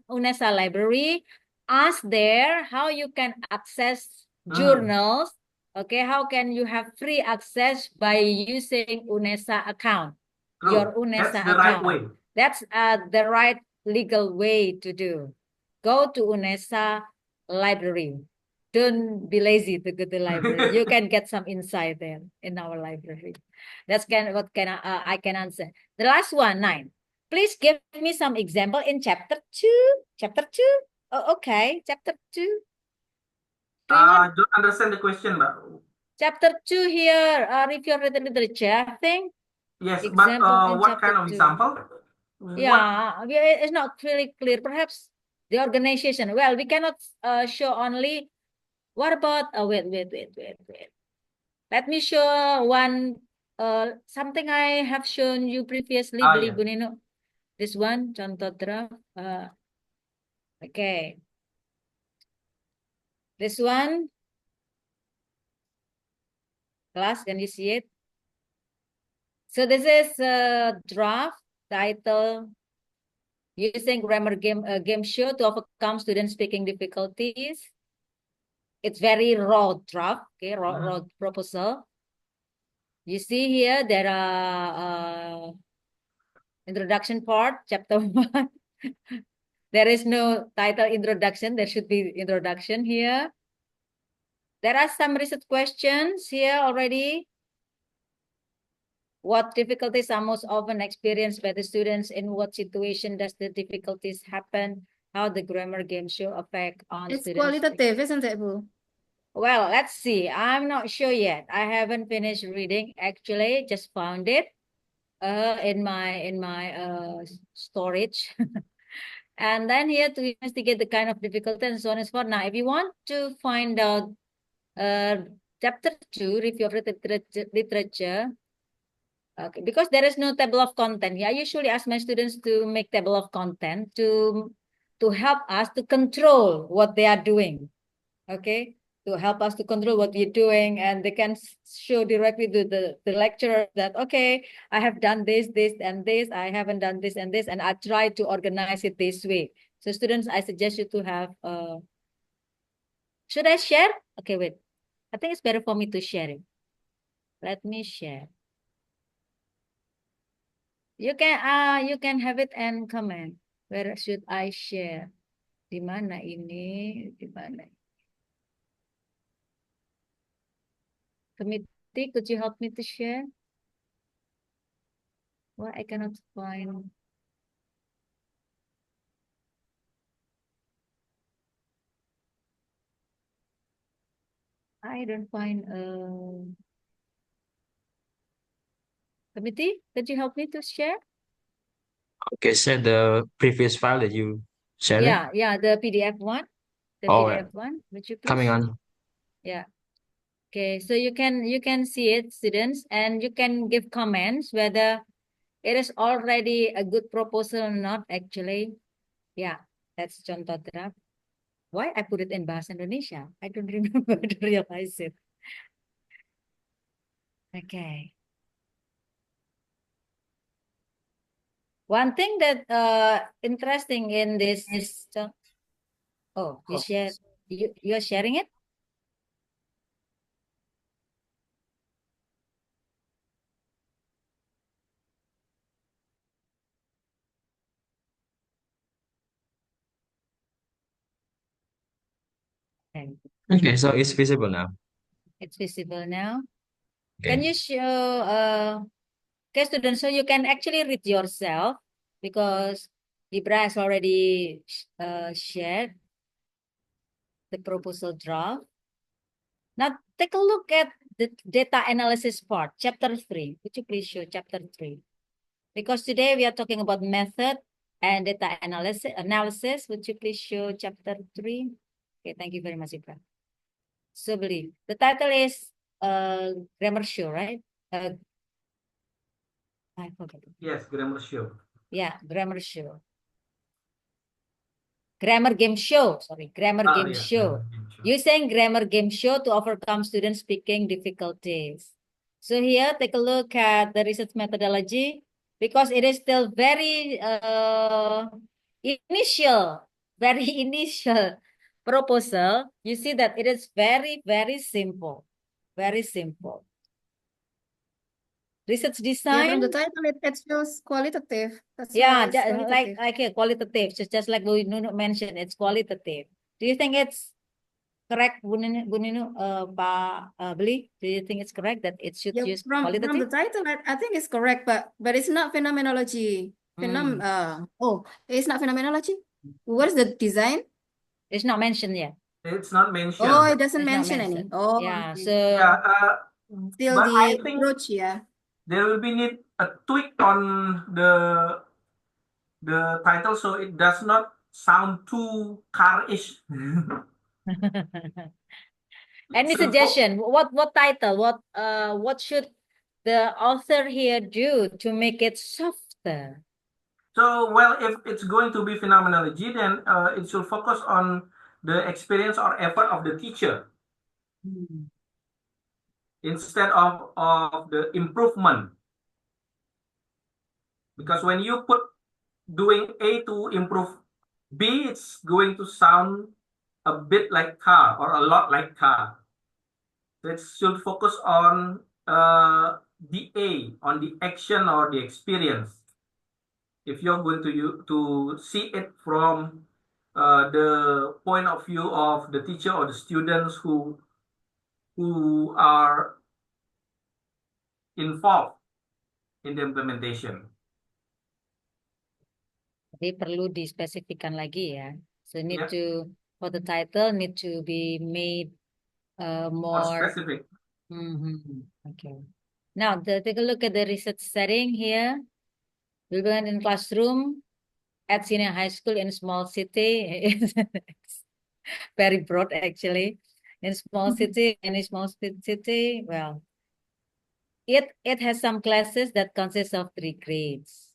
UNESA library. Ask there how you can access journals. Okay, how can you have free access by using UNESA account? True. Your UNESA That's the account. right way. That's the right legal way to do. Go to UNESA library. Don't be lazy to go to the library. You can get some insight there in our library. That's what I can answer. The last one, 9. Please give me some example in chapter 2. Chapter 2? Oh, okay. Chapter 2. Don't understand the question, but chapter 2 here, review written literature, I think. Yes, example but what kind of example? Yeah, it's not really clear. Perhaps the organization. Well, we cannot show only. What about? Wait. Let me show one. Something I have shown you previously, beli Bunino. This one, contoh draft. Okay. This one. Class, can you see it? So this is a draft title. Using grammar game show to overcome student speaking difficulties. It's very raw draft, okay, raw proposal. You see here there are introduction part, chapter 1. There is no title introduction. There should be introduction here. There are some research questions here already. What difficulties are most often experienced by the students? In what situation does the difficulties happen? How the grammar game show effect on it's students? It's qualitative, isn't it, Bu? Well, let's see. I'm not sure yet. I haven't finished reading. Actually, just found it. in my storage. And then here to investigate the kind of difficulty and so on and so forth. Now, if you want to find out chapter 2, review of literature, okay, because there is no table of content. Yeah, I usually ask my students to make table of content to help us to control what they are doing. Okay, to help us to control what we're doing, and they can show directly to the lecturer that, okay, I have done this, this, and this. I haven't done this and this, and I try to organize it this way. So students, I suggest you to have, should I share? Okay, wait. I think it's better for me to share it. Let me share. You can have it and comment. Where should I share? Di mana ini? Di mana? Committee, could you help me to share? Why I cannot find? I don't find committee. Could you help me to share? Okay, share the previous file that you shared. Yeah, the PDF one. The Oh, PDF one. Would you please? coming on. Yeah. Okay, so you can see it, students, and you can give comments whether it is already a good proposal or not, actually. Yeah, that's contoh draft. Why I put it in Bahasa Indonesia? I don't remember to realize it. Okay. One thing that interesting in this oh, you're sharing it? Okay. Okay, so it's visible now. It's visible now. Okay. Can you show okay, students, so you can actually read yourself because Libra has already shared the proposal draft. Now take a look at the data analysis part, chapter 3. Would you please show chapter 3? Because today we are talking about method and data analysis. Would you please show chapter 3? Okay, thank you very much, Ibra. So believe the title is grammar show, right? I forgot. Yes, grammar show. Yeah, grammar show. Grammar game show. Sorry, grammar game Yeah, show. grammar game show. Using grammar game show to overcome student speaking difficulties. So here, take a look at the research methodology because it is still very initial, very initial proposal. You see that it is very, very simple, very simple. Research Yeah, design. from the title, it feels qualitative. That's Yeah, why it's qualitative. like a qualitative, just like Bu Nunu mentioned, it's qualitative. Do you think it's correct, Bu Nunu, Beli? Do you think it's correct that it should Yeah, use from the qualitative? title, I think it's correct, but it's not phenomenology. It's not phenomenology. What is the design? It's not mentioned yet. It's not mentioned. Oh, it doesn't It's not mention any. mentioned. Oh, Yeah, okay. so Yeah, Still but I the think approach, yeah. there will be need a tweak on the title so it does not sound too car-ish. any So- suggestion? What title? What should the author here do to make it softer? So, well, if it's going to be phenomenology, then it should focus on the experience or effort of the teacher instead of the improvement. Because when you put doing A to improve B, it's going to sound a bit like car or a lot like car. It should focus on the A, on the action or the experience. If you're going to see it from the point of view of the teacher or the students who are involved in the implementation. Jadi perlu dispesifikkan lagi ya. So need Yeah. to, for the title need to be made More more specific. Okay. Now, take a look at the research setting here. We learn in classroom, at senior high school in small city. Very broad, actually. In small city, well, it has some classes that consist of 3 grades.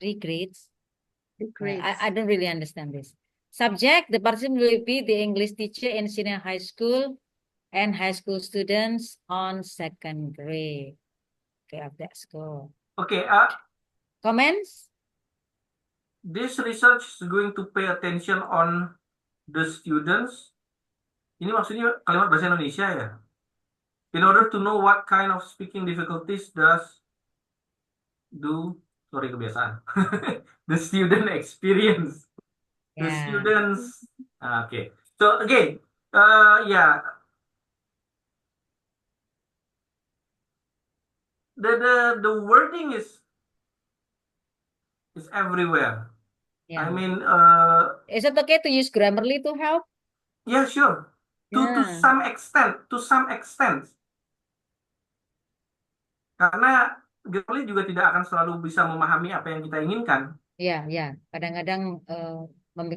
3 grades? I don't really understand this. Subject, the participant will be the English teacher in senior high school and high school students on second grade. Okay, of that school. Okay, Comments? this research is going to pay attention on the students. Ini maksudnya kalimat bahasa Indonesia ya. In order to know what kind of speaking difficulties sorry kebiasaan. The student experience. The Yeah. students. Okay. So again, yeah. The wording is everywhere. Yeah. I mean, Is it okay to use Grammarly to help? yeah, sure. To Yeah. some extent. Karena Grammarly juga tidak akan selalu bisa memahami apa yang kita inginkan. Ya, ya. Kadang-kadang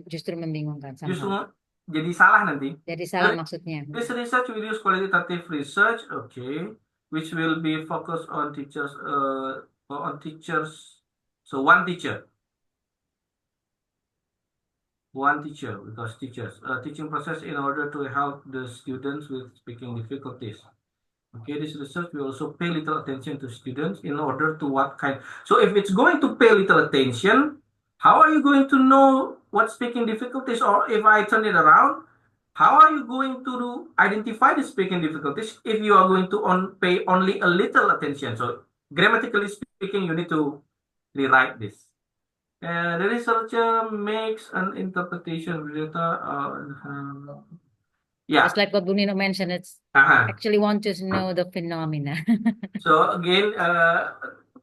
justru membingungkan Justru somehow. jadi salah nanti. Jadi salah maksudnya. This research will use qualitative research, okay, which will be focused on teachers. So one teacher, because teaching process in order to help the students with speaking difficulties. Okay, this research will also pay little attention to students in order to what kind. So if it's going to pay little attention, how are you going to know what speaking difficulties? Or if I turn it around, how are you going to identify the speaking difficulties if you are going to pay only a little attention? So grammatically speaking, you need to rewrite this. The researcher makes an interpretation of data. Yeah. It's like what Bunino mentioned. It's actually want to know the phenomena. So again,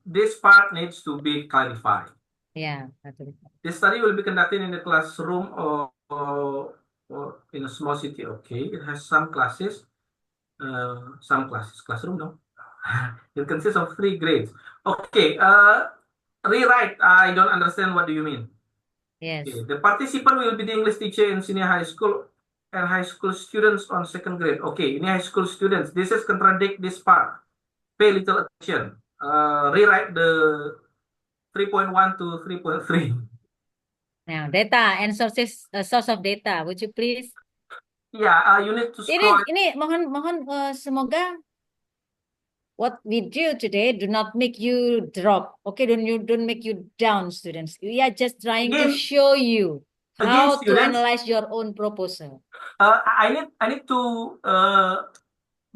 this part needs to be clarified. Yeah, absolutely. This study will be conducted in the classroom or in a small city. Okay, it has some classes. Classroom, no? It consists of 3 grades. Okay, rewrite. I don't understand what do you mean. Yes. Okay. The participant will be the English teacher in senior high school and high school students on second grade. Okay, ini high school students. This is contradict this part. Pay little attention. Rewrite the 3.1 to 3.3. Now, data and sources, source of data. Would you please? Yeah, you need to scroll. Ini mohon semoga what we do today do not make you drop. Okay, don't make you down, students. We are just trying to show you how to analyze your own proposal. I need to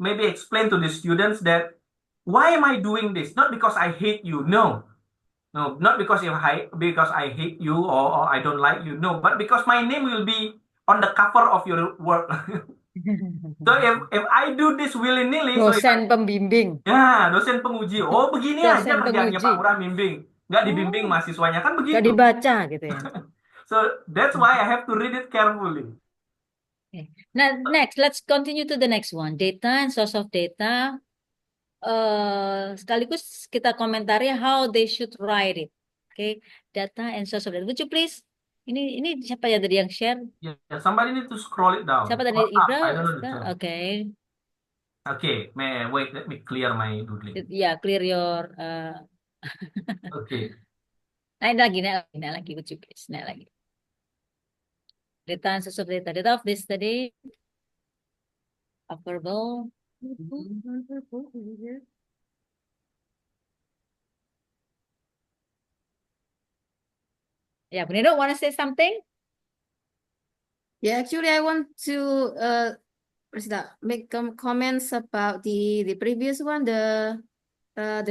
maybe explain to the students that why am I doing this? Not because I hate you. No, not because I hate you or I don't like you. No, but because my name will be on the cover of your work. So if I do this willy-nilly, dosen pembimbing. Ya, dosen penguji. Oh, begini dosen aja kerjaannya Pak Ngurah bimbing. Nggak dibimbing mahasiswanya kan begitu. Nggak dibaca gitu ya. So that's why I have to read it carefully. Okay. Now, next, let's continue to the next one. Data and source of data. Sekaligus kita komentari how they should write it. Okay, data and source of data. Would you please? Ini siapa ya tadi yang share? Yeah, somebody need to scroll it down. Siapa tadi? Ibra? Okay. Okay, wait, let me clear my doodling. Yeah, clear your. Okay. Naik lagi, would you please? Naik lagi. Data and source of data. Data of this study. Verbal. Yeah, Benito, want to say something? Yeah, actually, I want to make comments about the previous one, the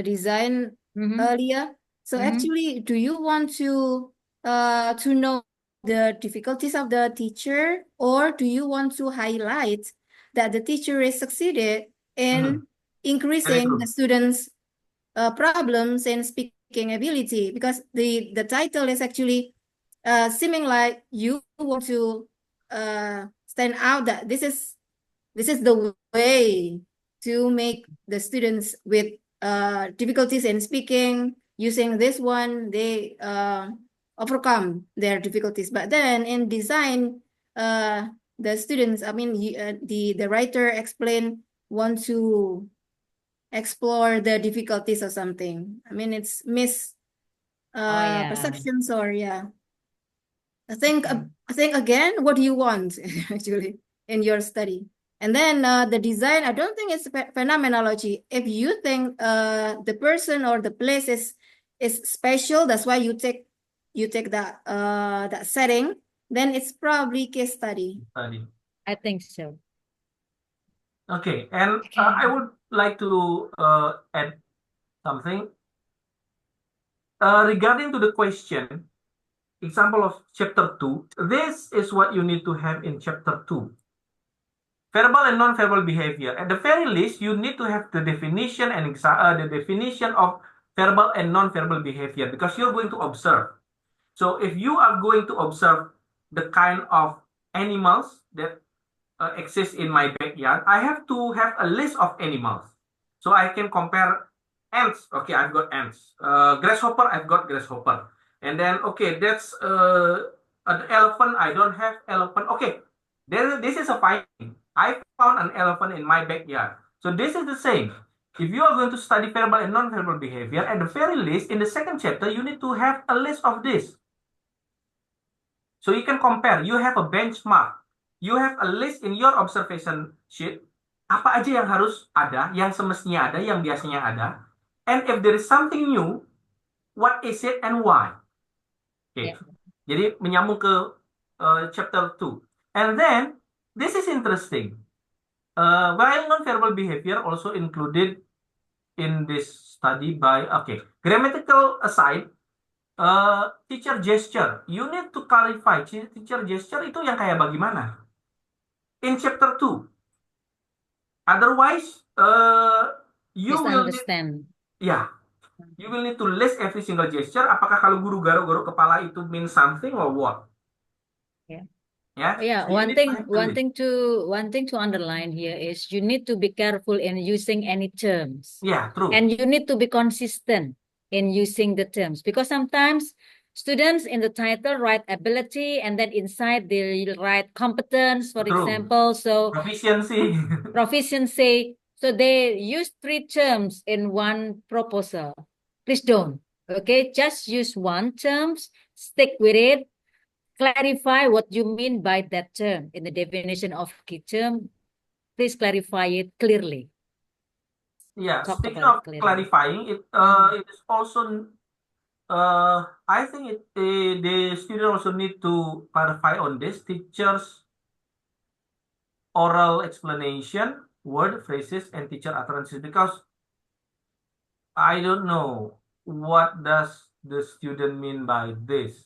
design earlier. So actually, do you want to know the difficulties of the teacher, or do you want to highlight that the teacher is succeeded in increasing the students' problems and speaking ability? Because the title is actually seeming like you want to stand out that this is the way to make the students with difficulties in speaking, using this one, they overcome their difficulties. But then in design, the students, I mean, the writer explain want to explore the difficulties or something. I mean, it's yeah. perceptions or yeah. I think again, what do you want actually in your study? And then the design, I don't think it's phenomenology. If you think the person or the place is special, that's why you take that that setting, then it's probably case study. Study. I think so. Okay, and Okay. I would like to add something regarding to the question. Example of chapter 2. This is what you need to have in chapter 2. Verbal and non-verbal behavior. At the very least, you need to have the definition and the definition of verbal and non-verbal behavior because you're going to observe. So if you are going to observe the kind of animals that exist in my backyard, I have to have a list of animals. So I can compare ants. Okay, I've got ants. Grasshopper, I've got grasshopper. And then, okay, that's an elephant. I don't have elephant. Okay, this is a finding. I found an elephant in my backyard. So this is the same. If you are going to study verbal and non-verbal behavior, at the very least, in the second chapter, you need to have a list of this. So you can compare. You have a benchmark. You have a list in your observation sheet. Apa aja yang harus ada, yang semestinya ada, yang biasanya ada. And if there is something new, what is it and why? Okay. Yeah. Jadi menyambung ke chapter 2. And then, this is interesting. While non-verbal behavior also included in this study by, okay, grammatical aside, teacher gesture. You need to clarify teacher gesture itu yang kayak bagaimana? In chapter 2. Otherwise, you will need, Misunderstand. yeah, you will need to list every single gesture. Apakah kalau guru garuk-garuk kepala itu means something or what? Yeah. Yeah. Yeah, So you one need to thing have the list. one thing to underline here is you need to be careful in using any terms. Yeah, true. And you need to be consistent in using the terms because sometimes students in the title write ability and then inside they write competence, for True. example. So Proficiency. proficiency. So they use 3 terms in one proposal. Please don't. Okay, just use one terms, stick with it. Clarify what you mean by that term in the definition of key term. Please clarify it clearly. Yeah, Talk speaking about it of clearly. clarifying, it is also I think the student also need to clarify on this teacher's oral explanation, word, phrases, and teacher utterances because I don't know what does the student mean by this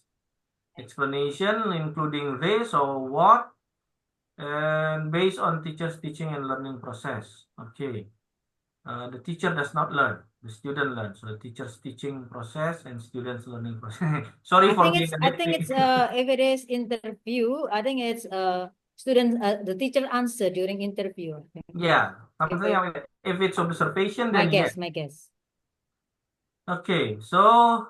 explanation, including this or what, and based on teacher's teaching and learning process. Okay. The teacher does not learn, the student learns. So the teacher's teaching process and student's learning process. Sorry for being I think it's if it is interview, I think it's student the teacher answer during interview. I think. Yeah, something like that. If it's observation, My then yes. guess. Okay, so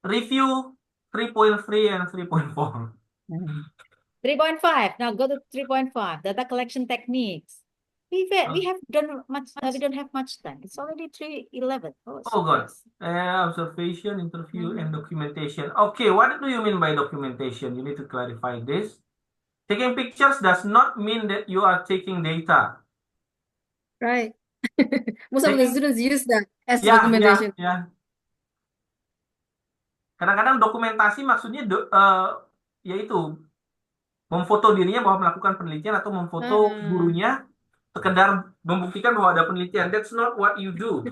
review 3.3 and 3.4. 3.5. Now go to 3.5. Data collection techniques. We have done much. We don't have much time. It's already 3:11. Oh God. Observation, interview, and documentation. Okay, what do you mean by documentation? You need to clarify this. Taking pictures does not mean that you are taking data. Right. Most of the students use that as Ya, documentation. ya. Kadang-kadang dokumentasi maksudnya yaitu memfoto dirinya bahwa melakukan penelitian atau memfoto gurunya sekedar membuktikan bahwa ada penelitian. That's not what you do.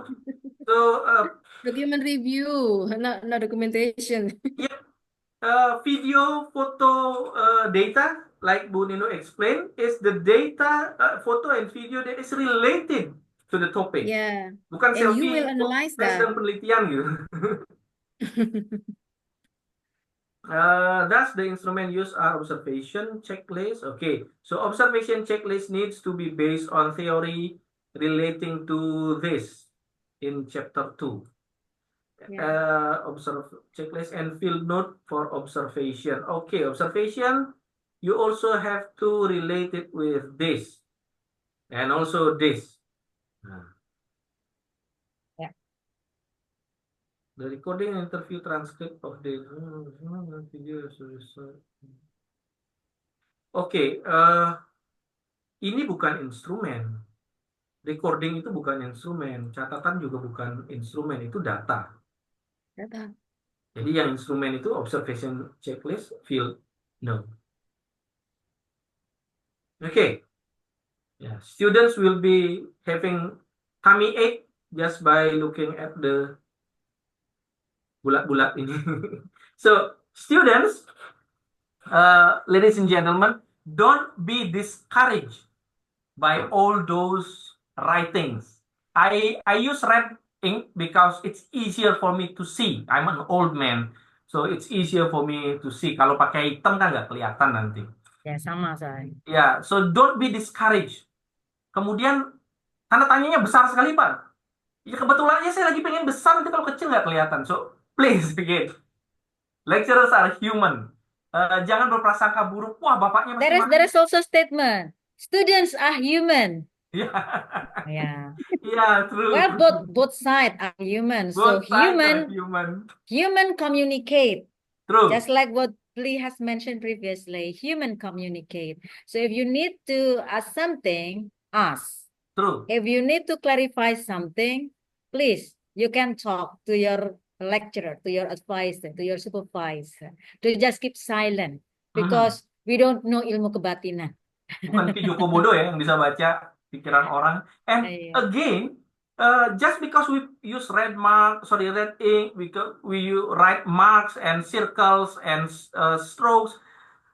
So document review, not documentation. Yeah, video, photo, data, like Bu Nino explained, is the data, photo and video that is related to the topic. Yeah. Bukan And selfie, you will analyze that. dan penelitian gitu. Thus, the instrument used are observation checklist. Okay, so observation checklist needs to be based on theory relating to this in chapter 2. Observe checklist and field note for observation. Okay, observation, you also have to relate it with this and also this. Yeah. The recording interview transcript of the video. Oke, ini bukan instrumen. Recording itu bukan instrumen, catatan juga bukan instrumen, itu data. Data. Jadi yang instrumen itu observation checklist, field note. Okay. Yeah, students will be having tummy ache just by looking at the bulat-bulat ini. So, students, ladies and gentlemen, don't be discouraged by all those writings. I use red ink because it's easier for me to see. I'm an old man, so it's easier for me to see. Kalau pakai hitam kan nggak kelihatan nanti. Ya, sama saya. Ya, so don't be discouraged. Kemudian tanda tanyanya besar sekali, Pak. Ya kebetulan aja saya lagi pengen besar, nanti kalau kecil nggak kelihatan. So please again, lecturers are human. Jangan berprasangka buruk. Wah, bapaknya masih There is also statement. Students are human. Yeah. Yeah. Yeah, true. Well, both sides are human. Both So sides are human. human communicate. True. Just like what Lee has mentioned previously, human communicate. So if you need to ask something, ask. True. If you need to clarify something, please, you can talk to your lecturer, to your advisor, to your supervisor. To just keep silent because we don't know ilmu kebatinan. Bukan Ki Joko Bodo ya yang bisa baca pikiran orang. And again, just because we use red ink, we write marks and circles and strokes,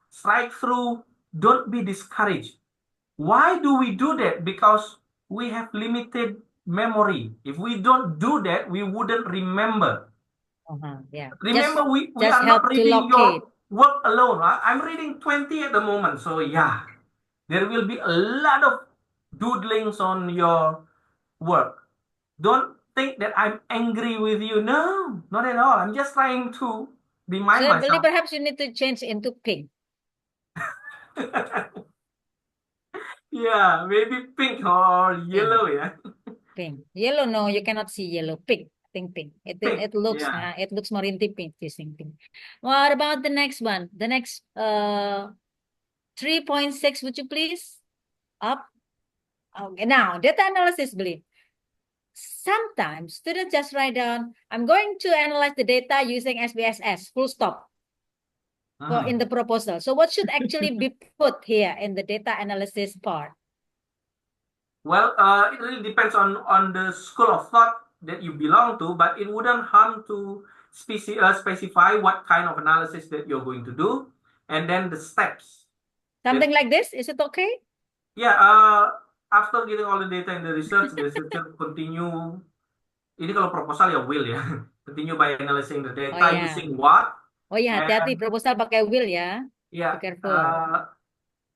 strike through, don't be discouraged. Why do we do that? Because we have limited memory. If we don't do that, we wouldn't remember. Yeah. Remember, we just are not help to reading locate. your work alone. I'm reading 20 at the moment. So yeah, there will be a lot of doodlings on your work. Don't think that I'm angry with you. No, not at all. I'm just trying to remind So myself. perhaps you need to change into pink. Yeah, maybe pink or yellow, yeah. Pink. Yellow, no, you cannot see yellow. Pink. I think pink. It looks yeah. It looks more intimate using pink. What about the next one? The next 3.6, would you please? Up. Okay, now data analysis, believe. Sometimes students just write down, I'm going to analyze the data using SPSS, full stop. In the proposal. So what should actually be put here in the data analysis part? Well, it really depends on the school of thought that you belong to, but it wouldn't harm to specify what kind of analysis that you're going to do, and then the steps. Something like this, is it okay? Yeah, after getting all the data in the researcher continue. Ini kalau proposal ya will ya. Continue by analyzing the data using what? Oh ya, hati-hati proposal pakai will ya. Yeah. Be careful.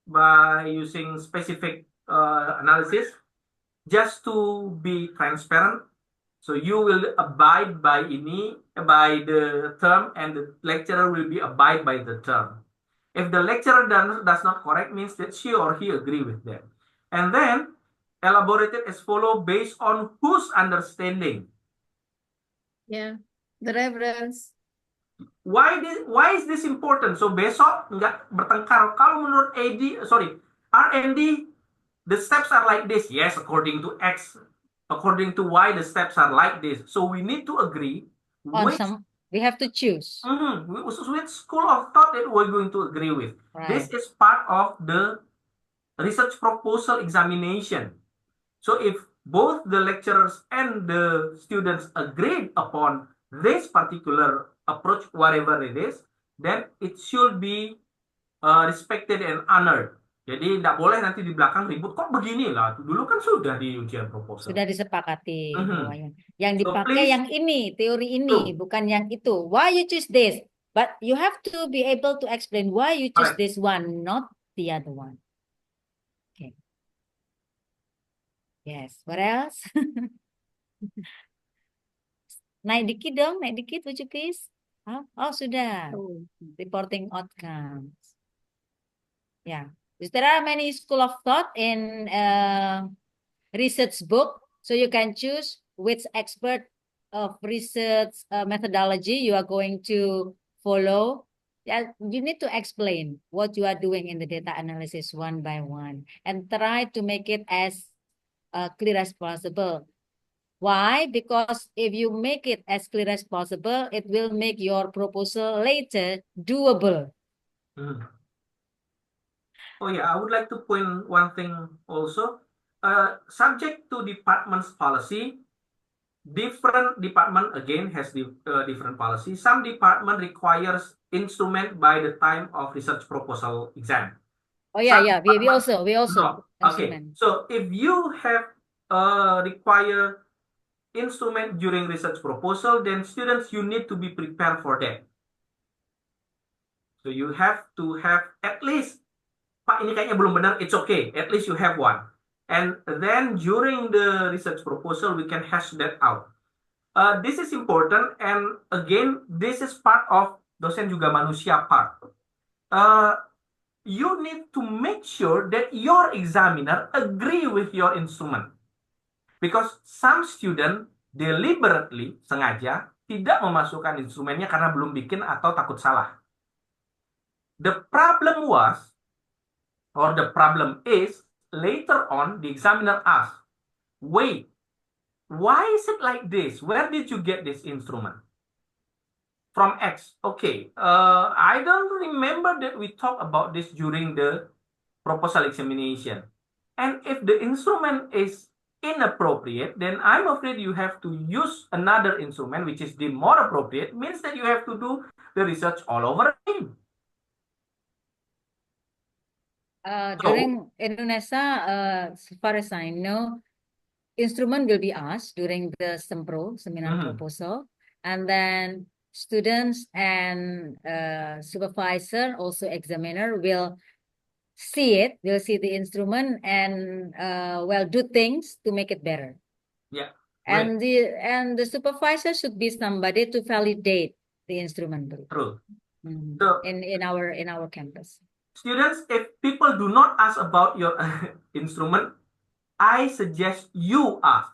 By using specific analysis, just to be transparent. So you will abide by the term, and the lecturer will be abide by the term. If the lecturer does not correct, means that she or he agree with that. And then elaborated as follow based on whose understanding. Yeah, the reference. Why is this important? So besok nggak bertengkar. Kalau menurut R&D, the steps are like this. Yes, according to X, according to Y, the steps are like this. So we need to agree. We have to choose. Which school of thought that we're going to agree with. Right. This is part of the research proposal examination. So if both the lecturers and the students agreed upon this particular approach, whatever it is, then it should be respected and honored. Jadi tidak boleh nanti di belakang ribut, kok begini lah. Dulu kan sudah di ujian proposal. Sudah disepakati. Yang dipakai yang ini, teori ini, bukan yang itu. Why you choose this? But you have to be able to explain why you choose this one, not the other one. Okay. Yes. What else? Naik dikit dong, naik dikit, would you please? Oh, sudah. Reporting outcomes. Yeah. There are many school of thought in research book, so you can choose which expert of research methodology you are going to follow. Yeah, you need to explain what you are doing in the data analysis one by one and try to make it as clear as possible. Why? Because if you make it as clear as possible, it will make your proposal later doable. Hmm. Oh yeah, I would like to point one thing also. Subject to department's policy, different department again has different policy. Some department requires instrument by the time of research proposal exam. Oh yeah, Some yeah. We department also no. Okay, instrument. so if you have require instrument during research proposal, then students you need to be prepared for that. So you have to have at least, Pak ini kayaknya belum benar, it's okay. At least you have one. And then during the research proposal, we can hash that out. This is important, and again, this is part of dosen juga manusia part. You need to make sure that your examiner agree with your instrument. Because some student deliberately, sengaja, tidak memasukkan instrumennya karena belum bikin atau takut salah. The problem was, or the problem is, later on, the examiner asked, wait, why is it like this? Where did you get this instrument? From X. Okay, I don't remember that we talked about this during the proposal examination. And if the instrument is inappropriate, then I'm afraid you have to use another instrument, which is the more appropriate, means that you have to do the research all over again. During Indonesia, as far as I know, instrument will be asked during the seminar proposal, and then students and supervisor, also examiner, will see it. Will see the instrument and will do things to make it better. Yeah. And the supervisor should be somebody to validate the instrument. True. So in our campus. Students, if people do not ask about your instrument, I suggest you ask.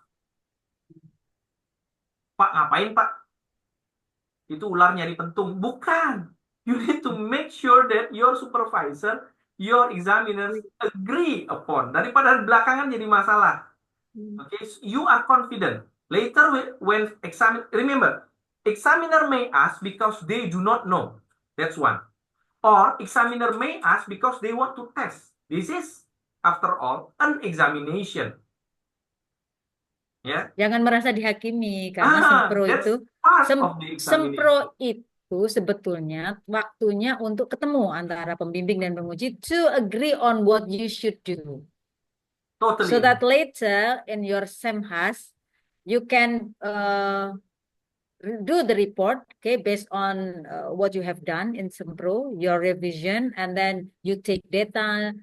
Pak, ngapain Pak? Itu ular nyari pentung. Bukan. You need to make sure that your supervisor, your examiners agree upon. Daripada belakangan jadi masalah. Okay, so you are confident. Later when remember, examiner may ask because they do not know. That's one. Or examiner may ask because they want to test. This is, after all, an examination. Ya. Jangan merasa dihakimi karena sempro itu sempro itu sebetulnya waktunya untuk ketemu antara pembimbing dan penguji to agree on what you should do. Totally. So that later in your SEMHAS you can do the report, okay, based on what you have done in sempro, your revision, and then you take data,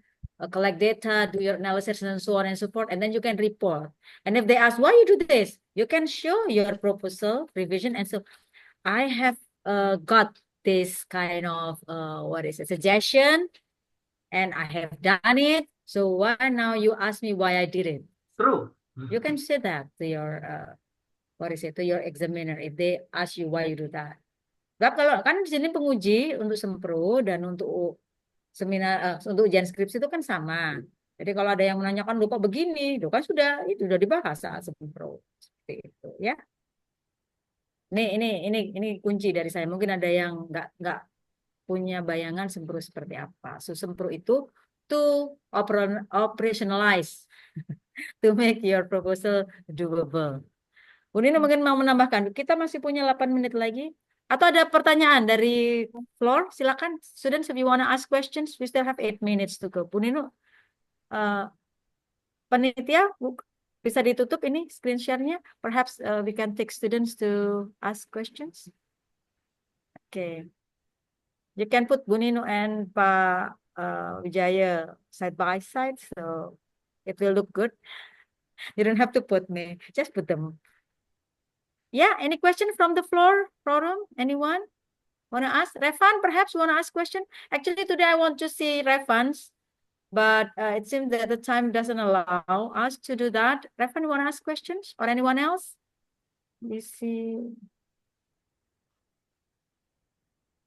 collect data, do your analysis, and so on and so forth, and then you can report. And if they ask why you do this, you can show your proposal, revision, and so I have got this kind of suggestion, and I have done it. So why now you ask me why I did it? True. You can say that to your to your examiner if they ask you why you do that. Sebab kalau kan di sini penguji untuk sempro dan untuk seminar untuk ujian skripsi itu kan sama. Jadi kalau ada yang menanyakan lupa begini, itu kan sudah dibahas saat sempro seperti itu ya. Ini kunci dari saya. Mungkin ada yang nggak punya bayangan sempro seperti apa. So sempro itu to operationalize to make your proposal doable. Bu Nina mungkin mau menambahkan. Kita masih punya 8 menit lagi. Atau ada pertanyaan dari floor? Silakan, students, if you want to ask questions, we still have 8 minutes to go. Bu Nino, panitia, bisa ditutup ini screen share-nya? Perhaps we can take students to ask questions. Okay. You can put Bu Nino and Pak Wijaya side by side, so it will look good. You don't have to put me. Just put them. Yeah, any question from the floor, forum? Anyone want to ask? Revan, perhaps want to ask question? Actually, today I want to see Revan's, but it seems that the time doesn't allow us to do that. Revan, you want to ask questions or anyone else? You see.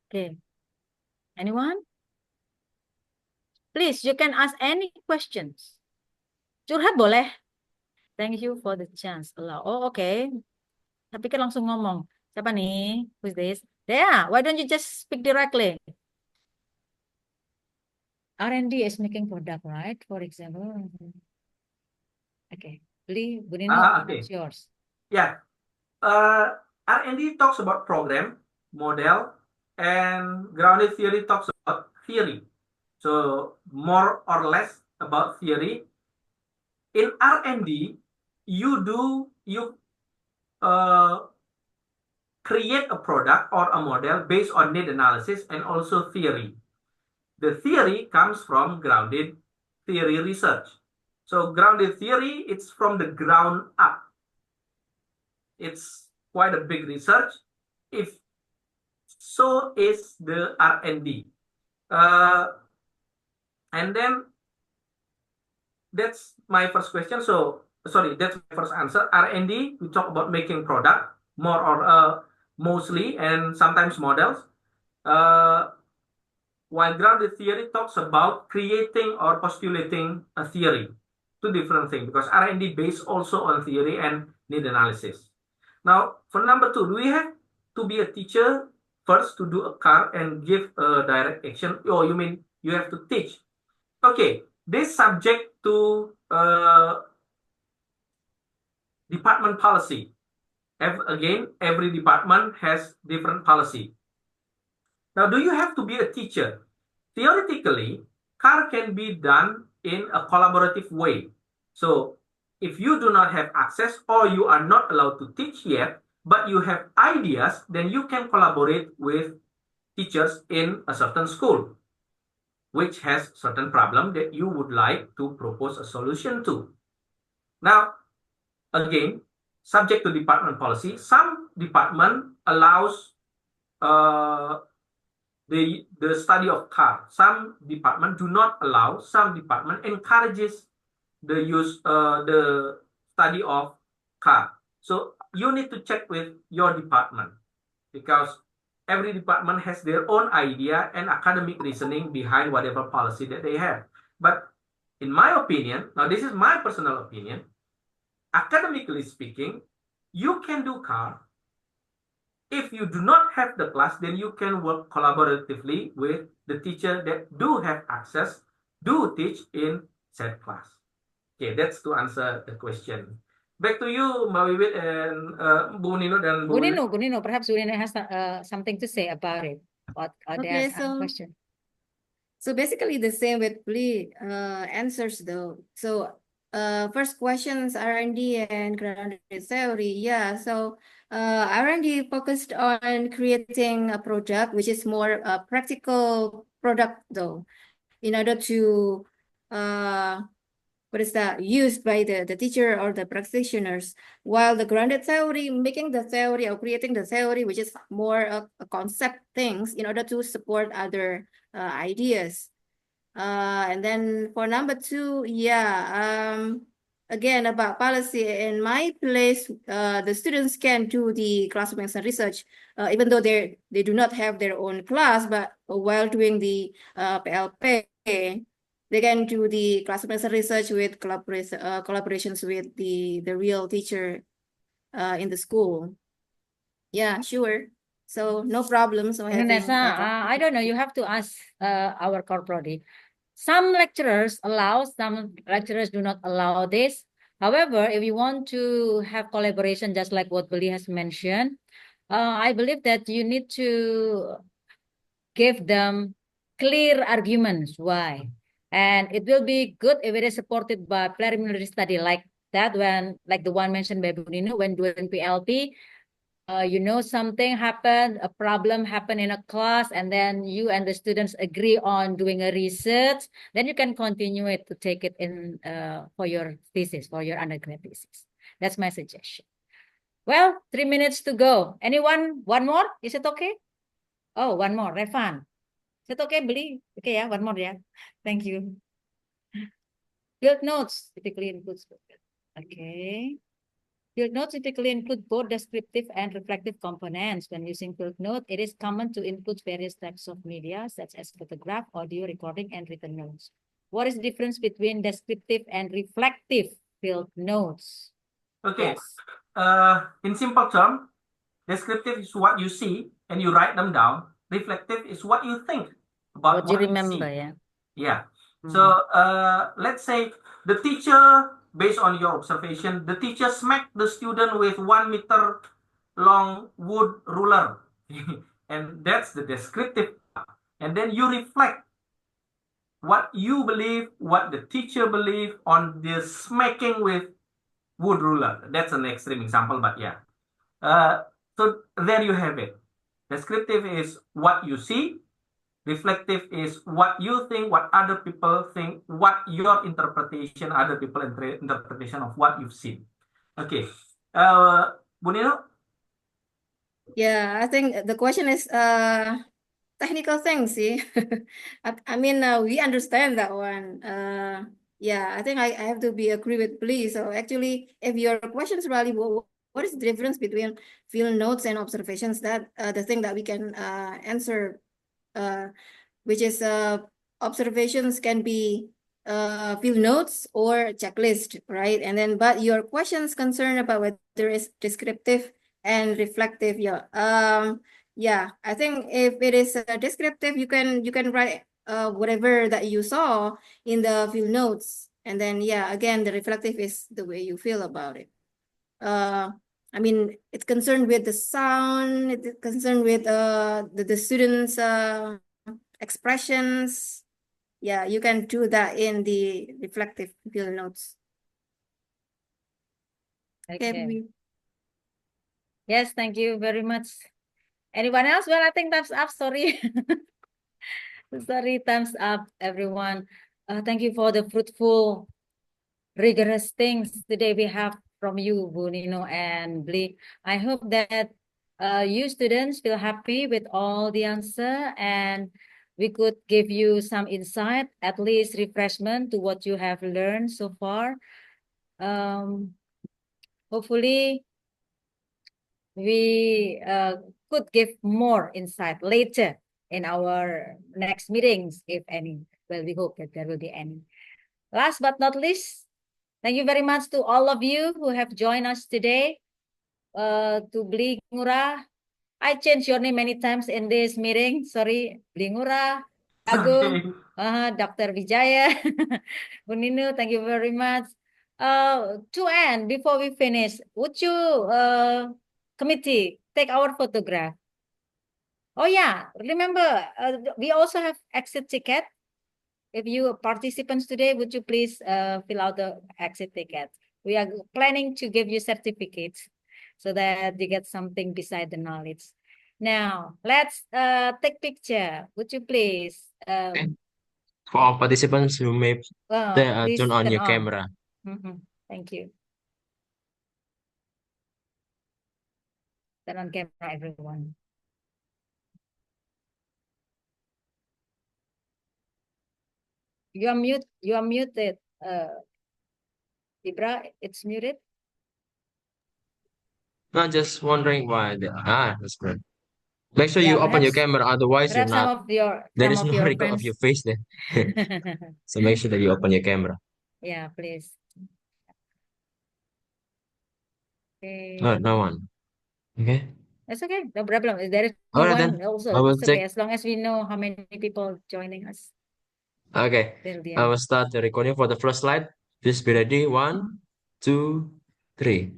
Okay. Anyone? Please, you can ask any questions. Curhat boleh. Thank you for the chance. Allow. Oh, okay. Tapi kan langsung ngomong. Siapa nih? Who's this? Yeah, why don't you just speak directly? R&D is making product, right? For example. Okay. Beli, Bu Nino, Okay. it's yours. Yeah. R&D talks about program, model, and grounded theory talks about theory. So more or less about theory. In R&D, you create a product or a model based on need analysis and also theory. The theory comes from grounded theory research. So grounded theory, it's from the ground up. It's quite a big research. If so is the R&D. And then that's my first question. So sorry, that's my first answer. R&D, we talk about making product more or mostly and sometimes models. While grounded theory talks about creating or postulating a theory. Two different things because R&D based also on theory and need analysis. Now, for number two, we have to be a teacher first to do a car and give a direct action. Oh, you mean you have to teach? Okay, this subject to department policy. Again, every department has different policy. Now, do you have to be a teacher? Theoretically, CAR can be done in a collaborative way. So, if you do not have access or you are not allowed to teach yet, but you have ideas, then you can collaborate with teachers in a certain school, which has certain problem that you would like to propose a solution to. Now, again, subject to department policy, some department allows the study of CAR. Some department do not allow, some department encourages the use, the study of CAR. So you need to check with your department because every department has their own idea and academic reasoning behind whatever policy that they have. But in my opinion, now this is my personal opinion, academically speaking, you can do CAR. If you do not have the class, then you can work collaboratively with the teacher that do have access, do teach in said class. Okay, that's to answer the question. Back to you, Mbak Wiwit and Bu Nino dan Bu Nino, perhaps Bu Nino has something to say about it. What Okay, question? So basically the same with Bli answers though. So first questions R&D and grounded theory. Yeah, so R&D focused on creating a product which is more a practical product though, in order to what is that, used by the teacher or the practitioners, while the grounded theory, making the theory or creating the theory, which is more a concept things in order to support other ideas. And then for number two, yeah, again, about policy, in my place, the students can do the classroom and research, even though they do not have their own class, but while doing the PLP, they can do the classroom and research with collaborations with the real teacher in the school. Yeah, sure. So no problems. I don't know. You have to ask our corporate. Some lecturers allow, some lecturers do not allow this. However, if you want to have collaboration, just like what Beli has mentioned, I believe that you need to give them clear arguments why. And it will be good if it is supported by preliminary study like that, when, like the one mentioned by Bunino, when doing PLP, you know, something happened, a problem happened in a class, and then you and the students agree on doing a research, then you can continue it to take it in for your thesis, for your undergrad thesis. That's my suggestion. Well, 3 minutes to go. Anyone? One more? Is it okay? Oh, one more. Revan. Is it okay, Beli? Okay, yeah, one more, yeah. Thank you. Field notes typically includes. Okay. Field notes typically include both descriptive and reflective components. When using field note, it is common to include various types of media, such as photograph, audio recording, and written notes. What is the difference between descriptive and reflective field notes? Okay. Yes. In simple term, descriptive is what you see and you write them down. Reflective is what you think about What you what you remember, see. yeah. Yeah. Hmm. So let's say the teacher, based on your observation, the teacher smacked the student with 1 meter long wood ruler. And that's the descriptive part. And then you reflect what you believe, what the teacher believe on the smacking with wood ruler. That's an extreme example, but yeah. So there you have it. Descriptive is what you see. Reflective is what you think, what other people think, what your interpretation, other people interpretation of what you've seen. Okay. Bu Nino? Yeah, I think the question is technical things, see. I mean, we understand that one. Yeah, I think I have to be agree with Lee. So actually, if your question is really what is the difference between field notes and observations, that the thing that we can answer, which is observations can be field notes or checklist, right? And then, but your question's concerned about whether it's descriptive and reflective. Yeah. Yeah, I think if it is descriptive, you can write whatever that you saw in the field notes, and then yeah, again, the reflective is the way you feel about it. I mean, it's concerned with the sound. It's concerned with the students' expressions. Yeah, you can do that in the reflective field notes. Okay. Yes, thank you very much. Anyone else? Well, I think time's up. Sorry. Sorry, time's up, everyone. Thank you for the fruitful, rigorous things today we have from you, Bu Nino and Bli. I hope that you students feel happy with all the answer and we could give you some insight, at least refreshment to what you have learned so far. Hopefully, we could give more insight later in our next meetings, if any. Well, we hope that there will be any. Last but not least, thank you very much to all of you who have joined us today. To Bli Ngurah, I changed your name many times in this meeting. Sorry, Bli Ngurah, Agung, Dr. Wijaya, Bu Ninu, thank you very much. To end, before we finish, would you, committee, take our photograph? Oh yeah, remember, we also have exit ticket. If you are participants today, would you please fill out the exit ticket? We are planning to give you certificates so that you get something beside the knowledge. Now, let's take picture. Would you please? Okay. For all participants who may Please turn on turn your on. camera. Thank you. Turn on camera, everyone. You are mute. You are muted. Ibra, it's muted. Not just wondering why. That's good. Make sure Yeah, you open your perhaps camera, otherwise you're perhaps not. There some is of no your record of friends. your face there. So make sure that you open your camera. Yeah, please. Okay. No one. Okay. That's okay. No problem. There is no All right one then. also. I will It's okay. take. As long as we know how many people joining us Okay. till the I end. will start the recording for the first slide. Please be ready. 1, 2, 3.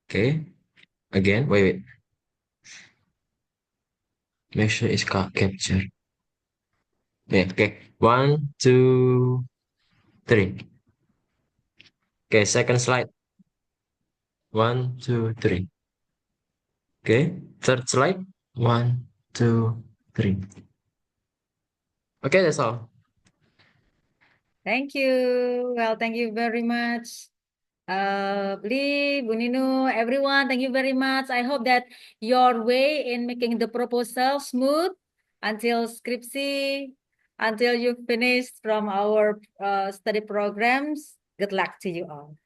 Okay. Again. Wait. Make sure it's captured. Yeah. Okay. 1, 2, 3. Okay. Second slide. 1, 2, 3. Okay, third slide. 1, 2, 3. Okay, that's all. Thank you. Well, thank you very much. Bli, Bu Ninu, everyone, thank you very much. I hope that your way in making the proposal smooth until skripsi, until you finish from our study programs. Good luck to you all.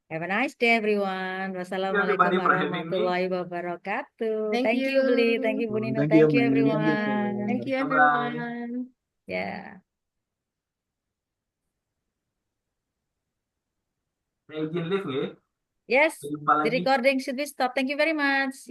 Have a nice day, everyone. Thank you Wassalamualaikum everybody for having me. warahmatullahi wabarakatuh. Thank Thank you, Bli. Thank you, Bu you. Ninu. Thank you, Thank you, Bli. Thank you, everyone. Thank you, Bye-bye. everyone. Yeah. Izin live nggih. Yes, Jumpa the lagi. recording should be stopped. Thank you very much.